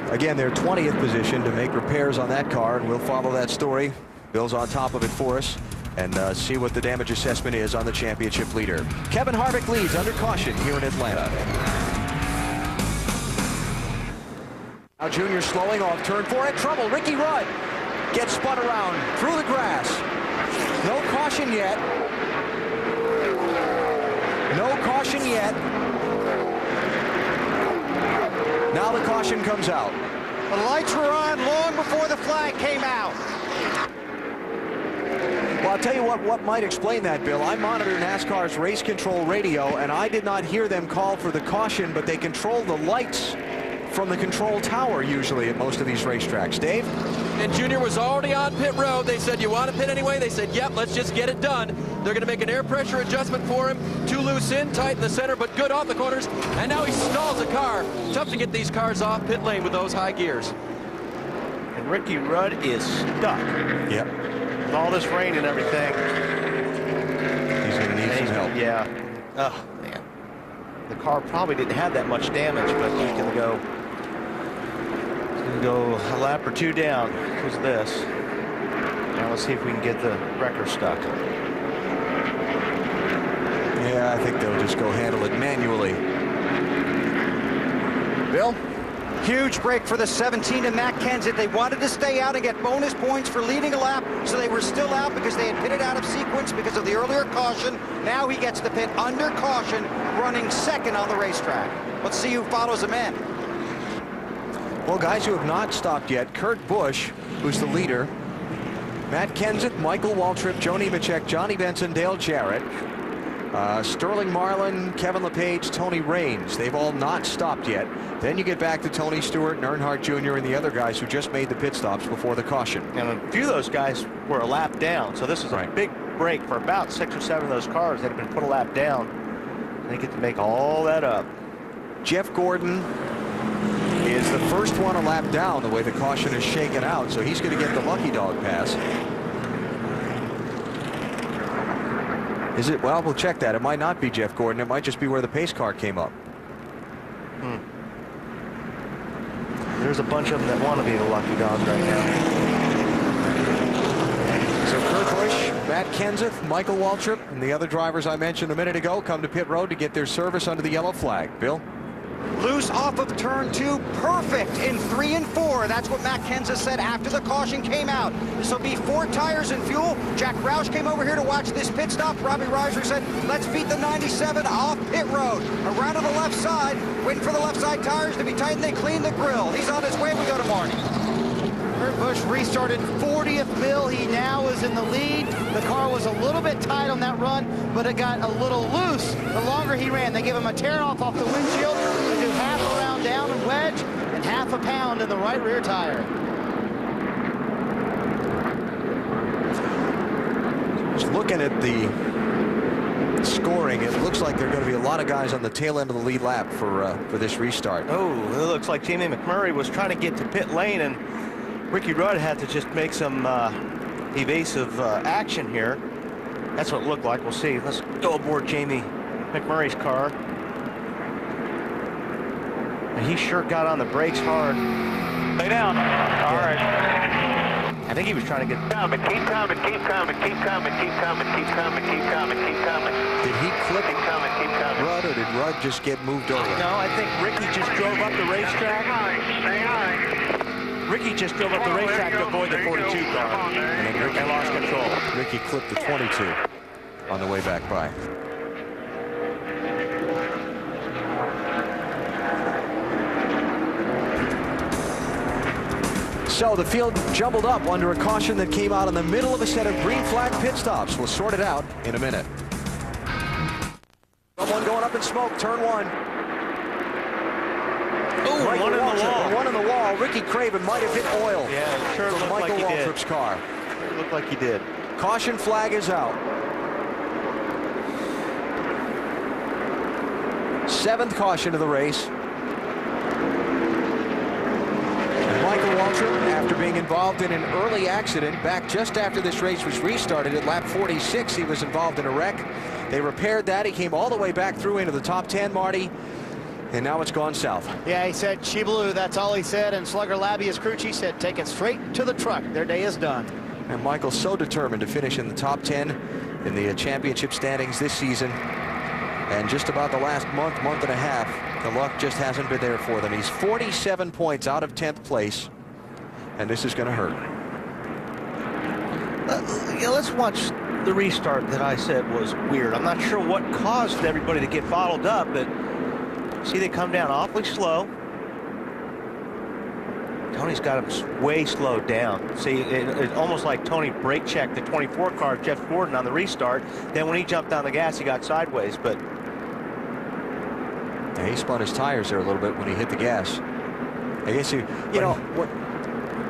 again, their 20th position to make repairs on that car, and we'll follow that story. Bill's on top of it for us, and see what the damage assessment is on the championship leader. Kevin Harvick leads under caution here in Atlanta. Now Junior slowing off turn 4 at trouble. Ricky Rudd gets spun around through the grass. No caution yet. No caution yet. Now the caution comes out. The lights were on long before the flag came out. Well, I'll tell you what might explain that, Bill. I monitor NASCAR's race control radio, and I did not hear them call for the caution, but they control the lights from the control tower usually at most of these racetracks. Dave? And Junior was already on pit road. They said, you want to pit anyway? They said, yep, let's just get it done. They're going to make an air pressure adjustment for him. Too loose in, tight in the center, but good off the corners. And now he stalls the car. Tough to get these cars off pit lane with those high gears. And Ricky Rudd is stuck. Yep. With all this rain and everything. He's going to need some help. Yeah. Oh, man. The car probably didn't have that much damage, but he's going to go a lap or two down because of this. Now let's see if we can get the wrecker stuck. Yeah, I think they'll just go handle it manually. Bill? Huge break for the 17 and Matt Kenseth. They wanted to stay out and get bonus points for leading a lap, so they were still out because they had pitted out of sequence because of the earlier caution. Now he gets the pit under caution, running second on the racetrack. Let's see who follows him in. Well, guys who have not stopped yet, Kurt Busch, who's the leader, Matt Kenseth, Michael Waltrip, Joe Nemechek, Johnny Benson, Dale Jarrett, Sterling Marlin, Kevin LePage, Tony Raines. They've all not stopped yet. Then you get back to Tony Stewart and Earnhardt Jr. and the other guys who just made the pit stops before the caution. And a few of those guys were a lap down, so this is a big break for about 6 or 7 of those cars that have been put a lap down. They get to make all that up. Jeff Gordon is the first one a lap down the way the caution is shaken out, so he's going to get the lucky dog pass. Is it? Well, we'll check that. It might not be Jeff Gordon. It might just be where the pace car came up. There's a bunch of them that want to be the lucky dog right now. So Kurt Busch, Matt Kenseth, Michael Waltrip, and the other drivers I mentioned a minute ago come to pit road to get their service under the yellow flag. Bill? Loose off of turn 2, perfect in 3 and 4. That's what Matt Kenseth said after the caution came out. This will be 4 tires and fuel. Jack Roush came over here to watch this pit stop. Robbie Gordon said, let's beat the 97 off pit road. Around to the left side, waiting for the left side tires to be tight, and they clean the grill. He's on his way. We go to Marty. Kurt Busch restarted 40th, Bill. He now is in the lead. The car was a little bit tight on that run, but it got a little loose the longer he ran. They give him a tear off the windshield. They do half a round down and wedge and half a pound in the right rear tire. Just looking at the scoring, it looks like there are going to be a lot of guys on the tail end of the lead lap for this restart. Oh, it looks like Jamie McMurray was trying to get to pit lane, and Ricky Rudd had to just make some evasive action here. That's what it looked like. We'll see. Let's go aboard Jamie McMurray's car. And he sure got on the brakes hard. Lay down. All right. I think he was trying to get... Keep coming, keep coming, keep coming, keep coming, keep coming, keep coming, keep coming, keep coming. Did he clip keep coming, keep coming. Rudd, or did Rudd just get moved over? No, I think Ricky just drove up the racetrack. Stay high. Ricky just drove up the racetrack to avoid the 42 car. And then Ricky lost control. Ricky clipped the 22 on the way back by. So the field jumbled up under a caution that came out in the middle of a set of green flag pit stops. We'll sort it out in a minute. Someone going up in smoke, turn 1. Ooh, one in the wall. One in the wall. Ricky Craven might have hit oil. Yeah, it sure looked Michael like he did. Waltrip's car. It looked like he did. Caution flag is out. 7th caution of the race. involved in an early accident back just after this race was restarted at lap 46. He was involved in a wreck. They repaired that. He came all the way back through into the top 10, Marty. And now it's gone south. Yeah, he said, Chibaloo, that's all he said. And Slugger Labby, his crew chief, said, take it straight to the truck. Their day is done. And Michael's so determined to finish in the top 10 in the championship standings this season. And just about the last month and a half, the luck just hasn't been there for them. He's 47 points out of 10th place. And this is going to hurt. Let's watch the restart that I said was weird. I'm not sure what caused everybody to get bottled up, but see, they come down awfully slow. Tony's got him way slowed down. See, it's almost like Tony brake checked the 24 car, Jeff Gordon, on the restart. Then when he jumped on the gas, he got sideways, but... Yeah, he spun his tires there a little bit when he hit the gas. I guess you know, what...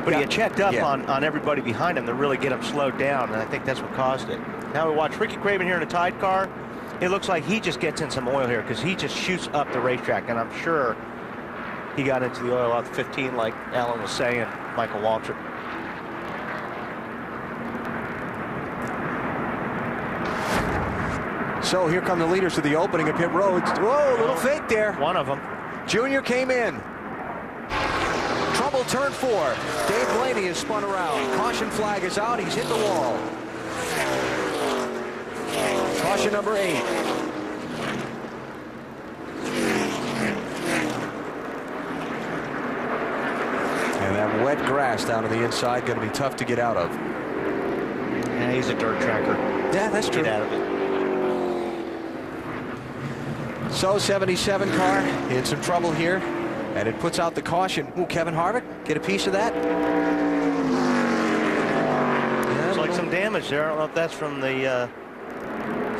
But he had checked up on everybody behind him to really get him slowed down, and I think that's what caused it. Now we watch Ricky Craven here in a Tide car. It looks like he just gets in some oil here because he just shoots up the racetrack, and I'm sure he got into the oil off the 15 like Alan was saying, Michael Waltrip. So here come the leaders to the opening of pit road. Whoa, little fake there. One of them. Junior came in. Trouble turn 4. Dave Blaney is spun around. Caution flag is out. He's hit the wall. Caution number 8. And that wet grass down to the inside going to be tough to get out of. Yeah, he's a dirt tracker. Yeah, that's true. Get out of it. So 77 car in some trouble here, and it puts out the caution. Ooh, Kevin Harvick, get a piece of that. Looks like some damage there. I don't know if that's from the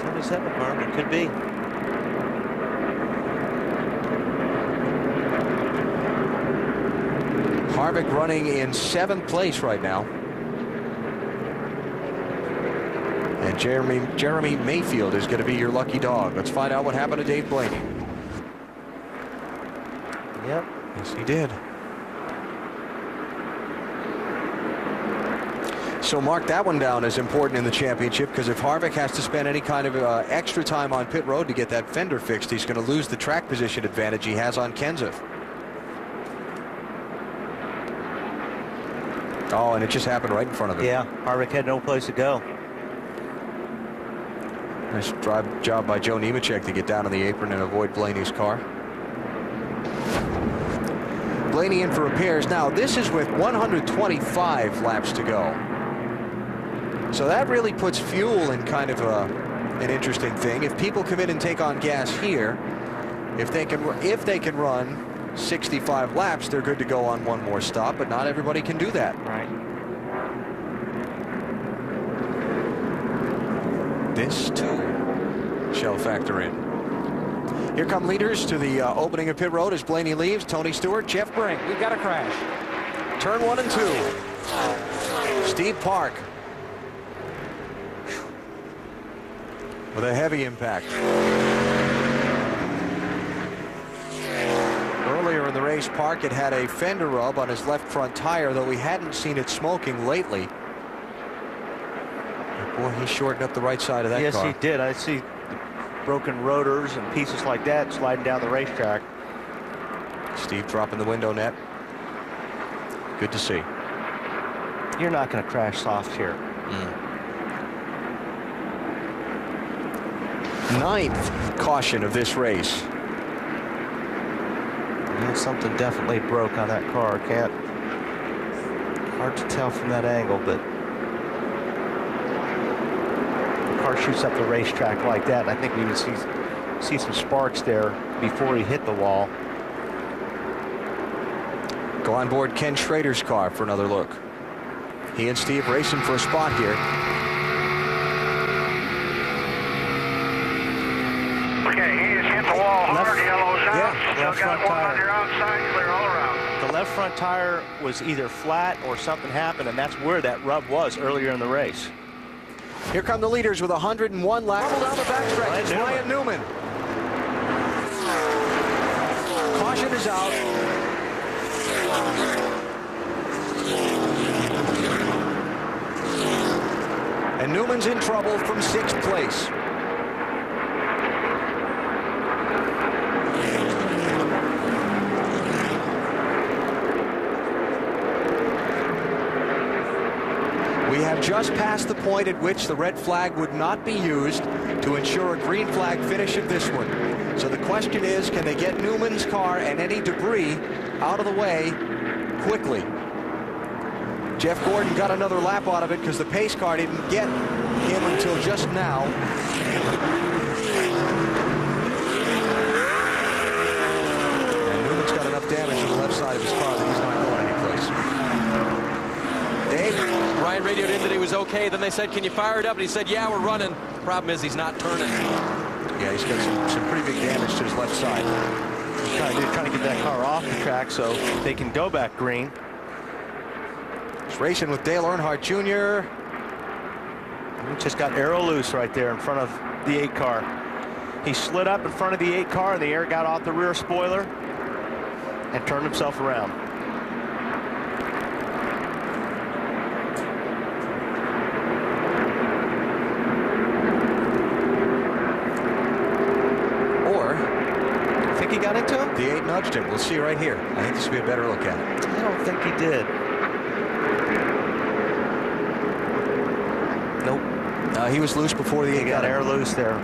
77 car, but it could be. Harvick running in 7th place right now. And Jeremy Mayfield is going to be your lucky dog. Let's find out what happened to Dave Blaney. Yep. Yes, he did. So mark that one down as important in the championship, because if Harvick has to spend any kind of extra time on pit road to get that fender fixed, he's going to lose the track position advantage he has on Kenseth. Oh, and it just happened right in front of him. Yeah, Harvick had no place to go. Nice job by Joe Nemechek to get down on the apron and avoid Blaney's car. Blaney in for repairs. Now, this is with 125 laps to go. So that really puts fuel in kind of an interesting thing. If people come in and take on gas here, if they can run 65 laps, they're good to go on one more stop, but not everybody can do that. Right. This too shall factor in. Here come leaders to the opening of pit road as Blaney leaves. Tony Stewart, Jeff Brink. We've got a crash. Turn 1 and 2. Steve Park with a heavy impact. Earlier in the race, Park had a fender rub on his left front tire, though we hadn't seen it smoking lately. Boy, he shortened up the right side of that car. Yes, he did. I see broken rotors and pieces like that sliding down the racetrack. Steve dropping the window net. Good to see. You're not going to crash soft here. 9th caution of this race. Yeah, something definitely broke on that car. Hard to tell from that angle, but shoots up the racetrack like that. I think we would see some sparks there before he hit the wall. Go on board Ken Schrader's car for another look. He and Steve racing for a spot here. Okay, he just hit the wall hard. Yellow's out. Yeah, Still got one on your outside, clear all around. The left front tire was either flat or something happened, and that's where that rub was earlier in the race. Here come the leaders with 101 laps down the backstretch. It's Ryan Newman. Caution is out. And Newman's in trouble from 6th place. We have just passed the point at which the red flag would not be used to ensure a green flag finish of this one. So the question is, can they get Newman's car and any debris out of the way quickly? Jeff Gordon got another lap out of it because the pace car didn't get him until just now. And Newman's got enough damage on the left side of his car that he's not going anyplace. Dave? Ryan radioed in that he was okay. Then they said, can you fire it up? And he said, yeah, we're running. Problem is he's not turning. Yeah, he's got some pretty big damage to his left side. Trying to get that car off the track so they can go back green. He's racing with Dale Earnhardt Jr. He just got aero loose right there in front of the 8 car. He slid up in front of the 8 car and the air got off the rear spoiler and turned himself around. He got into him? The 8 nudged him. We'll see right here. I think this will be a better look at it. I don't think he did. Nope. He was loose before the 8 got air loose there.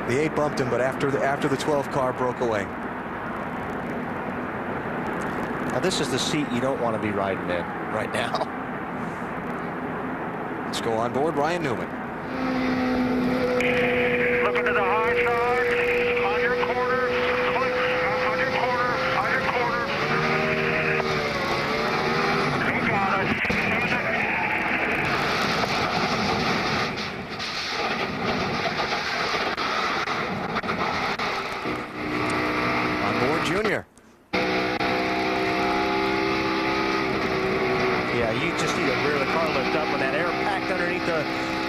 The 8 bumped him, but after the 12 car broke away. Now this is the seat you don't want to be riding in right now. Let's go on board Ryan Newman. Looking to the high side. Junior. Yeah, you just need to rear the car lift up when that air packed underneath the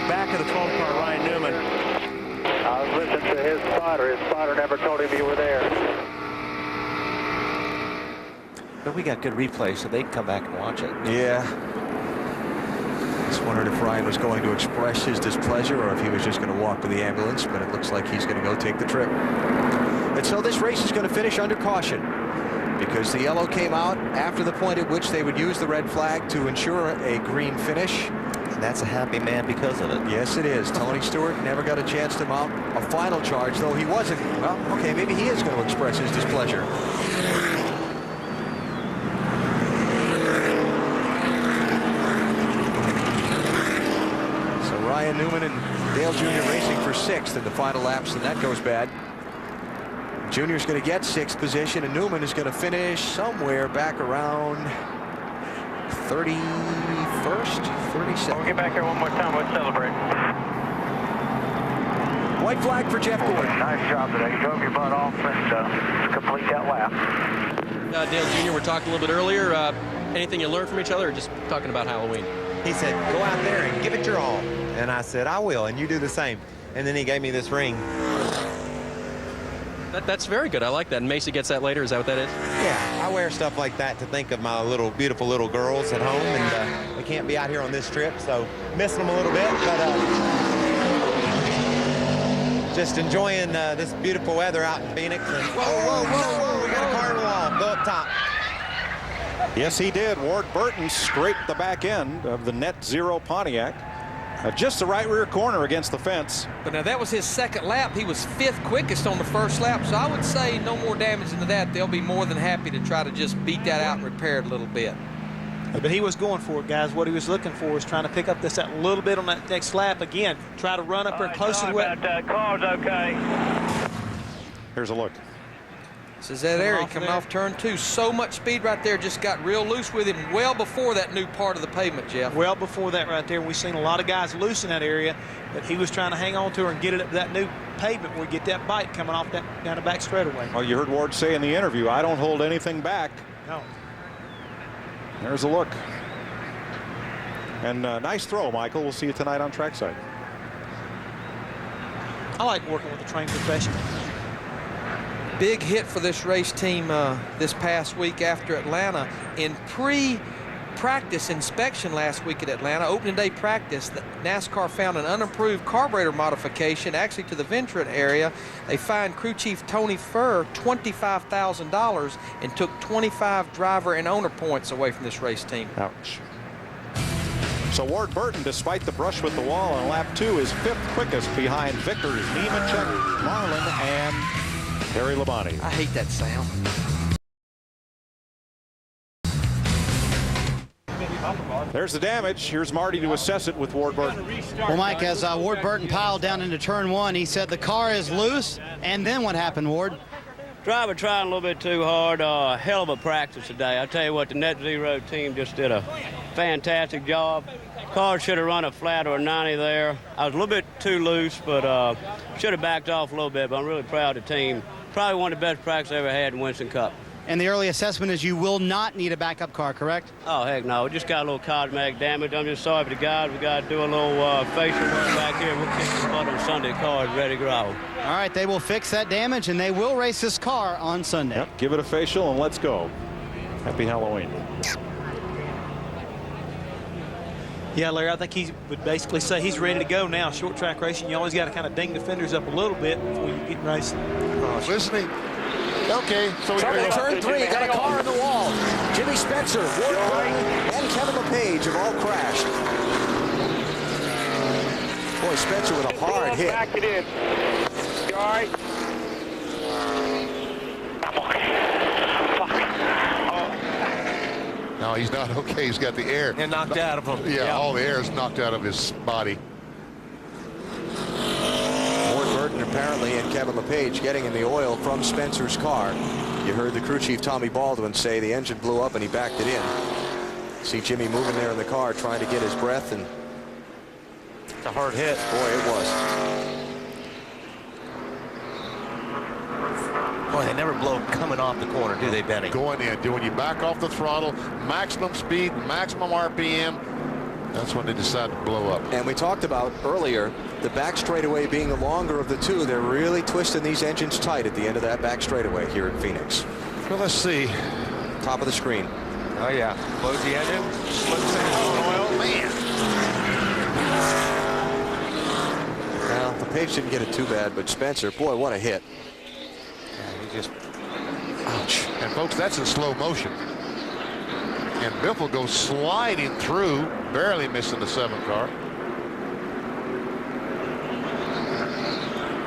back of the 12 car Ryan Newman. I was listening to his spotter. His spotter never told him you were there. But we got good replay, so they can come back and watch it. Yeah. Just wondered if Ryan was going to express his displeasure or if he was just going to walk to the ambulance, but it looks like he's going to go take the trip. And so this race is going to finish under caution because the yellow came out after the point at which they would use the red flag to ensure a green finish. And that's a happy man because of it. Yes, it is. Tony Stewart never got a chance to mount a final charge, though he wasn't. Well, okay, maybe he is going to express his displeasure. So Ryan Newman and Dale Jr. racing for 6th in the final laps, and that goes bad. Junior's going to get 6th position, and Newman is going to finish somewhere back around 31st, 32nd. We'll get back here one more time. Let's celebrate. White flag for Jeff Gordon. Nice job today. You drove your butt off and complete that lap. Dale Jr., we're talking a little bit earlier. Anything you learned from each other or just talking about Halloween? He said, go out there and give it your all. And I said, I will, and you do the same. And then he gave me this ring. That's very good. I like that. And Macy gets that later. Is that what that is? Yeah, I wear stuff like that to think of my beautiful little girls at home, and we can't be out here on this trip, so missing them a little bit, but just enjoying this beautiful weather out in Phoenix. And whoa, we got a car in the wall. Go up top. Yes, he did. Ward Burton scraped the back end of the net zero Pontiac. Just the right rear corner against the fence. But now that was his 2nd lap. He was 5th quickest on the 1st lap. So I would say no more damage into that. They'll be more than happy to try to just beat that out and repair it a little bit. But he was going for it, guys. What he was looking for was trying to pick up that little bit on that next lap. Again, try to run up there close to the wet. Car's okay. Here's a look. This is that area coming off turn 2. So much speed right there, just got real loose with him well before that new part of the pavement, Jeff. Well before that right there. We've seen a lot of guys loose in that area, but he was trying to hang on to her and get it up to that new pavement where we get that bite coming off that down the back straightaway. Well, you heard Ward say in the interview, I don't hold anything back. No. There's a look. And nice throw, Michael. We'll see you tonight on trackside. I like working with a trained professional. Big hit for this race team this past week after Atlanta. In practice inspection last week at Atlanta, opening day practice, NASCAR found an unapproved carburetor modification actually to the Ventura area. They fined crew chief Tony Furr $25,000 and took 25 driver and owner points away from this race team. Ouch. So Ward Burton, despite the brush with the wall on lap 2, is 5th quickest behind Vickers, Nemechek, Marlin, and Harry Labonte. I hate that sound. There's the damage. Here's Marty to assess it with Ward Burton. Well, Mike, as Ward Burton piled down into turn 1, he said the car is loose. And then what happened, Ward? Driver trying a little bit too hard. Hell of a practice today. I tell you what, the Net Zero team just did a fantastic job. Car should have run a flat or a 90 there. I was a little bit too loose, but should have backed off a little bit. But I'm really proud of the team. Probably one of the best practices I ever had in Winston Cup. And the early assessment is you will not need a backup car, correct? Oh, heck no. We just got a little cosmetic damage. I'm just sorry for the guys. We got to do a little facial work back here. We'll kick the butt on Sunday. The car is ready to go. All right, they will fix that damage, and they will race this car on Sunday. Yep, give it a facial, and let's go. Happy Halloween. Yeah, Larry, I think he would basically say he's ready to go now. Short track racing, you always got to kind of ding the fenders up a little bit before you get racing. Listening. Okay, so turn 3, got a car on the wall. Jimmy Spencer, Ward Burton, and Kevin LePage have all crashed. Boy, Spencer with a hard hit. Back it in. You all right? No, he's not okay. He's got the air. They're knocked out of him. Yeah, all the air is knocked out of his body. Ward Burton apparently and Kevin LePage getting in the oil from Spencer's car. You heard the crew chief Tommy Baldwin say the engine blew up and he backed it in. See Jimmy moving there in the car trying to get his breath, and it's a hard hit. Boy, it was. Boy, they never blow coming off the corner, do they, Benny? Going in. When you back off the throttle, maximum speed, maximum RPM, that's when they decide to blow up. And we talked about earlier the back straightaway being the longer of the two. They're really twisting these engines tight at the end of that back straightaway here in Phoenix. Well, let's see. Top of the screen. Oh, yeah. Blows the engine. Slips in oil. Man. Well, the Page didn't get it too bad, but Spencer, boy, what a hit. Just ouch. And folks, that's in slow motion. And Biffle goes sliding through, barely missing the 7 car.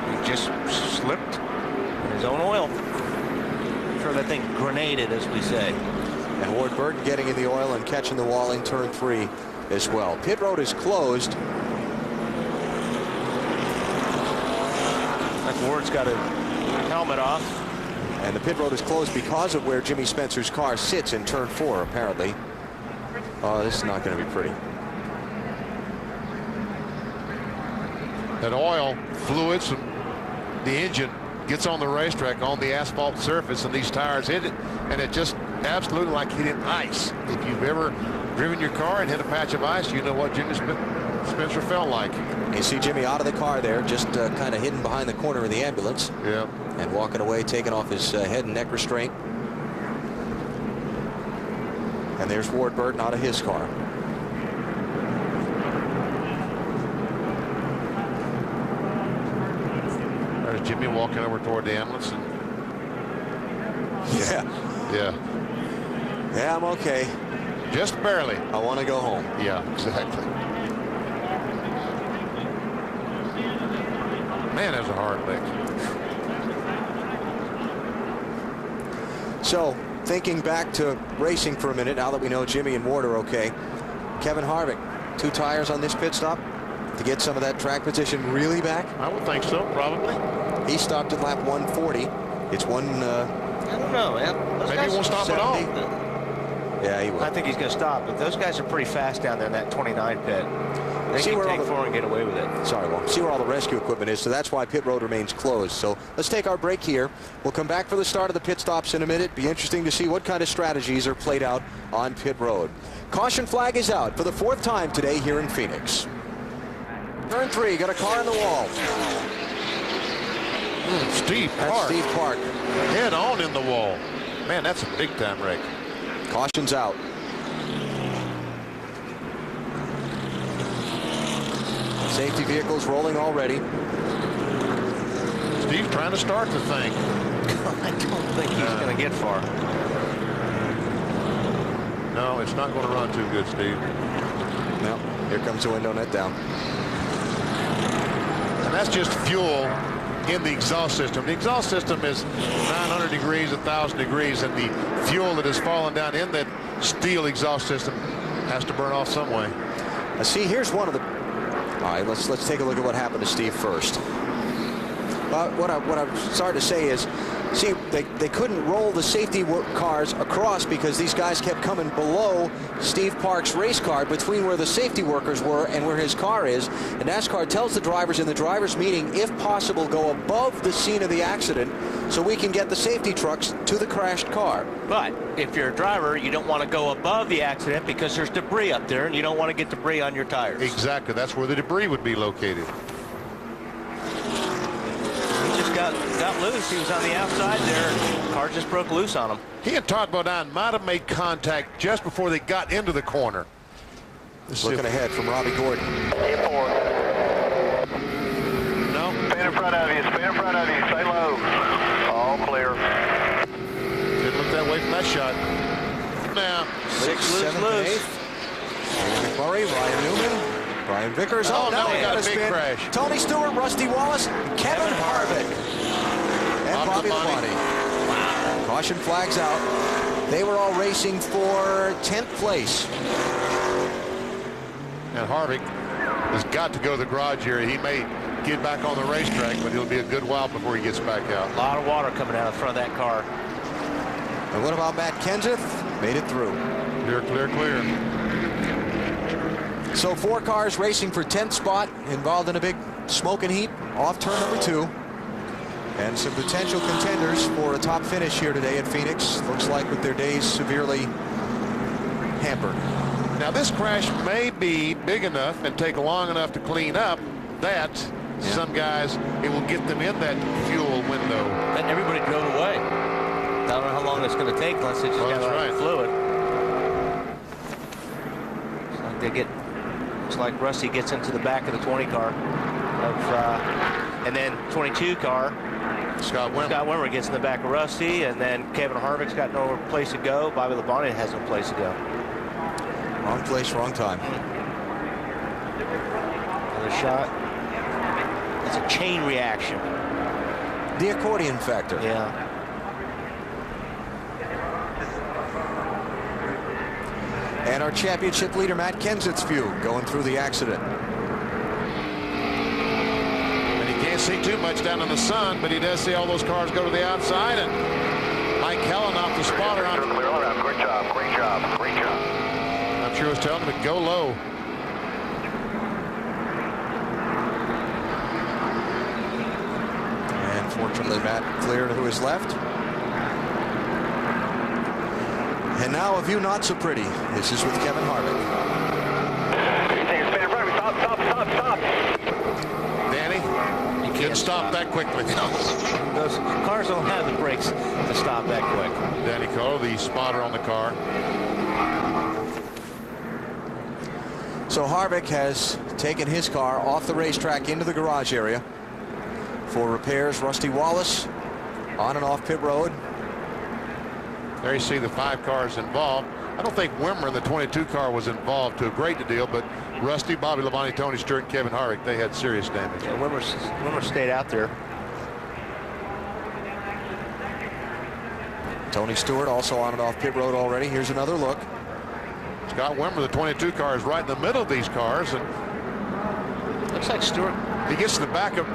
He just slipped in his own oil. I'm sure that thing grenaded, as we say. And Ward Burton getting in the oil and catching the wall in turn 3 as well. Pit road is closed. Like Ward's got a helmet off. And the pit road is closed because of where Jimmy Spencer's car sits in turn 4, apparently. Oh, this is not going to be pretty. That oil, fluids from the engine gets on the racetrack on the asphalt surface, and these tires hit it, and it just absolutely like hitting ice. If you've ever driven your car and hit a patch of ice, you know what Jimmy Spencer felt like. You see Jimmy out of the car there, just kind of hidden behind the corner of the ambulance. Yeah. And walking away, taking off his head and neck restraint. And there's Ward Burton out of his car. There's Jimmy walking over toward the ambulance. And Yeah, I'm okay. Just barely. I want to go home. Yeah, exactly. Man, that's a hard lick. So, thinking back to racing for a minute, now that we know Jimmy and Ward are okay, Kevin Harvick, 2 tires on this pit stop to get some of that track position really back? I would think so, probably. He stopped at lap 140. It's one... I don't know, man. Maybe he won't stop at all. Yeah, he will. I think he's going to stop, but those guys are pretty fast down there in that 29 pit. They can take 4 and get away with it. Sorry, well, see where all the rescue equipment is, so that's why pit road remains closed. So let's take our break here. We'll come back for the start of the pit stops in a minute. Be interesting to see what kind of strategies are played out on pit road. Caution flag is out for the 4th time today here in Phoenix. Turn 3, got a car on the wall. Steve Park. That's Steve Park. Head on in the wall. Man, that's a big time wreck. Caution's out. Safety vehicles rolling already. Steve's trying to start the thing. I don't think he's going to get far. No, it's not going to run too good, Steve. No, here comes the window net down. And that's just fuel in the exhaust system. The exhaust system is 900 degrees, 1,000 degrees, and the fuel that has fallen down in that steel exhaust system has to burn off some way. See, here's one of the... All right, let's take a look at what happened to Steve first. What I'm starting to say is, see, they couldn't roll the safety cars across because these guys kept coming below Steve Park's race car, between where the safety workers were and where his car is. And NASCAR tells the drivers in the drivers' meeting, if possible, go above the scene of the accident so we can get the safety trucks to the crashed car. But if you're a driver, you don't want to go above the accident because there's debris up there, and you don't want to get debris on your tires. Exactly. That's where the debris would be located. Got loose. He was on the outside there, and the car just broke loose on him. He and Todd Bodine might have made contact just before they got into the corner. Looking ahead from Robbie Gordon. No. Spin in front of you. Spin in front of you. Stay low. All clear. Didn't look that way from that shot. Now. 6th, 7th, 8th. McMurray, Ryan Newman. Brian Vickers. Oh, no, he got a big spin. crash. Tony Stewart, Rusty Wallace, Kevin Harvick, and Robbie Gordon. Wow. Caution flags out. They were all racing for 10th place. And Harvick has got to go to the garage area. He may get back on the racetrack, but it'll be a good while before he gets back out. A lot of water coming out of the front of that car. And what about Matt Kenseth? Made it through. Clear, clear, clear. So 4 cars racing for 10th spot, involved in a big smoking heat off turn number 2. And some potential contenders for a top finish here today at Phoenix. Looks like with their days severely hampered. Now this crash may be big enough and take long enough to clean up that some guys, it will get them in that fuel window. And everybody drove away. I don't know how long it's going to take unless they just got right fluid. It's like they get... Looks like Rusty gets into the back of the 20 car, and then 22 car. Scott Wimmer gets in the back of Rusty, and then Kevin Harvick's got no place to go. Bobby Labonte has no place to go. Wrong place, wrong time. Another shot. It's a chain reaction. The accordion factor. Yeah. And our championship leader, Matt Kenseth's view, going through the accident. And he can't see too much down in the sun, but he does see all those cars go to the outside. And Mike Helen off the spotter on. Clear all around. Great job. Great job. Great job. I'm sure I was telling him to go low. And fortunately, Matt clear to his left. And now a view not so pretty. This is with Kevin Harvick. Stop, stop, stop, stop. Danny, you can't stop that quickly. Those cars don't have the brakes to stop that quick. Danny Coe, the spotter on the car. So Harvick has taken his car off the racetrack into the garage area for repairs. Rusty Wallace on and off pit road. There you see the 5 cars involved. I don't think Wimmer in the 22 car was involved to a great deal, but Rusty, Bobby Labonte, Tony Stewart, and Kevin Harvick, they had serious damage. Yeah, Wimmer stayed out there. Tony Stewart also on and off pit road already. Here's another look. Scott Wimmer, the 22 car, is right in the middle of these cars. And looks like Stewart. He gets to the back of...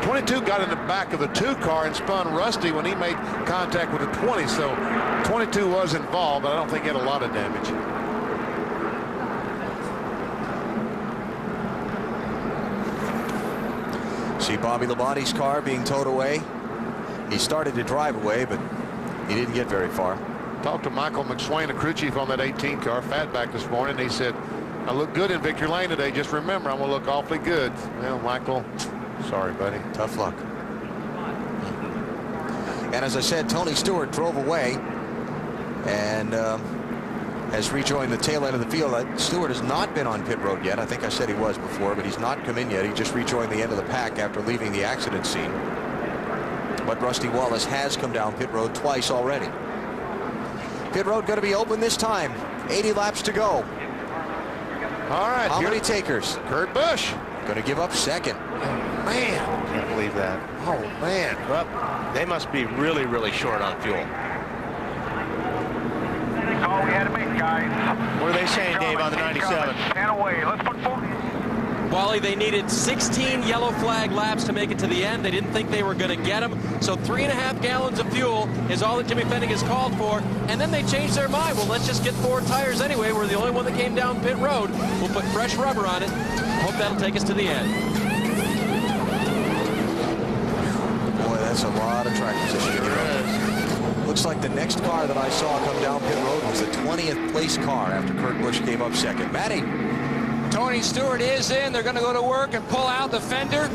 22 got in the back of the 2 car and spun Rusty when he made contact with the 20. So 22 was involved, but I don't think he had a lot of damage. See Bobby Labonte's car being towed away. He started to drive away, but he didn't get very far. Talked to Michael McSwain, the crew chief on that 18 car, Fatback, this morning. He said, I look good in Victory Lane today. Just remember, I'm going to look awfully good. Well, Michael, sorry, buddy. Tough luck. And as I said, Tony Stewart drove away. And has rejoined the tail end of the field. Stewart has not been on pit road yet. I think I said he was before, but he's not come in yet. He just rejoined the end of the pack after leaving the accident scene. But Rusty Wallace has come down pit road twice already. Pit road going to be open this time. 80 laps to go. All right. How many takers? Kurt Busch. Going to give up second. Man. Can't believe that. Oh, man. Well, they must be really, really short on fuel. Call we had to make, guys. What are they saying, Dave, on the 97? 10 away. Let's put 40. Wally, they needed 16 yellow flag laps to make it to the end. They didn't think they were going to get them. So 3.5 gallons of fuel is all that Jimmy Fennig has called for. And then they changed their mind. Well, let's just get 4 tires anyway. We're the only one that came down pit road. We'll put fresh rubber on it. Hope that'll take us to the end. Boy, that's a lot of track position. Looks like the next car that I saw come down pit road was the 20th place car after Kurt Busch gave up second. Matty. Tony Stewart is in. They're going to go to work and pull out the fender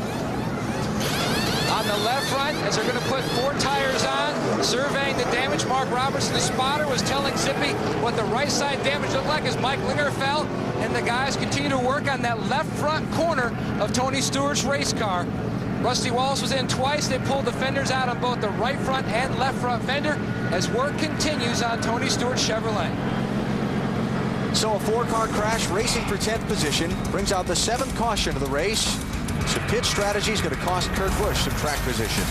on the left front as they're going to put 4 tires on. Surveying the damage, Mark Robertson, the spotter, was telling Zippy what the right side damage looked like as Mike Linger fell, and the guys continue to work on that left front corner of Tony Stewart's race car. Rusty Wallace was in twice. They pulled the fenders out on both the right front and left front fender as work continues on Tony Stewart's Chevrolet. So a 4-car crash racing for 10th position brings out the 7th caution of the race. Some pit strategy is going to cost Kurt Busch some track position.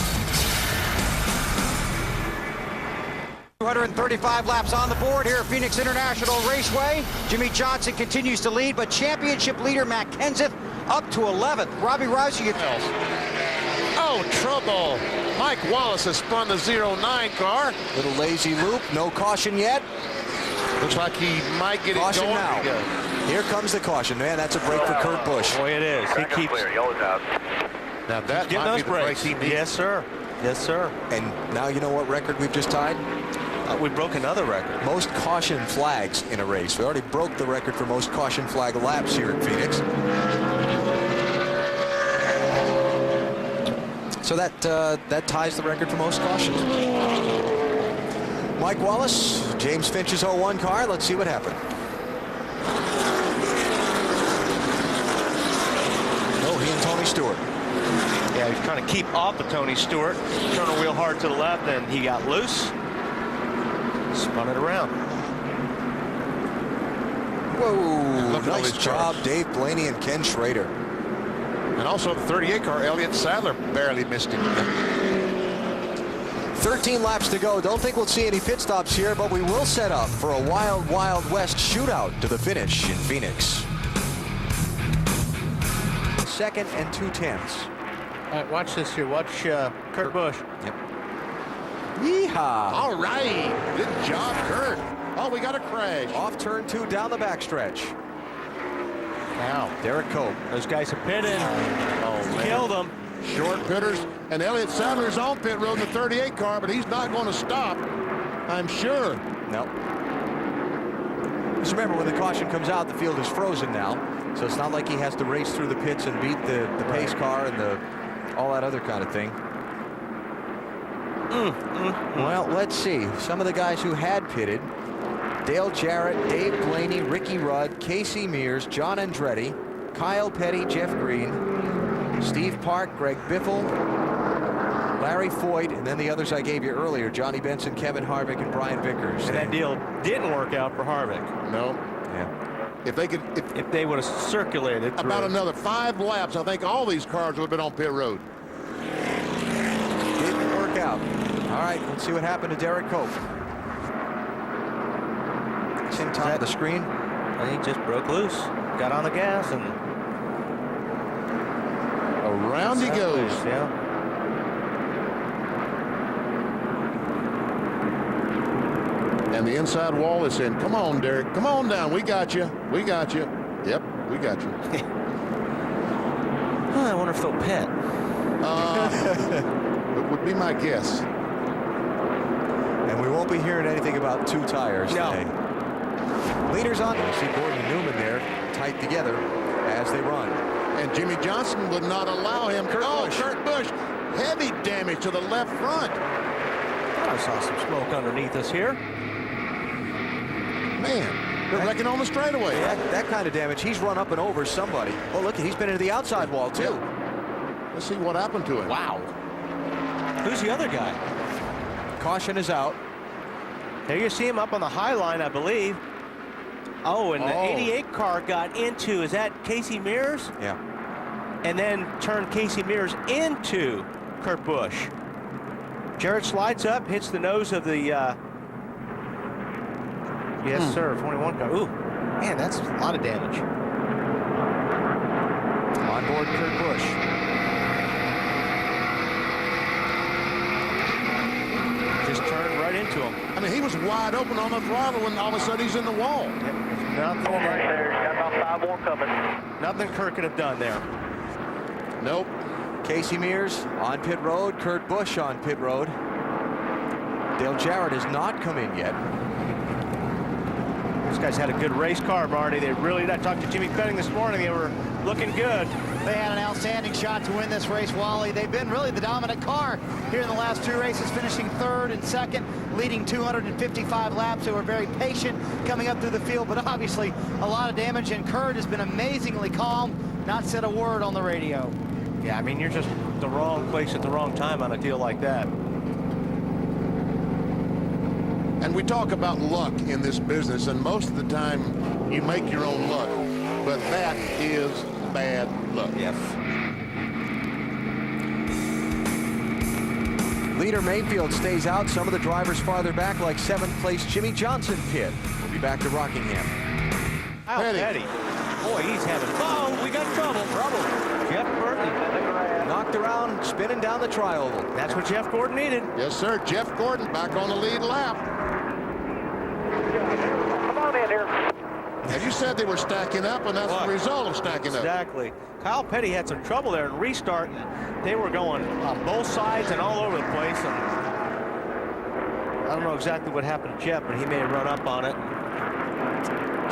235 laps on the board here at Phoenix International Raceway. Jimmy Johnson continues to lead, but championship leader Matt Kenseth up to 11th. Robbie Riser, Oh, trouble. Mike Wallace has spun the 09 car. Little lazy loop, no caution yet. Looks like he might get caution it going. now. Here comes the caution. Man, that's a break for Kurt Busch. Boy, it is. He keeps clear. Yellow's out. Now that getting might those be the break breaks. he needs. Yes, sir. Yes, sir. And now you know what record we've just tied? We broke another record. Most caution flags in a race. We already broke the record for most caution flag laps here at Phoenix. So that ties the record for most cautions. Mike Wallace, James Finch's 01 car. Let's see what happened. Oh, he and Tony Stewart. Yeah, he's trying to keep off of Tony Stewart. Turn the wheel hard to the left, and he got loose. Spun it around. Whoa, nice job, Dave Blaney and Ken Schrader. And also the 38 car, Elliott Sadler barely missed him. 13 laps to go. Don't think we'll see any pit stops here, but we will set up for a wild, wild west shootout to the finish in Phoenix. 2nd and 2/10. All right, watch this here. Watch Kurt Busch. Yep. Yeehaw. All right. Good job, Kurt. Oh, we got a crash. Off turn 2 down the backstretch. Wow. Derek Cope. Those guys have pit in. Oh, man. Killed them. Short pitters. And Elliott Sadler's on pit road in the 38 car, but he's not going to stop, I'm sure. Nope. Just remember, when the caution comes out, the field is frozen now. So it's not like he has to race through the pits and beat the pace car and all that other kind of thing. Well, let's see. Some of the guys who had pitted: Dale Jarrett, Dave Blaney, Ricky Rudd, Casey Mears, John Andretti, Kyle Petty, Jeff Green, Steve Park, Greg Biffle, Larry Foyt, and then the others I gave you earlier: Johnny Benson, Kevin Harvick, and Brian Vickers. And that deal didn't work out for Harvick. No. Yeah. If they could, if they would have circulated through. About another 5 laps, I think all these cars would have been on pit road. Didn't work out. All right, let's see what happened to Derek Cope. Same top of the screen. He just broke loose. Got on the gas and around he goes. Yeah. And the inside wall is in. Come on, Derek. Come on down. We got you. We got you. Yep, we got you. I wonder if they'll pit. It would be my guess. And we won't be hearing anything about 2 tires today. Leaders on. You see Gordon and Newman there tight together as they run. And Jimmy Johnson would not allow him. Kurt Busch. Heavy damage to the left front. I saw some smoke underneath us here. Man. They're wrecking on the straightaway. That kind of damage. He's run up and over somebody. Oh, look, he's been into the outside wall, too. Yeah. Let's see what happened to him. Wow. Who's the other guy? Caution is out. There you see him up on the high line, I believe. Oh, and the 88 car got into, is that Casey Mears? Yeah. And then turned Casey Mears into Kurt Busch. Jarrett slides up, hits the nose of the, yes, sir, 21 car. Ooh, man, that's a lot of damage. On board Kurt Busch. Just turned right into him. I mean, he was wide open on the throttle when all of a sudden he's in the wall. Nothing there. Got about 5 more coming. Nothing Kurt could have done there. Nope. Casey Mears on pit road. Kurt Busch on pit road. Dale Jarrett has not come in yet. These guys had a good race car, Marty. They really, I talked to Jimmy Fenning this morning. They were looking good. They had an outstanding shot to win this race, Wally. They've been really the dominant car here in the last 2 races, finishing 3rd and 2nd, leading 255 laps. They were very patient coming up through the field, but obviously a lot of damage, and Kurt has been amazingly calm, not said a word on the radio. Yeah, I mean, you're just the wrong place at the wrong time on a deal like that. And we talk about luck in this business, and most of the time you make your own luck, but that is bad luck. Yes. Leader Mayfield stays out. Some of the drivers farther back, like 7th place Jimmy Johnson pit. We'll be back to Rockingham. Petty. Boy, he's having fun. We got trouble. Jeff Burton. Knocked around, spinning down the tri-oval. That's what Jeff Gordon needed. Yes, sir. Jeff Gordon back on the lead lap. Come on in here. Now, you said they were stacking up, and that's the result of stacking up. Exactly. Kyle Petty had some trouble there in restart. They were going on both sides and all over the place. And I don't know exactly what happened to Jeff, but he may have run up on it.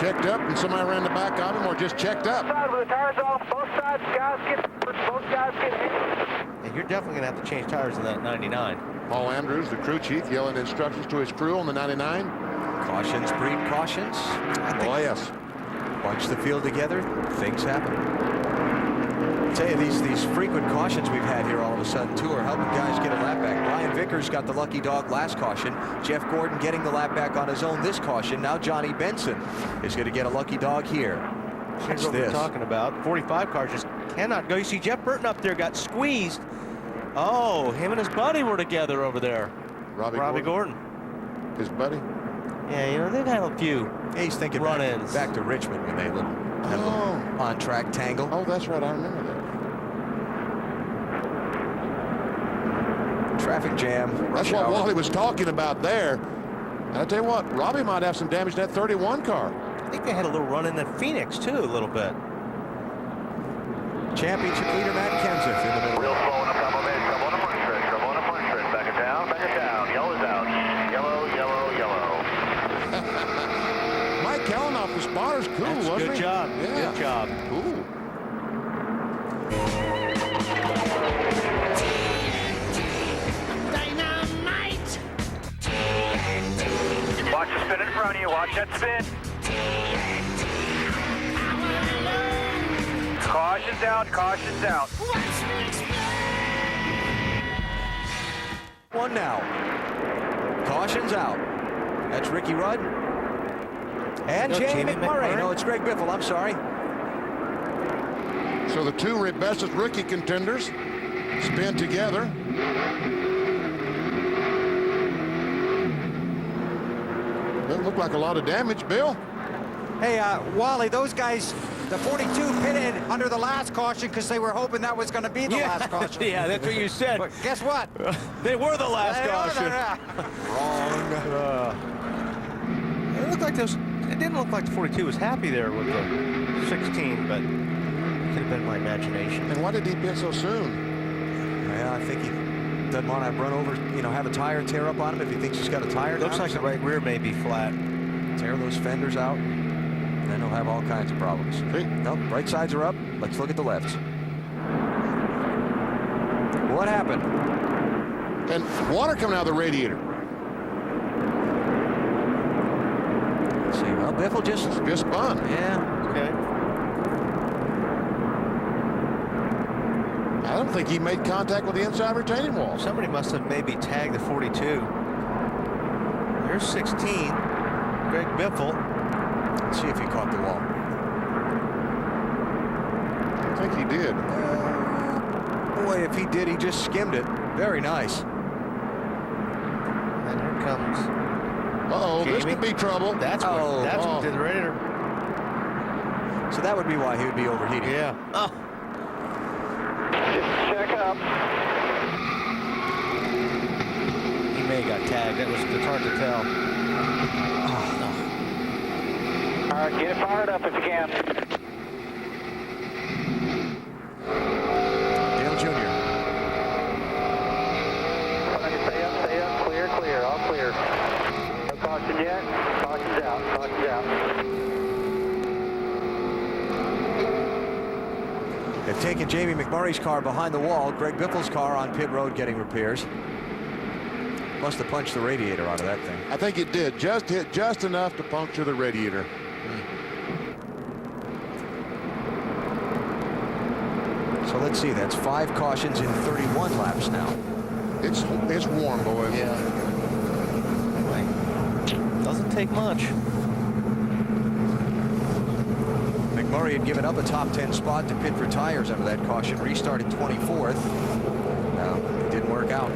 Checked up, and somebody ran the back of him, or just checked up. Side with the tires off, both sides, both guys get hit. And you're definitely going to have to change tires in that 99. Paul Andrews, the crew chief, yelling instructions to his crew on the 99. Cautions breed cautions. Oh, yes. Bunch the field together, things happen. I'll tell you, these frequent cautions we've had here all of a sudden, too, are helping guys get a lap back. Brian Vickers got the lucky dog last caution. Jeff Gordon getting the lap back on his own this caution. Now Johnny Benson is going to get a lucky dog here. Here's what we're talking about. 45 cars just cannot go. You see Jeff Burton up there got squeezed. Oh, him and his buddy were together over there. Robbie Gordon. His buddy? Yeah, you know, they've had a few He's thinking run-ins. back to Richmond when they had a little on-track tangle. Oh, that's right. I remember that. Traffic jam. That's what Wally was talking about there. And I tell you what, Robbie might have some damage to that 31 car. I think they had a little run in at Phoenix, too, a little bit. Championship leader Matt Kenseth in the middle. Real slow on the top of it. Trouble on the front stretch. Trouble on the front stretch. Back it down. Back it down. Yellow's out. Yellow, yellow, yellow. Mike Kellen off the spotter's cool, That's wasn't good he? job. Yeah. Good job. Cool. Dynamite. Watch the spin in front of you. Watch that spin. Caution's out. Caution's out. One now. Caution's out. That's Ricky Rudd. And Jamie McMurray. No, it's Greg Biffle. I'm sorry. So the two bestest rookie contenders spin together. Doesn't look like a lot of damage, Bill. Hey, Wally, those guys, the 42 pitted under the last caution because they were hoping that was going to be the last caution. Yeah, that's what you said. But guess what? They were the last caution. Wrong. It looked like those. It didn't look like the 42 was happy there with the 16, but it could have been my imagination. And why did he pit so soon? Yeah, I think he doesn't want to run over, have a tire tear up on him if he thinks he's got a tire. Looks like the right rear may be flat. Tear those fenders out. Then he'll have all kinds of problems. Nope, right sides are up. Let's look at the lefts. What happened? And water coming out of the radiator. see. Well, Biffle just spun. Yeah. Okay. I don't think he made contact with the inside retaining wall. Somebody must have maybe tagged the 42. There's 16. Greg Biffle. Let's see if he caught the wall. I think he did. Boy, if he did, he just skimmed it. Very nice. And here comes. Uh-oh, this could be trouble. That's what did the radiator. So that would be why he would be overheating. Yeah. Oh. Check up. He may have got tagged. It's hard to tell. All right, get it fired up if you can. Dale Jr. Stay up, clear, all clear. No caution yet, caution's out. They've taken Jamie McMurray's car behind the wall. Greg Biffle's car on pit road getting repairs. Must have punched the radiator out of that thing. I think it did. Just hit just enough to puncture the radiator. So let's see. That's 5 cautions in 31 laps now. It's warm, boys. Yeah. Doesn't take much. McMurray had given up a top 10 spot to pit for tires under that caution. Restarted 24th. No, it didn't work out.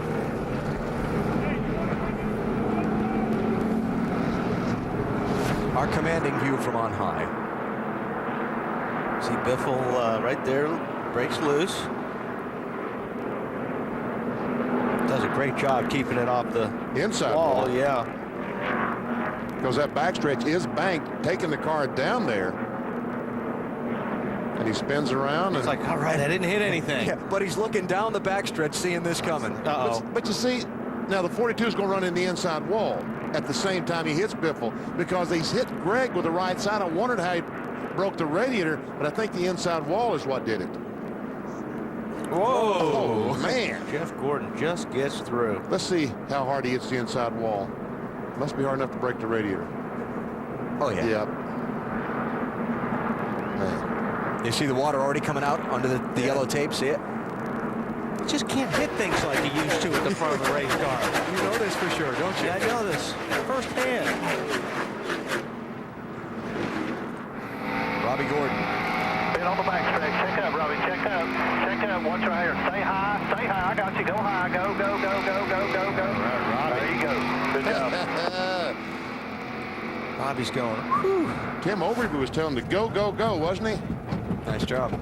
Our commanding view from on high. See Biffle right there, breaks loose. Does a great job keeping it off the inside wall. Yeah. Because that backstretch is banked, taking the car down there. And he spins around. It's like, all right, I didn't hit anything. Yeah, but he's looking down the backstretch, seeing this coming. Uh-oh. But you see, now the 42 is going to run in the inside wall at the same time he hits Biffle, because he's hit Greg with the right side. I wondered how he broke the radiator, but I think the inside wall is what did it. Whoa. Oh, man. Jeff Gordon just gets through. Let's see how hard he hits the inside wall. Must be hard enough to break the radiator. Oh, yeah. Yep. Man. You see the water already coming out under the yellow tape? See it? You just can't hit things like you used to at the front of the race car. You know this for sure, don't you? Yeah, I know this firsthand. Robbie Gordon. Get on the backstretch. Check up, Robbie. Check up. Watch right here. Stay high. I got you. Go high. Go. Go. Right, there you go. Good job. Robbie's going. Whew. Tim Overby was telling him to go, wasn't he? Nice job.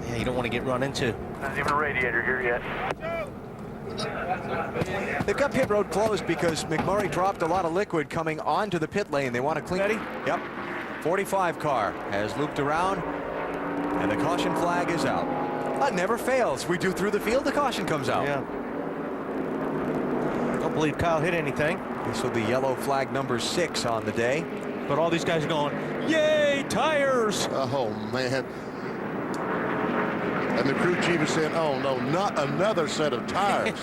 Yeah, you don't want to get run into. Not even a radiator here yet. They've got pit road closed because McMurray dropped a lot of liquid coming onto the pit lane. They want to clean. Ready? Yep. 45 car has looped around, and the caution flag is out. That never fails. We do through the field, the caution comes out. Yeah. Don't believe Kyle hit anything. This will be yellow flag number 6 on the day. But all these guys are going, yay, tires! Oh, man. And the crew chief is saying, oh, no, not another set of tires.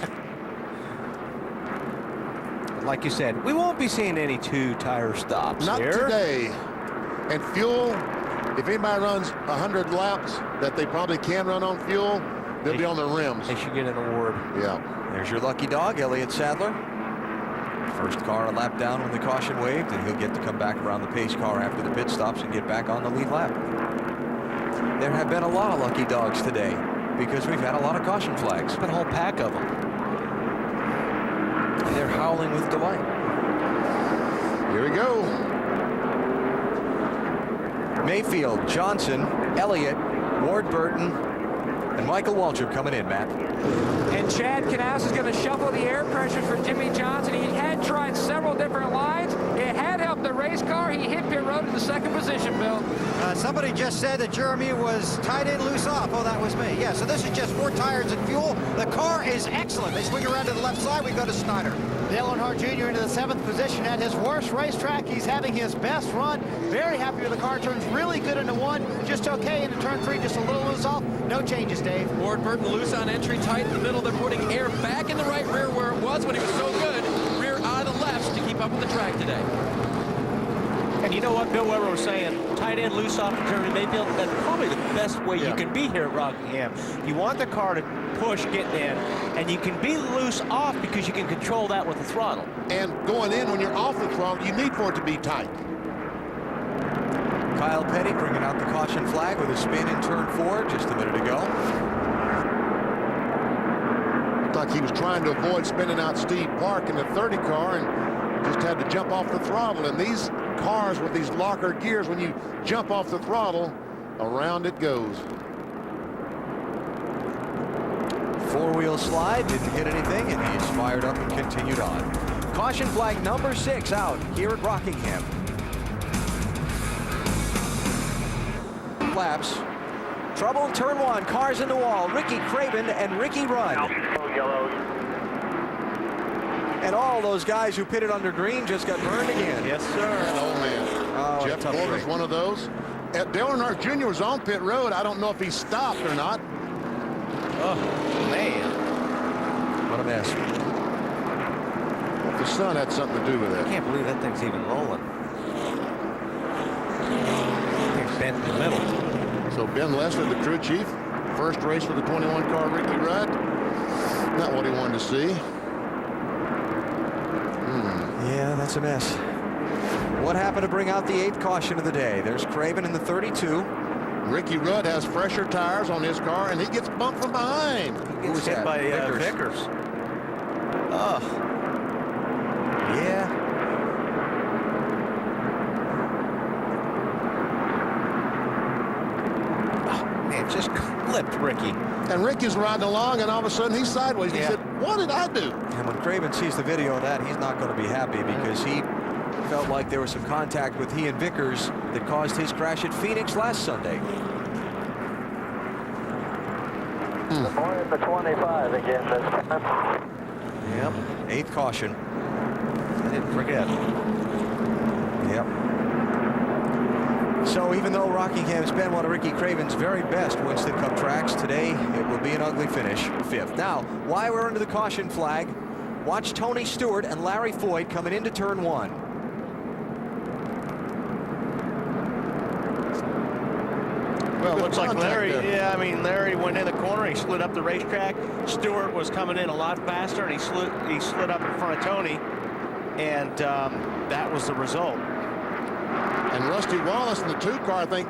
Like you said, we won't be seeing any 2-tire stops Not here. today. And fuel, if anybody runs 100 laps that they probably can run on fuel, they'll be on the rims. They should get an award. Yeah. There's your lucky dog, Elliott Sadler. First car a lap down when the caution waved, and he'll get to come back around the pace car after the pit stops and get back on the lead lap. There have been a lot of lucky dogs today because we've had a lot of caution flags. Been a whole pack of them. And they're howling with delight. Here we go. Mayfield, Johnson, Elliott, Ward Burton, and Michael Waltrip coming in, Matt. And Chad Knaus is going to shuffle the air pressure for Jimmy Johnson. He had tried several different lines. It had helped the race car. He hit pit road in the 2nd position, Bill. Somebody just said that Jeremy was tied in loose off. Oh, that was me. Yeah, so this is just 4 tires and fuel. The car is excellent. They swing around to the left side. We go to Snyder. Dale Earnhardt Jr. into the 7th position at his worst racetrack. He's having his best run. Very happy with the car. Turns really good into 1. Just okay into turn 3. Just a little loose off. No changes, Dave. Ward Burton loose on entry, tight in the middle. They're putting air back in the right rear where it was when he was so good. Rear out of the lefts to keep up with the track today. And you know what Bill Weber was saying? Tight end loose off the Jeremy Mayfield. That's probably the best way you can be here at Rockingham. You want the car to push getting in, and you can be loose off because you can control that with the throttle. And going in when you're off the throttle, you need for it to be tight. Kyle Petty bringing out the caution flag with a spin in turn 4 just a minute ago. Looked like he was trying to avoid spinning out Steve Park in the 30 car and just had to jump off the throttle. And these cars with these locker gears, when you jump off the throttle, around it goes. Four-wheel slide, didn't hit anything, and he's fired up and continued on. Caution flag number 6 out here at Rockingham. Laps. Trouble in turn 1. Cars in the wall. Ricky Craven and Ricky Rudd. And all those guys who pitted under green just got burned again. Yes, sir. Oh, man. Oh, Jeff Gordon was one of those. Dale Earnhardt Jr. was on pit road. I don't know if he stopped or not. Oh, man. What a mess. Well, the sun had something to do with it. I can't believe that thing's even rolling. It's bent in the middle. So Ben Lester, the crew chief, first race for the 21 car Ricky Rudd. Not what he wanted to see. Yeah, that's a mess. What happened to bring out the 8th caution of the day? There's Craven in the 32. Ricky Rudd has fresher tires on his car, and he gets bumped from behind. He gets hit by Vickers. Oh. Yeah. Oh, man, just clipped Ricky. And Ricky's riding along, and all of a sudden he's sideways. He said, what did I do? And when Craven sees the video of that, he's not going to be happy because he felt like there was some contact with he and Vickers that caused his crash at Phoenix last Sunday. The boy at the 25 again this time. Yep, 8th caution. I didn't forget. Yep. So even though Rockingham's been one of Ricky Craven's very best Winston Cup tracks, today it will be an ugly finish, 5th. Now, while we're under the caution flag, watch Tony Stewart and Larry Foyt coming into turn 1. Well, it looks like Larry, Larry went in the corner, he slid up the racetrack. Stewart was coming in a lot faster, and he slid up in front of Tony, and that was the result. And Rusty Wallace in the 2 car, I think,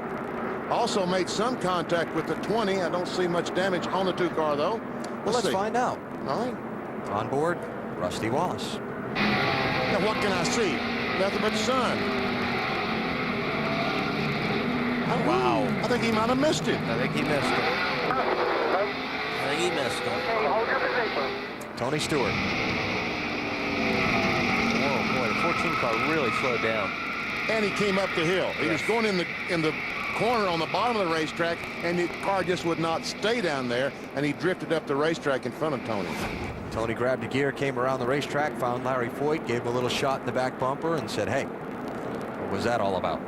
also made some contact with the 20. I don't see much damage on the 2 car, though. Well, let's find out. All right. On board, Rusty Wallace. Now, what can I see? Nothing but sun. Wow. I think he might have missed it. I think he missed it. I think he missed it. Tony Stewart. Whoa, boy, the 14 car really slowed down. And he came up the hill. He was going in the corner on the bottom of the racetrack, and the car just would not stay down there, and he drifted up the racetrack in front of Tony. Tony grabbed a gear, came around the racetrack, found Larry Foyt, gave him a little shot in the back bumper, and said, hey, what was that all about?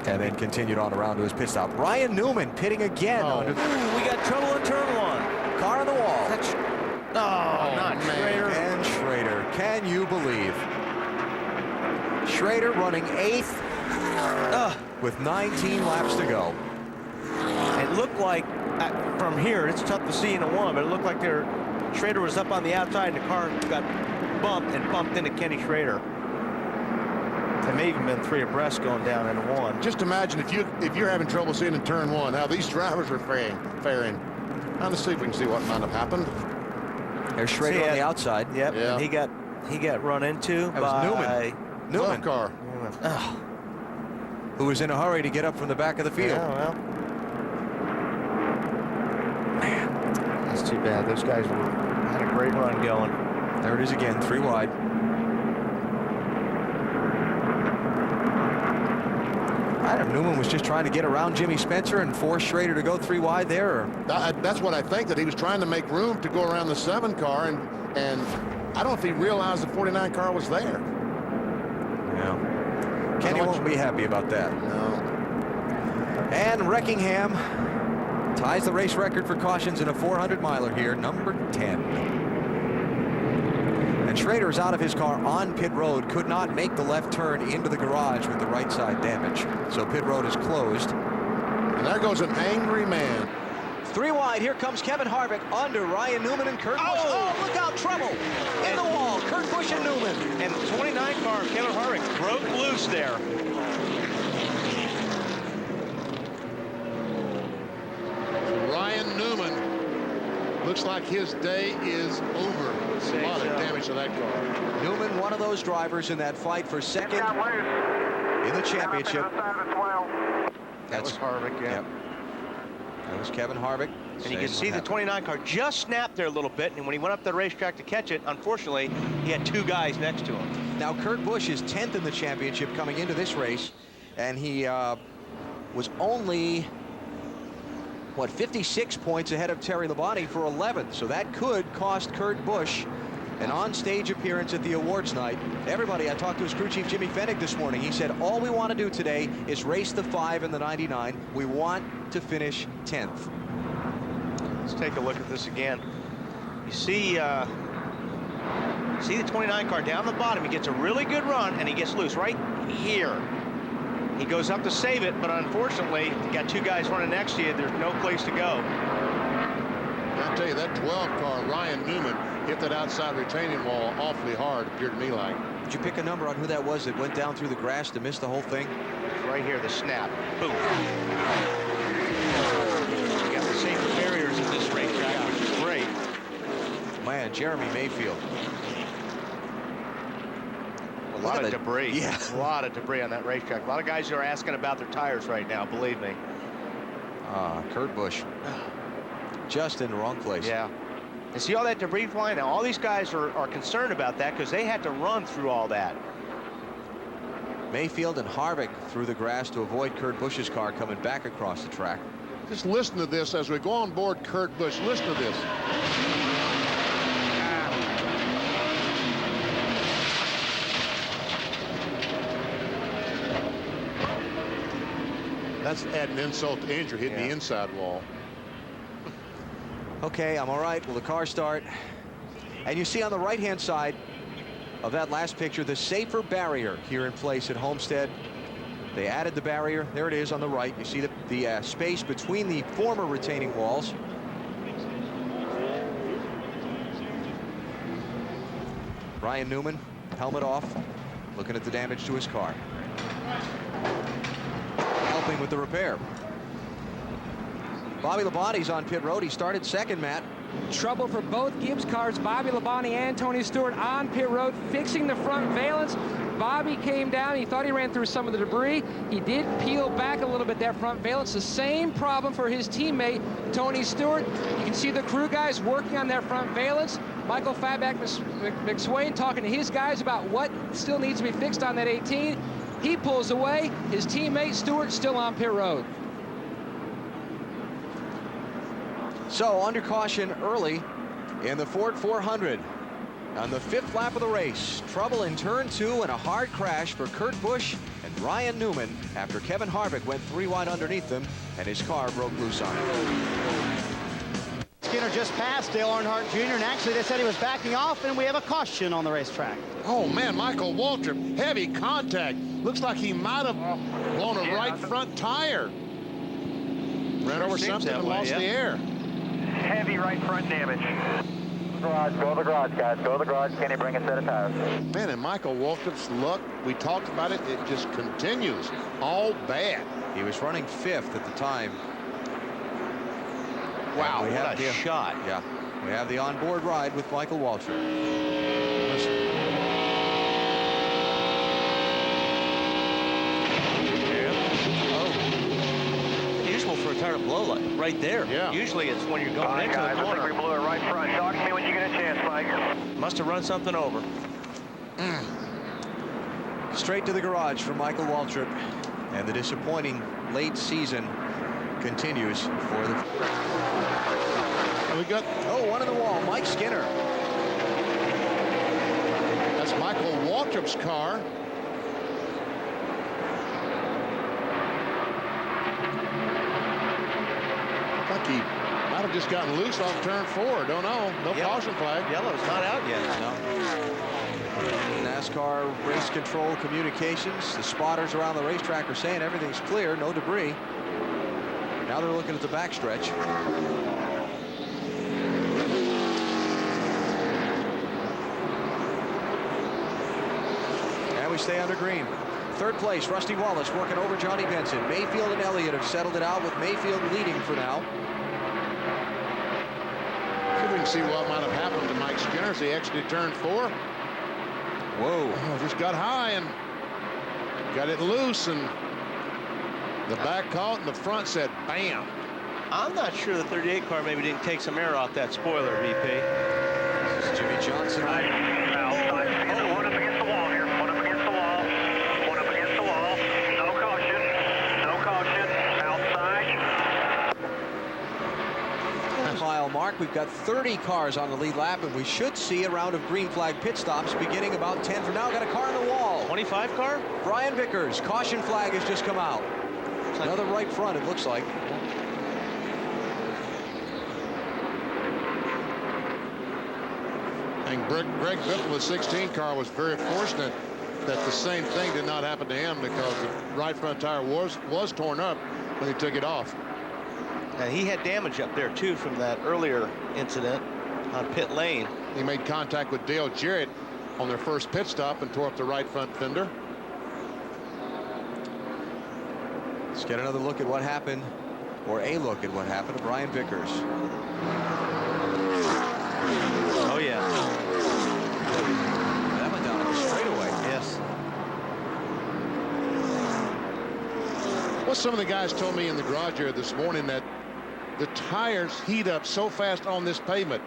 And then continued on around to his pit stop. Ryan Newman pitting again. Oh. We got trouble in turn 1. Car on the wall. Not Schrader. And Schrader. Can you believe? Schrader running 8th with 19 laps to go. It looked like, from here, it's tough to see in a 1, but it looked like Schrader was up on the outside, and the car got bumped into Kenny Schrader. There may even been 3 abreast going down into 1. Just imagine if you're having trouble seeing in turn 1 how these drivers are faring. Now let's see if we can see what might have happened. There's Schrader on the outside. Yep. Yeah. And he got run into by Newman. Car. Who was in a hurry to get up from the back of the field. Yeah, well. Man, that's too bad. Those guys had a great run going. There it is again, 3 wide. Adam Newman was just trying to get around Jimmy Spencer and force Schrader to go 3 wide there. Or? That's what I think, that he was trying to make room to go around the 7 car, and I don't know if he realized the 49 car was there. Yeah. Kenny won't be happy about that. No. And Rockingham ties the race record for cautions in a 400 miler here, number 10. And Schrader is out of his car on pit road, could not make the left turn into the garage with the right side damage. So pit road is closed. And there goes an angry man. 3 wide, here comes Kevin Harvick under Ryan Newman and Kurt Busch. Oh, look out, trouble in the wall. Kurt Busch and Newman. And the 29 car of Kevin Harvick broke loose there. Ryan Newman looks like his day is over. A lot of damage to that car. Newman, one of those drivers in that fight for second in the championship. That was Harvick, yeah. Yep. That was Kevin Harvick. And you can see the 29 car just snapped there a little bit, and when he went up the racetrack to catch it, unfortunately, he had 2 guys next to him. Now, Kurt Busch is 10th in the championship coming into this race, and he was only, what, 56 points ahead of Terry Labonte for 11th. So that could cost Kurt Busch an on-stage appearance at the awards night. Everybody, I talked to his crew chief, Jimmy Fennick, this morning. He said, all we want to do today is race the 5 and the 99. We want to finish 10th. Let's take a look at this again. You see the 29 car down the bottom. He gets a really good run, and he gets loose right here. He goes up to save it, but unfortunately, you got 2 guys running next to you. There's no place to go. I tell you, that 12 car, Ryan Newman, hit that outside retaining wall awfully hard, appeared to me like. Did you pick a number on who that was that went down through the grass to miss the whole thing? Right here, the snap. Boom. You got the safer barriers in this racetrack, which is great. Man, Jeremy Mayfield. A lot of debris. Yeah. A lot of debris on that racetrack. A lot of guys are asking about their tires right now, believe me. Kurt Busch. Just in the wrong place. Yeah. And see all that debris flying? Now, all these guys are concerned about that because they had to run through all that. Mayfield and Harvick through the grass to avoid Kurt Busch's car coming back across the track. Just listen to this as we go on board Kurt Busch. Listen to this. That's adding insult to injury, hitting the inside wall. Okay, I'm all right. Will the car start? And you see on the right-hand side of that last picture, the safer barrier here in place at Homestead. They added the barrier. There it is on the right. You see the space between the former retaining walls. Ryan Newman, helmet off, looking at the damage to his car. Helping with the repair. Bobby Labonte's on pit road. He started second, Matt. Trouble for both Gibbs cars, Bobby Labonte and Tony Stewart on pit road, fixing the front valence. Bobby came down. He thought he ran through some of the debris. He did peel back a little bit, that front valence. The same problem for his teammate, Tony Stewart. You can see the crew guys working on that front valence. Michael Faback McSwain talking to his guys about what still needs to be fixed on that 18. He pulls away. His teammate, Stewart, still on pit road. So under caution early in the Ford 400 on the 5th lap of the race. Trouble in turn 2 and a hard crash for Kurt Busch and Ryan Newman after Kevin Harvick went 3 wide underneath them and his car broke loose on him. Skinner just passed Dale Earnhardt Jr. and actually they said he was backing off, and we have a caution on the racetrack. Oh man, Michael Waltrip, heavy contact. Looks like he might have blown a right front tire. Ran over something and lost the air. Heavy right front damage. Garage, go to the garage, guys. Go to the garage. Can you bring a set of tires? Man, and Michael Waltrip's luck, we talked about it, it just continues. All bad. He was running 5th at the time. Wow, we what have a shot. Yeah, we have the onboard ride with Michael Waltrip. Listen. Usual for a tire to blow right there. Yeah. Usually it's when you're going into guys, the corner. I think we blew it right front. Talk to me when you get a chance, Mike. Must have run something over. Straight to the garage for Michael Waltrip, and the disappointing late season continues for the. We got one in the wall, Mike Skinner. That's Michael Waltrip's car. I Might have just gotten loose off turn 4. Don't know. No caution flag. Yellow's not out yet. No. NASCAR race control communications. The spotters around the racetrack are saying everything's clear, no debris. Now they're looking at the backstretch. And we stay under green. Third place, Rusty Wallace working over Johnny Benson. Mayfield and Elliott have settled it out with Mayfield leading for now. See if we can see what might have happened to Mike Skinner as he exited turn 4. Whoa. Oh, just got high and got it loose, and the back caught and the front said bam. I'm not sure the 38 car maybe didn't take some air off that spoiler, VP. This is Jimmy Johnson. One up against the wall here. One up against the wall. One up against the wall. No caution. No caution. Outside. Mile mark. We've got 30 cars on the lead lap, and we should see a round of green flag pit stops beginning about 10 from now. Got a car on the wall. 25 car? Brian Vickers. Caution flag has just come out. Another right front, it looks like. And Greg Biffle, the 16 car, was very fortunate that the same thing did not happen to him, because the right front tire was torn up when he took it off. And he had damage up there too from that earlier incident on pit lane. He made contact with Dale Jarrett on their first pit stop and tore up the right front fender. Let's get another look at what happened, or a look at what happened to Brian Vickers. Oh yeah. That went down on the straightaway. Yes. Well, some of the guys told me in the garage here this morning that the tires heat up so fast on this pavement.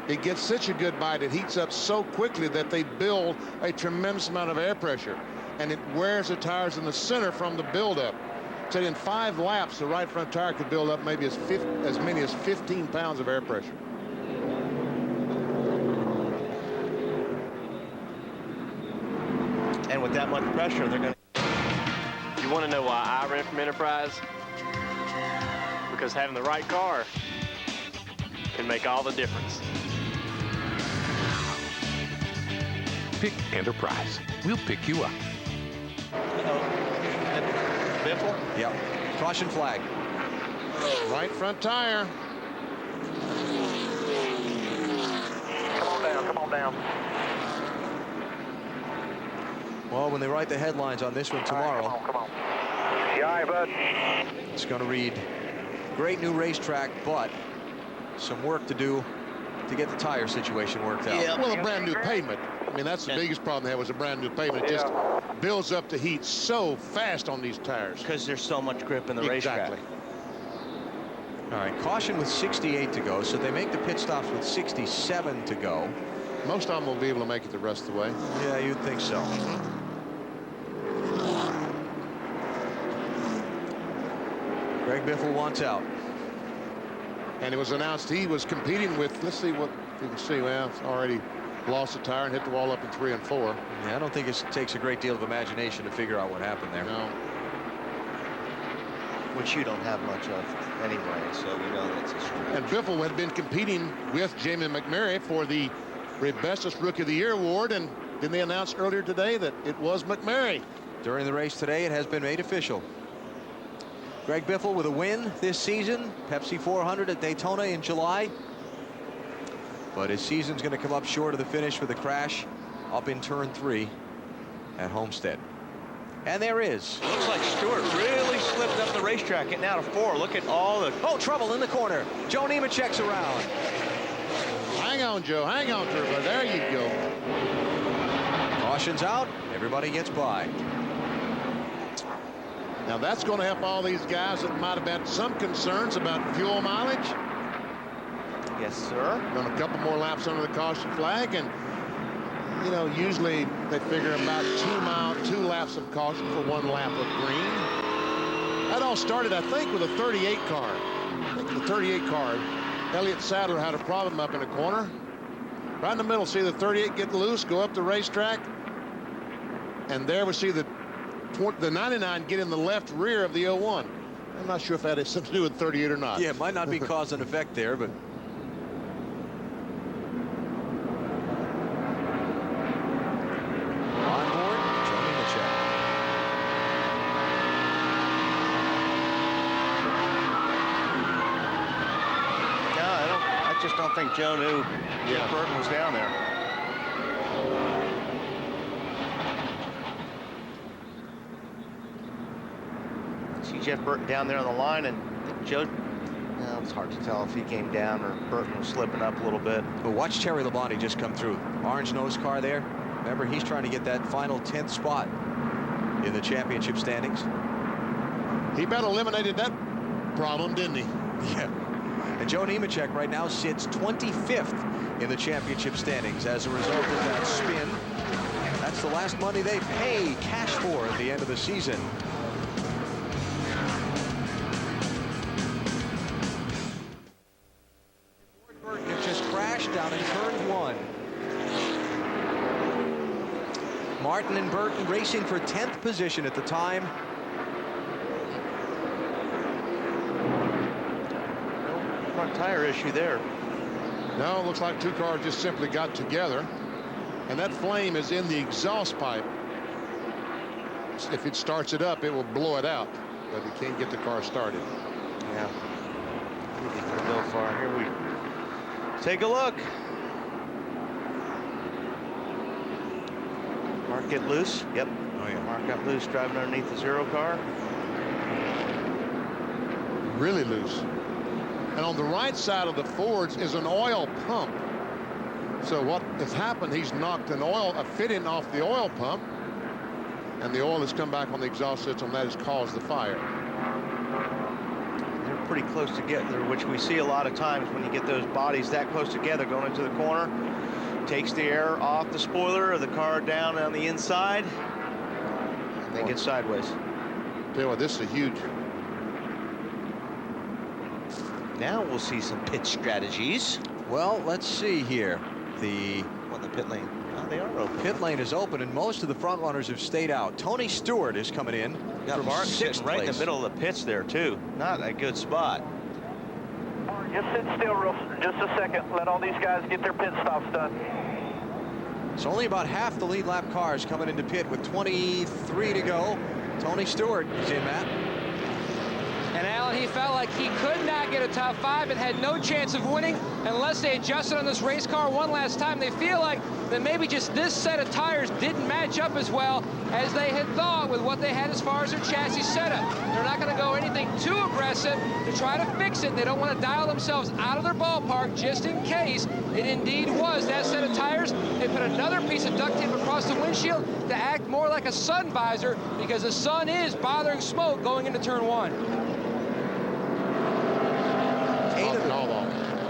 It gets such a good bite. It heats up so quickly that they build a tremendous amount of air pressure, and it wears the tires in the center from the buildup. So in 5 laps, the right front tire could build up maybe as many as 15 pounds of air pressure. And with that much pressure, they're going to... You want to know why I ran from Enterprise? Because having the right car can make all the difference. Pick Enterprise. We'll pick you up. Biffle? Yep. Caution flag. Right front tire. Come on down. Come on down. Well, when they write the headlines on this one tomorrow, Right, come on. Yeah, bud. it's going to read, great new racetrack, but some work to do to get the tire situation worked out. Yeah, well, a brand new pavement. I mean, that's the biggest problem they have, was a brand new pavement. It just builds up the heat so fast on these tires. Because there's so much grip in the Exactly. racetrack. All right, caution with 68 to go, so they make the pit stops with 67 to go. Most of them will be able to make it the rest of the way. Yeah, you'd think so. Greg Biffle wants out. And it was announced he was competing with, let's see what you can see. Well, it's already lost the tire and hit the wall up in 3 and 4. Yeah, I don't think it takes a great deal of imagination to figure out what happened there. No. Which you don't have much of anyway, so we know that's a stretch. And Biffle had been competing with Jamie McMurray for the Bestest Rookie of the Year award, and didn't they announce earlier today that it was McMurray? During the race today, it has been made official. Greg Biffle with a win this season, Pepsi 400 at Daytona in July. But his season's going to come up short of the finish with a crash up in turn 3 at Homestead. And there is. Looks like Stewart really slipped up the racetrack, getting out of 4. Look at all the... Oh, trouble in the corner. Joe Nemechek's around. Hang on, Joe. Hang on, Turbo. There you go. Caution's out. Everybody gets by. Now that's going to help all these guys that might have had some concerns about fuel mileage. Yes, sir. Run a couple more laps under the caution flag, and you know, usually they figure about 2 laps of caution for 1 lap of green. That all started, I think, with a 38 car. I think the 38 car, Elliott Sadler had a problem up in the corner. Right in the middle, see the 38 get loose, go up the racetrack, and there we see the 99 get in the left rear of the 01. I'm not sure if that has something to do with 38 or not. Yeah, it might not be cause and effect there, but. On board, Joe Nemechek. No, I just don't think Joe knew Burton was down there. See Jeff Burton down there on the line, and Joe, well, it's hard to tell if he came down or Burton was slipping up a little bit. But watch Terry Labonte just come through. Orange nose car there. Remember, he's trying to get that final 10th spot in the championship standings. He about eliminated that problem, didn't he? Yeah. And Joe Nemechek right now sits 25th in the championship standings as a result of that spin. That's the last money they pay cash for at the end of the season. Burton has just crashed down in turn 1. Martin and Burton racing for 10th position at the time. No front tire issue there. No, it looks like two cars just simply got together. And that flame is in the exhaust pipe. If it starts it up, it will blow it out. But it can't get the car started. Yeah. We can go far. Here we take a look. Mark get loose. Yep. Oh yeah. Mark got loose driving underneath the 0 car. Really loose. And on the right side of the Fords is an oil pump. So what has happened, he's knocked a fitting off the oil pump, and the oil has come back on the exhaust system. That has caused the fire. They're pretty close together, which we see a lot of times when you get those bodies that close together going into the corner. Takes the air off the spoiler of the car down on the inside, and they get sideways. Tell you what, this is a huge. Now we'll see some pit strategies. Well, let's see here. The pit lane. Oh, they are open. Pit lane is open, and most of the front runners have stayed out. Tony Stewart is coming in. Got Mark sitting right in the middle of the pits there too. Not a good spot. Just sit still just a second. Let all these guys get their pit stops done. It's only about half the lead lap cars coming into pit with 23 to go. Tony Stewart is in, Matt. And Alan, he felt like he could not get a top 5 and had no chance of winning unless they adjusted on this race car one last time. They feel like that maybe just this set of tires didn't match up as well as they had thought with what they had as far as their chassis setup. They're not going to go anything too aggressive to try to fix it. They don't want to dial themselves out of their ballpark just in case it indeed was that set of tires. They put another piece of duct tape across the windshield to act more like a sun visor because the sun is bothering smoke going into turn 1.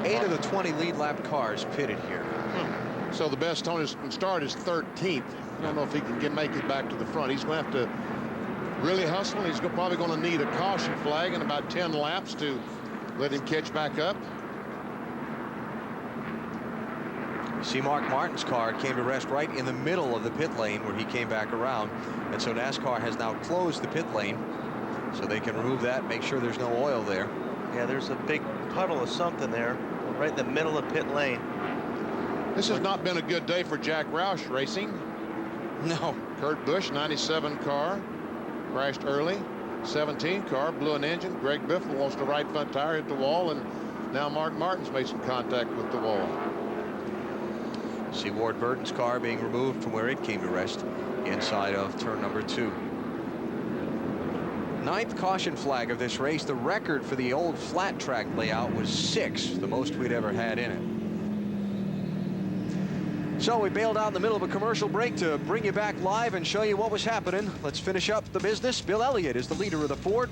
8 of the 20 lead lap cars pitted here. So the best Tony can start is 13th. I don't know if he can make it back to the front. He's going to have to really hustle. He's probably going to need a caution flag in about 10 laps to let him catch back up. See, Mark Martin's car came to rest right in the middle of the pit lane where he came back around. And so NASCAR has now closed the pit lane so they can remove that, make sure there's no oil there. Yeah, there's a big puddle of something there right in the middle of pit lane. This has not been a good day for Jack Roush Racing. No. Kurt Busch, 97 car, crashed early. 17 car, blew an engine. Greg Biffle lost the right front tire, hit the wall, and now Mark Martin's made some contact with the wall. See Ward Burton's car being removed from where it came to rest inside of turn number 2. 9th caution flag of this race. The record for the old flat track layout was 6, the most we'd ever had in it. So we bailed out in the middle of a commercial break to bring you back live and show you what was happening. Let's finish up the business. Bill Elliott is the leader of the Ford.